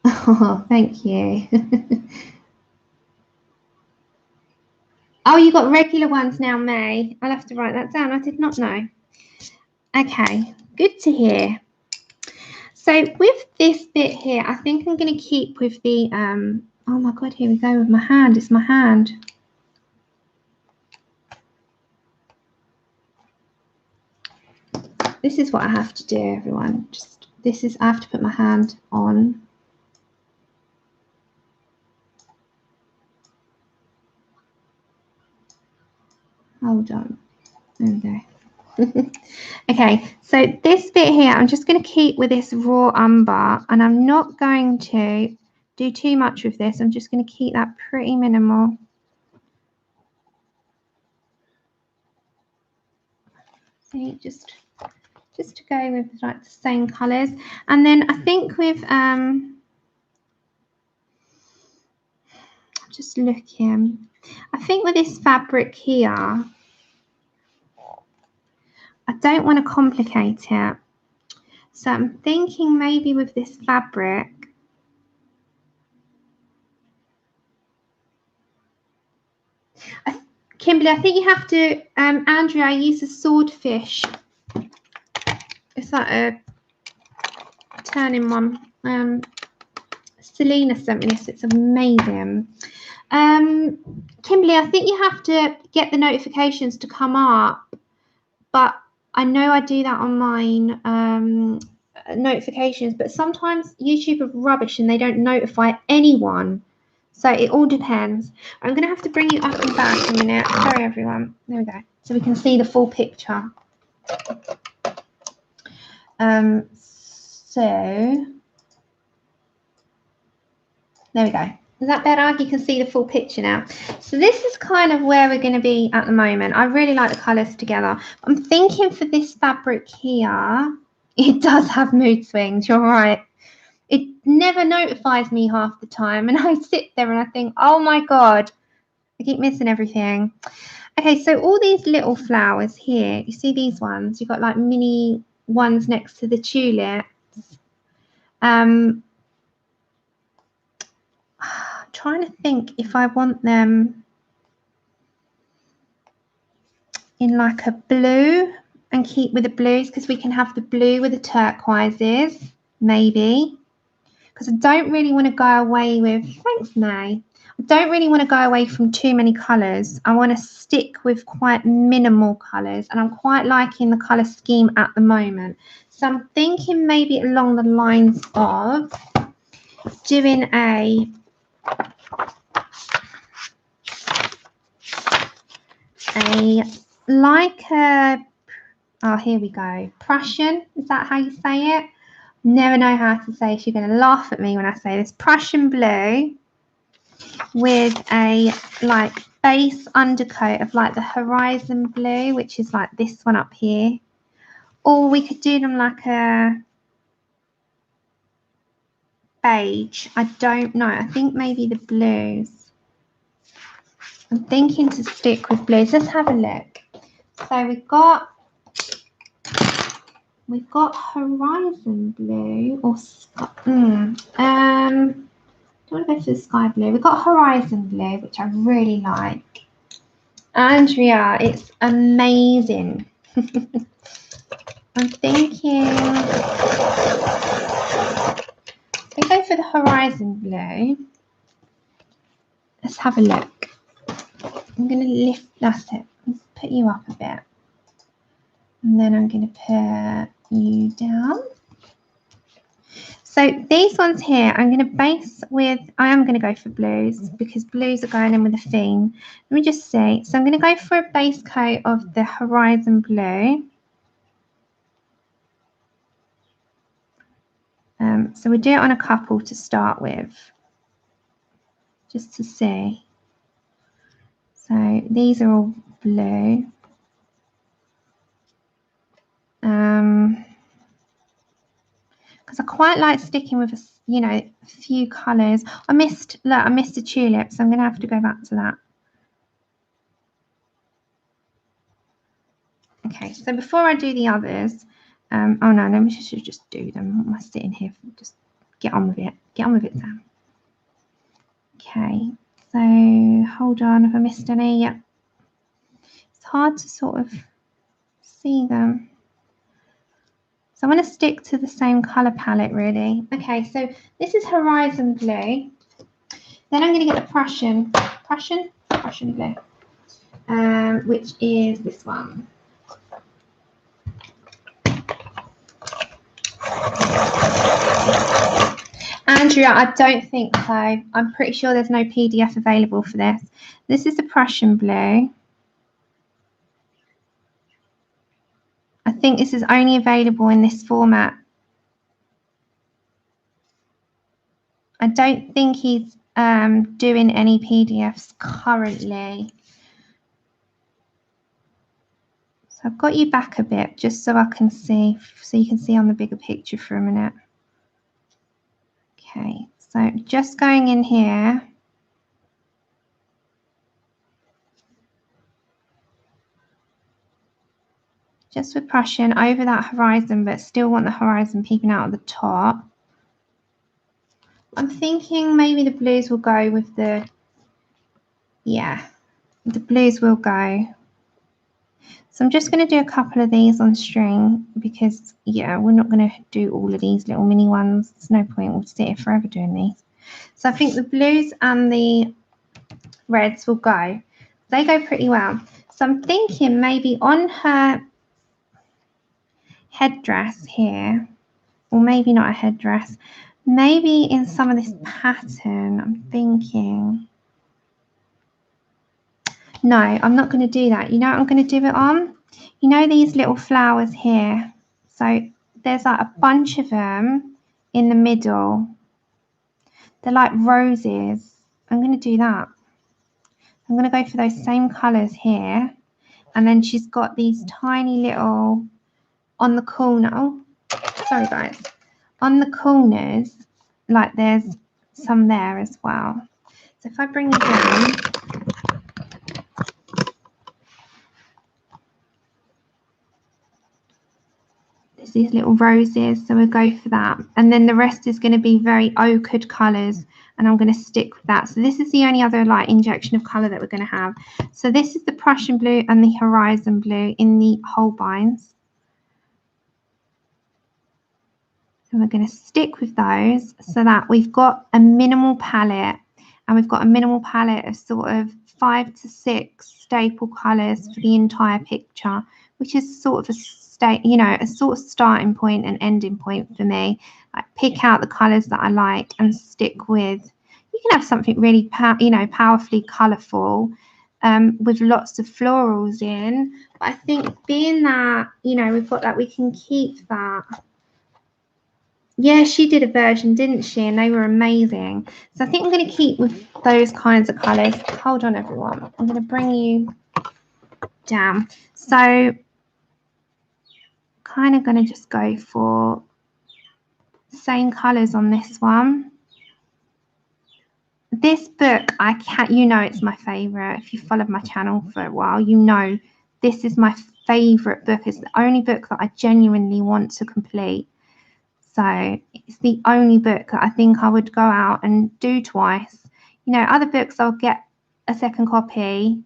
Oh, thank you. Oh, you got regular ones now, May. I'll have to write that down. I did not know. Okay, good to hear. So with this bit here, I think I'm going to keep with the, oh my God, here we go with my hand. It's my hand. This is what I have to do, everyone. Just, this is, I have to put my hand on. Hold on. There we go. Okay, so this bit here, I'm just going to keep with this raw umber, and I'm not going to do too much with this. I'm just going to keep that pretty minimal. See, just to go with like the same colours. And then I think with just looking, I think with this fabric here, I don't want to complicate it. So I'm thinking maybe with this fabric, Kimberly, I think you have to, Andrea, I use a swordfish. It's like a turning one. Selena sent me this, it's amazing. Kimberly, I think you have to get the notifications to come up, but I know I do that on mine, notifications, but sometimes YouTube are rubbish and they don't notify anyone. So it all depends. I'm going to have to bring you up and back in a minute. Sorry, everyone. There we go. So we can see the full picture. So there we go. Is that better? You can see the full picture now. So this is kind of where we're going to be at the moment. I really like the colours together. I'm thinking for this fabric here, it does have mood swings. You're right. It never notifies me half the time. And I sit there and I think, oh my God, I keep missing everything. Okay, so all these little flowers here, you see these ones? You've got like mini ones next to the tulips. Trying to think if I want them in like a blue and keep with the blues, because we can have the blue with the turquoises, maybe. Because I don't really want to go away with, thanks May, I don't really want to go away from too many colours. I want to stick with quite minimal colours, and I'm quite liking the colour scheme at the moment. So I'm thinking maybe along the lines of doing oh, here we go, Prussian, is that how you say it? Never know how to say. She's going to laugh at me when I say this. Prussian blue with a like base undercoat of like the horizon blue, which is like this one up here. Or we could do them like a beige. I don't know. I think maybe the blues. I'm thinking to stick with blues. Let's have a look. So we've got horizon blue or do you want to go for the sky blue? We've got horizon blue, which I really like. Andrea, it's amazing. I'm thinking we go for the horizon blue. Let's have a look. I'm going to lift, that's it. Let's put you up a bit. And then I'm going to put you down. So these ones here, I'm going to base with, I am going to go for blues because blues are going in with a theme. Let me just see. So I'm going to go for a base coat of the horizon blue. So we do it on a couple to start with, just to see. So these are all blue. Because I quite like sticking with a few colours. I missed the tulips, so I'm going to have to go back to that. Okay, so before I do the others, oh no, let me just do them. What am I sitting here for? Just get on with it. Get on with it, Sam. Okay, so hold on if I missed any. Yep. It's hard to sort of see them. So I want to stick to the same colour palette, really. Okay, so this is horizon blue. Then I'm going to get the Prussian blue, which is this one. Andrea, I don't think so. I'm pretty sure there's no PDF available for this. This is the Prussian blue. I think this is only available in this format. I don't think he's doing any PDFs currently. So I've got you back a bit just so I can see, so you can see on the bigger picture for a minute. Okay, so just going in here. Just with Prussian over that horizon, but still want the horizon peeping out at the top. I'm thinking maybe the blues will go with the, yeah, the blues will go. So I'm just going to do a couple of these on string because, yeah, we're not going to do all of these little mini ones. There's no point, we'll sit here forever doing these. So I think the blues and the reds will go. They go pretty well. So I'm thinking maybe on her headdress here, or maybe not a headdress, maybe in some of this pattern, I'm thinking, no, I'm not going to do that. You know what I'm going to do it on? You know these little flowers here? So there's like a bunch of them in the middle. They're like roses. I'm going to do that. I'm going to go for those same colours here. And then she's got these tiny little, on the corner, oh, sorry guys, on the corners, like there's some there as well. So if I bring it down, there's these little roses, so we'll go for that. And then the rest is going to be very ochred colours, and I'm going to stick with that. So this is the only other like injection of colour that we're going to have. So this is the Prussian blue and the Horizon blue in the Holbeins. And we're going to stick with those so that we've got a minimal palette, and we've got a minimal palette of sort of 5 to 6 staple colours for the entire picture, which is sort of a a sort of starting point and ending point for me. Like pick out the colours that I like and stick with. You can have something really powerfully colourful with lots of florals in, but I think being that we've got that, we can keep that. Yeah, she did a version, didn't she? And they were amazing. So I think I'm going to keep with those kinds of colours. Hold on, everyone. I'm going to bring you down. So kind of going to just go for the same colours on this one. This book, it's my favourite. If you followed my channel for a while, this is my favourite book. It's the only book that I genuinely want to complete. So it's the only book that I think I would go out and do twice. Other books I'll get a second copy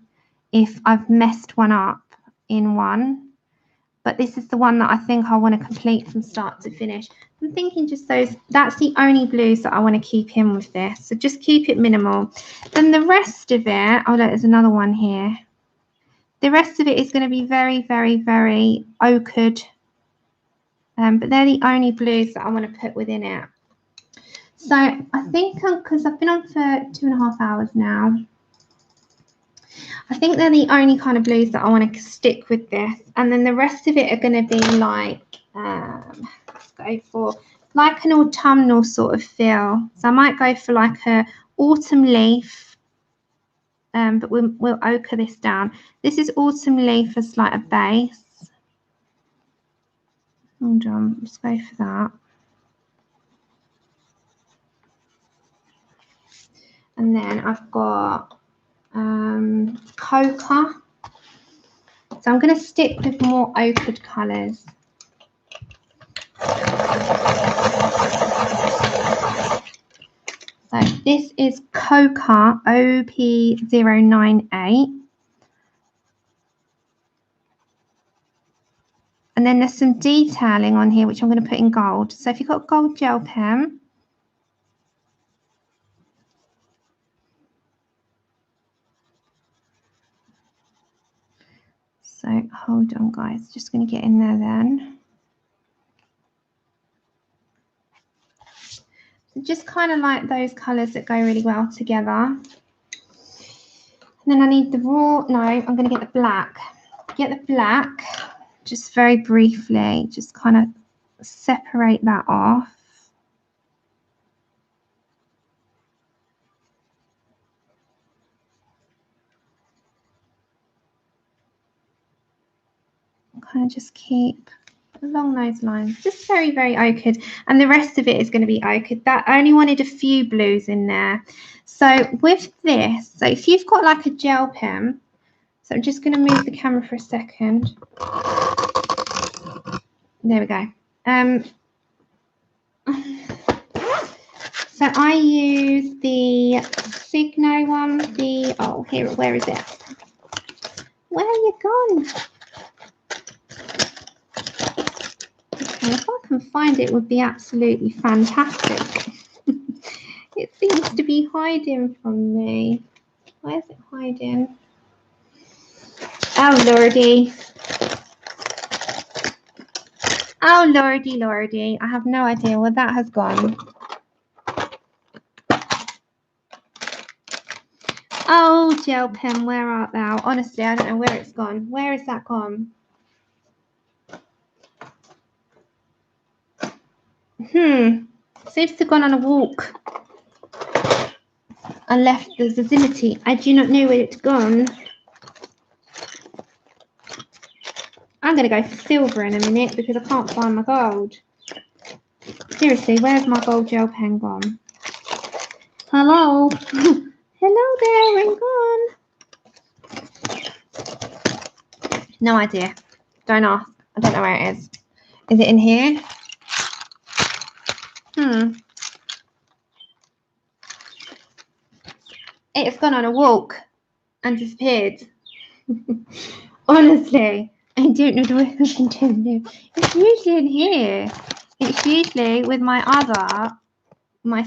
if I've messed one up in one. But this is the one that I think I want to complete from start to finish. I'm thinking just that's the only blues that I want to keep in with this. So just keep it minimal. Then the rest of it, oh look, there's another one here. The rest of it is going to be very, very, very ochred. But they're the only blues that I want to put within it. So I think, because I've been on for 2.5 hours now, I think they're the only kind of blues that I want to stick with this. And then the rest of it are going to be like, let's go for like an autumnal sort of feel. So I might go for like a autumn leaf, but we'll ochre this down. This is autumn leaf as like a base. Hold on, let's go for that. And then I've got Coca. So I'm going to stick with more ochred colours. So this is Coca OP098. And then there's some detailing on here, which I'm going to put in gold. So if you've got a gold gel pen, so hold on guys, just going to get in there then. So just kind of like those colours that go really well together. And then I need the raw, no, I'm going to get the black. Get the black, just very briefly, just kind of separate that off. Kind of just keep along those lines, just very, very ochred, and the rest of it is going to be ochred. That I only wanted a few blues in there. So with this, so if you've got like a gel pen, so I'm just going to move the camera for a second. There we go. So I use the Signo one, where is it? Where are you gone? Okay, if I can find it, would be absolutely fantastic. It seems to be hiding from me. Where's it hiding? Oh, Lordy. Oh, Lordy, Lordy. I have no idea where that has gone. Oh, gel pen, where art thou? Honestly, I don't know where it's gone. Where is that gone? Seems to have gone on a walk and left the vicinity. I do not know where it's gone. I'm going to go for silver in a minute because I can't find my gold. Seriously, where's my gold gel pen gone? Hello? Hello there, where gone? No idea. Don't ask. I don't know where it is. Is it in here? It's gone on a walk and disappeared. Honestly, I don't know where I can do. It's usually in here. It's usually with my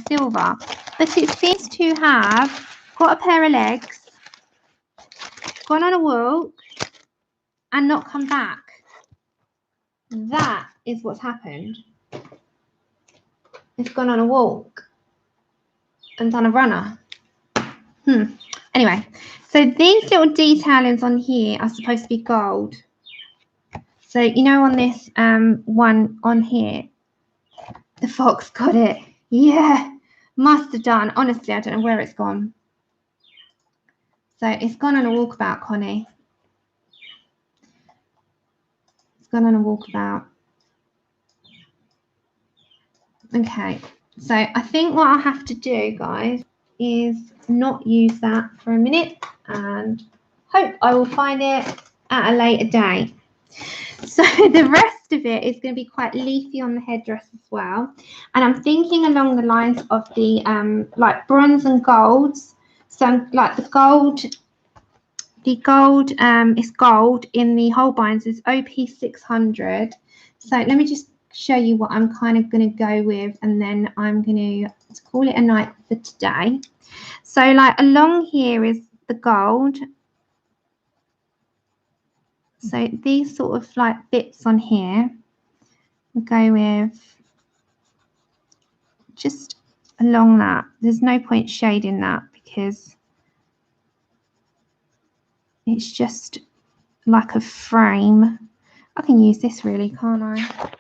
silver. But it seems to have got a pair of legs, gone on a walk, and not come back. That is what's happened. It's gone on a walk and done a runner. Anyway, so these little detailings on here are supposed to be gold. So, you know, on this one on here, the fox got it. Yeah, must have done. Honestly, I don't know where it's gone. So it's gone on a walkabout, Connie. It's gone on a walkabout. Okay, so I think what I'll have to do, guys, is not use that for a minute and hope I will find it at a later date. So the rest of it is going to be quite leafy on the headdress as well. And I'm thinking along the lines of the like bronze and golds. So like the gold is gold in the Holbeins is OP600. So let me just show you what I'm kind of going to go with, and then I'm going to call it a night for today. So like along here is the gold. So these sort of like bits on here, we'll go with just along that. There's no point shading that because it's just like a frame. I can use this really, can't I?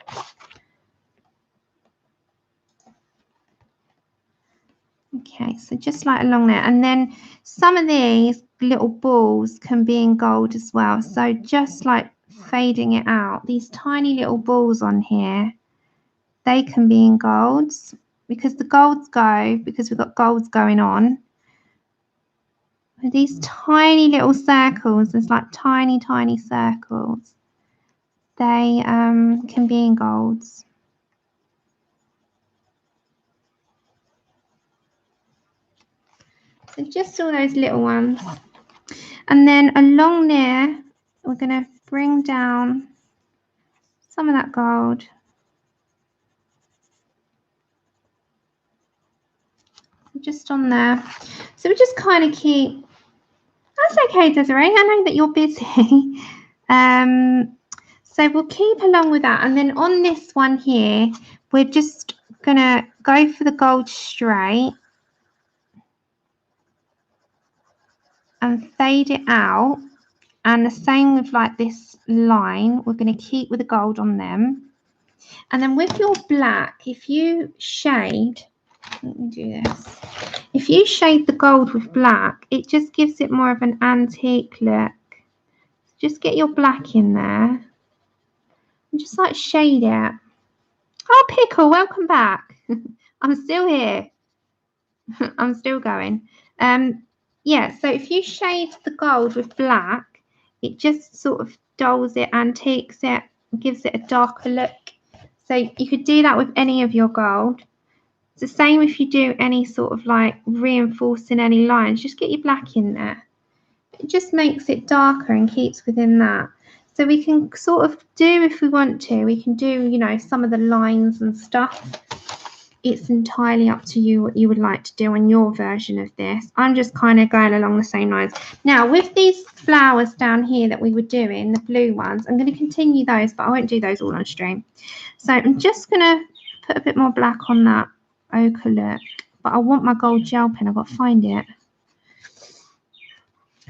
Okay, so just like along there. And then some of these little balls can be in gold as well. So just like fading it out, these tiny little balls on here, they can be in golds because the golds go, because we've got golds going on. These tiny little circles, there's like tiny, tiny circles. They can be in golds. So just all those little ones. And then along there, we're going to bring down some of that gold. Just on there. So we just kind of keep, that's okay, Desiree, I know that you're busy. So we'll keep along with that. And then on this one here, we're just going to go for the gold straight and fade it out. And the same with like this line, we're going to keep with the gold on them. And then with your black, if you shade, let me do this. If you shade the gold with black, it just gives it more of an antique look. Just get your black in there and just like shade it. Oh, Pickle, welcome back. I'm still here. I'm still going. Yeah, so if you shade the gold with black, it just sort of dulls it, antiques it, gives it a darker look. So you could do that with any of your gold. It's the same if you do any sort of like reinforcing any lines, just get your black in there. It just makes it darker and keeps within that. So we can sort of do, if we want to, we can do, you know, some of the lines and stuff it's entirely up to you what you would like to do on your version of this. I'm just kind of going along the same lines. Now, with these flowers down here that we were doing, the blue ones, I'm going to continue those, but I won't do those all on stream. So I'm just going to put a bit more black on that ochre look, but I want my gold gel pen. I've got to find it.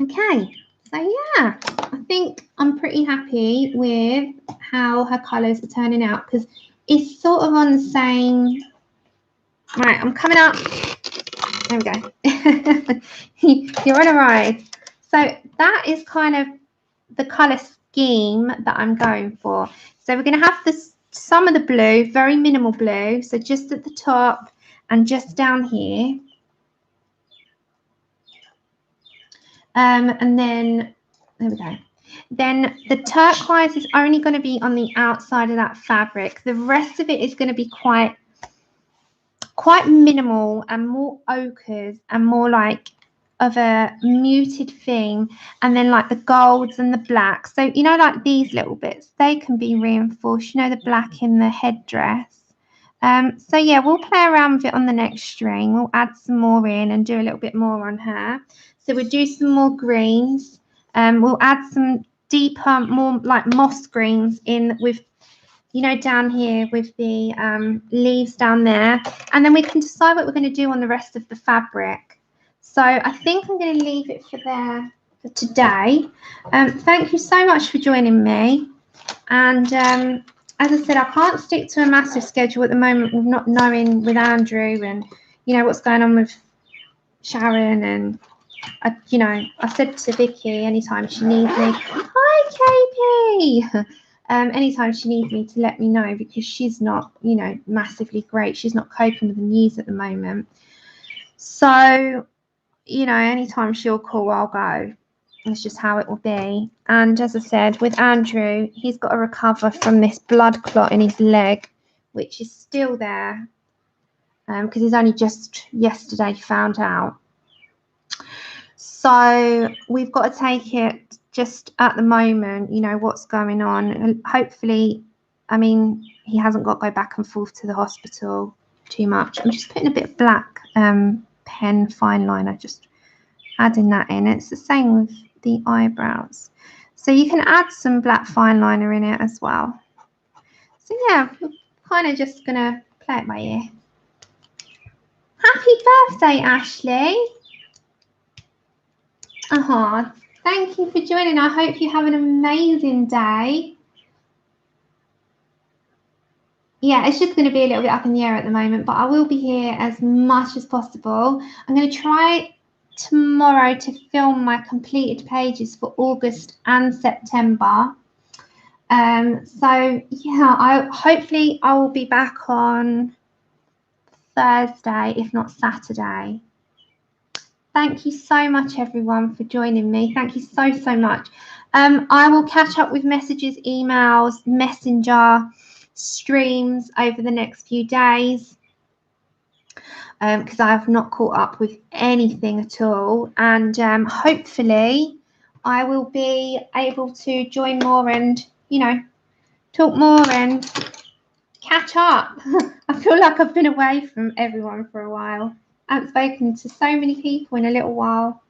Okay, so yeah, I think I'm pretty happy with how her colours are turning out because it's sort of on the same. Right, I'm coming up. There we go. You're on a ride. So that is kind of the colour scheme that I'm going for. So we're going to have this, some of the blue, very minimal blue. So just at the top and just down here. And then, there we go. Then the turquoise is only going to be on the outside of that fabric. The rest of it is going to be quite minimal and more ochres and more like of a muted theme, and then like the golds and the blacks. So you know, like these little bits, they can be reinforced, you know, the black in the headdress. So yeah, we'll play around with it on the next string. We'll add some more in and do a little bit more on her. So we'll do some more greens. We'll add some deeper, more like moss greens in with, you know, down here with the leaves down there, and then we can decide what we're going to do on the rest of the fabric. So I think I'm going to leave it for there for today. Thank you so much for joining me, and as I said, I can't stick to a massive schedule at the moment with not knowing with Andrew and, you know, what's going on with Sharon, and you know, I said to Vicky anytime she needs me, hi KP. Anytime she needs me to let me know, because she's not, you know, massively great. She's not coping with the news at the moment. So, you know, anytime she'll call, I'll go. It's just how it will be. And as I said, with Andrew, he's got to recover from this blood clot in his leg, which is still there, because he's only just yesterday found out. So we've got to take it just at the moment, you know, what's going on. And hopefully, I mean, he hasn't got to go back and forth to the hospital too much. I'm just putting a bit of black pen fine liner, just adding that in. It's the same with the eyebrows. So you can add some black fine liner in it as well. So yeah, we're kind of just going to play it by ear. Happy birthday, Ashley. Thank you for joining. I hope you have an amazing day. Yeah, it's just going to be a little bit up in the air at the moment, but I will be here as much as possible. I'm going to try tomorrow to film my completed pages for August and September. So yeah, hopefully I will be back on Thursday, if not Saturday. Thank you so much, everyone, for joining me. Thank you so, so much. I will catch up with messages, emails, messenger, streams over the next few days, because I have not caught up with anything at all. And hopefully I will be able to join more and, you know, talk more and catch up. I feel like I've been away from everyone for a while. I haven't spoken to so many people in a little while.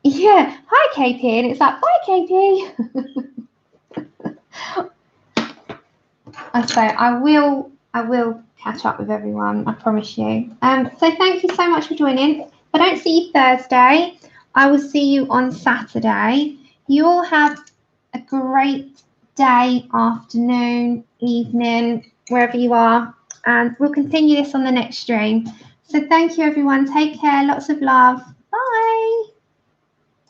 Yeah, hi KP, and it's like, bye KP. I say I will catch up with everyone, I promise you. So thank you so much for joining. If I don't see you Thursday, I will see you on Saturday. You all have a great day, afternoon, evening, wherever you are. And we'll continue this on the next stream. So thank you, everyone. Take care. Lots of love.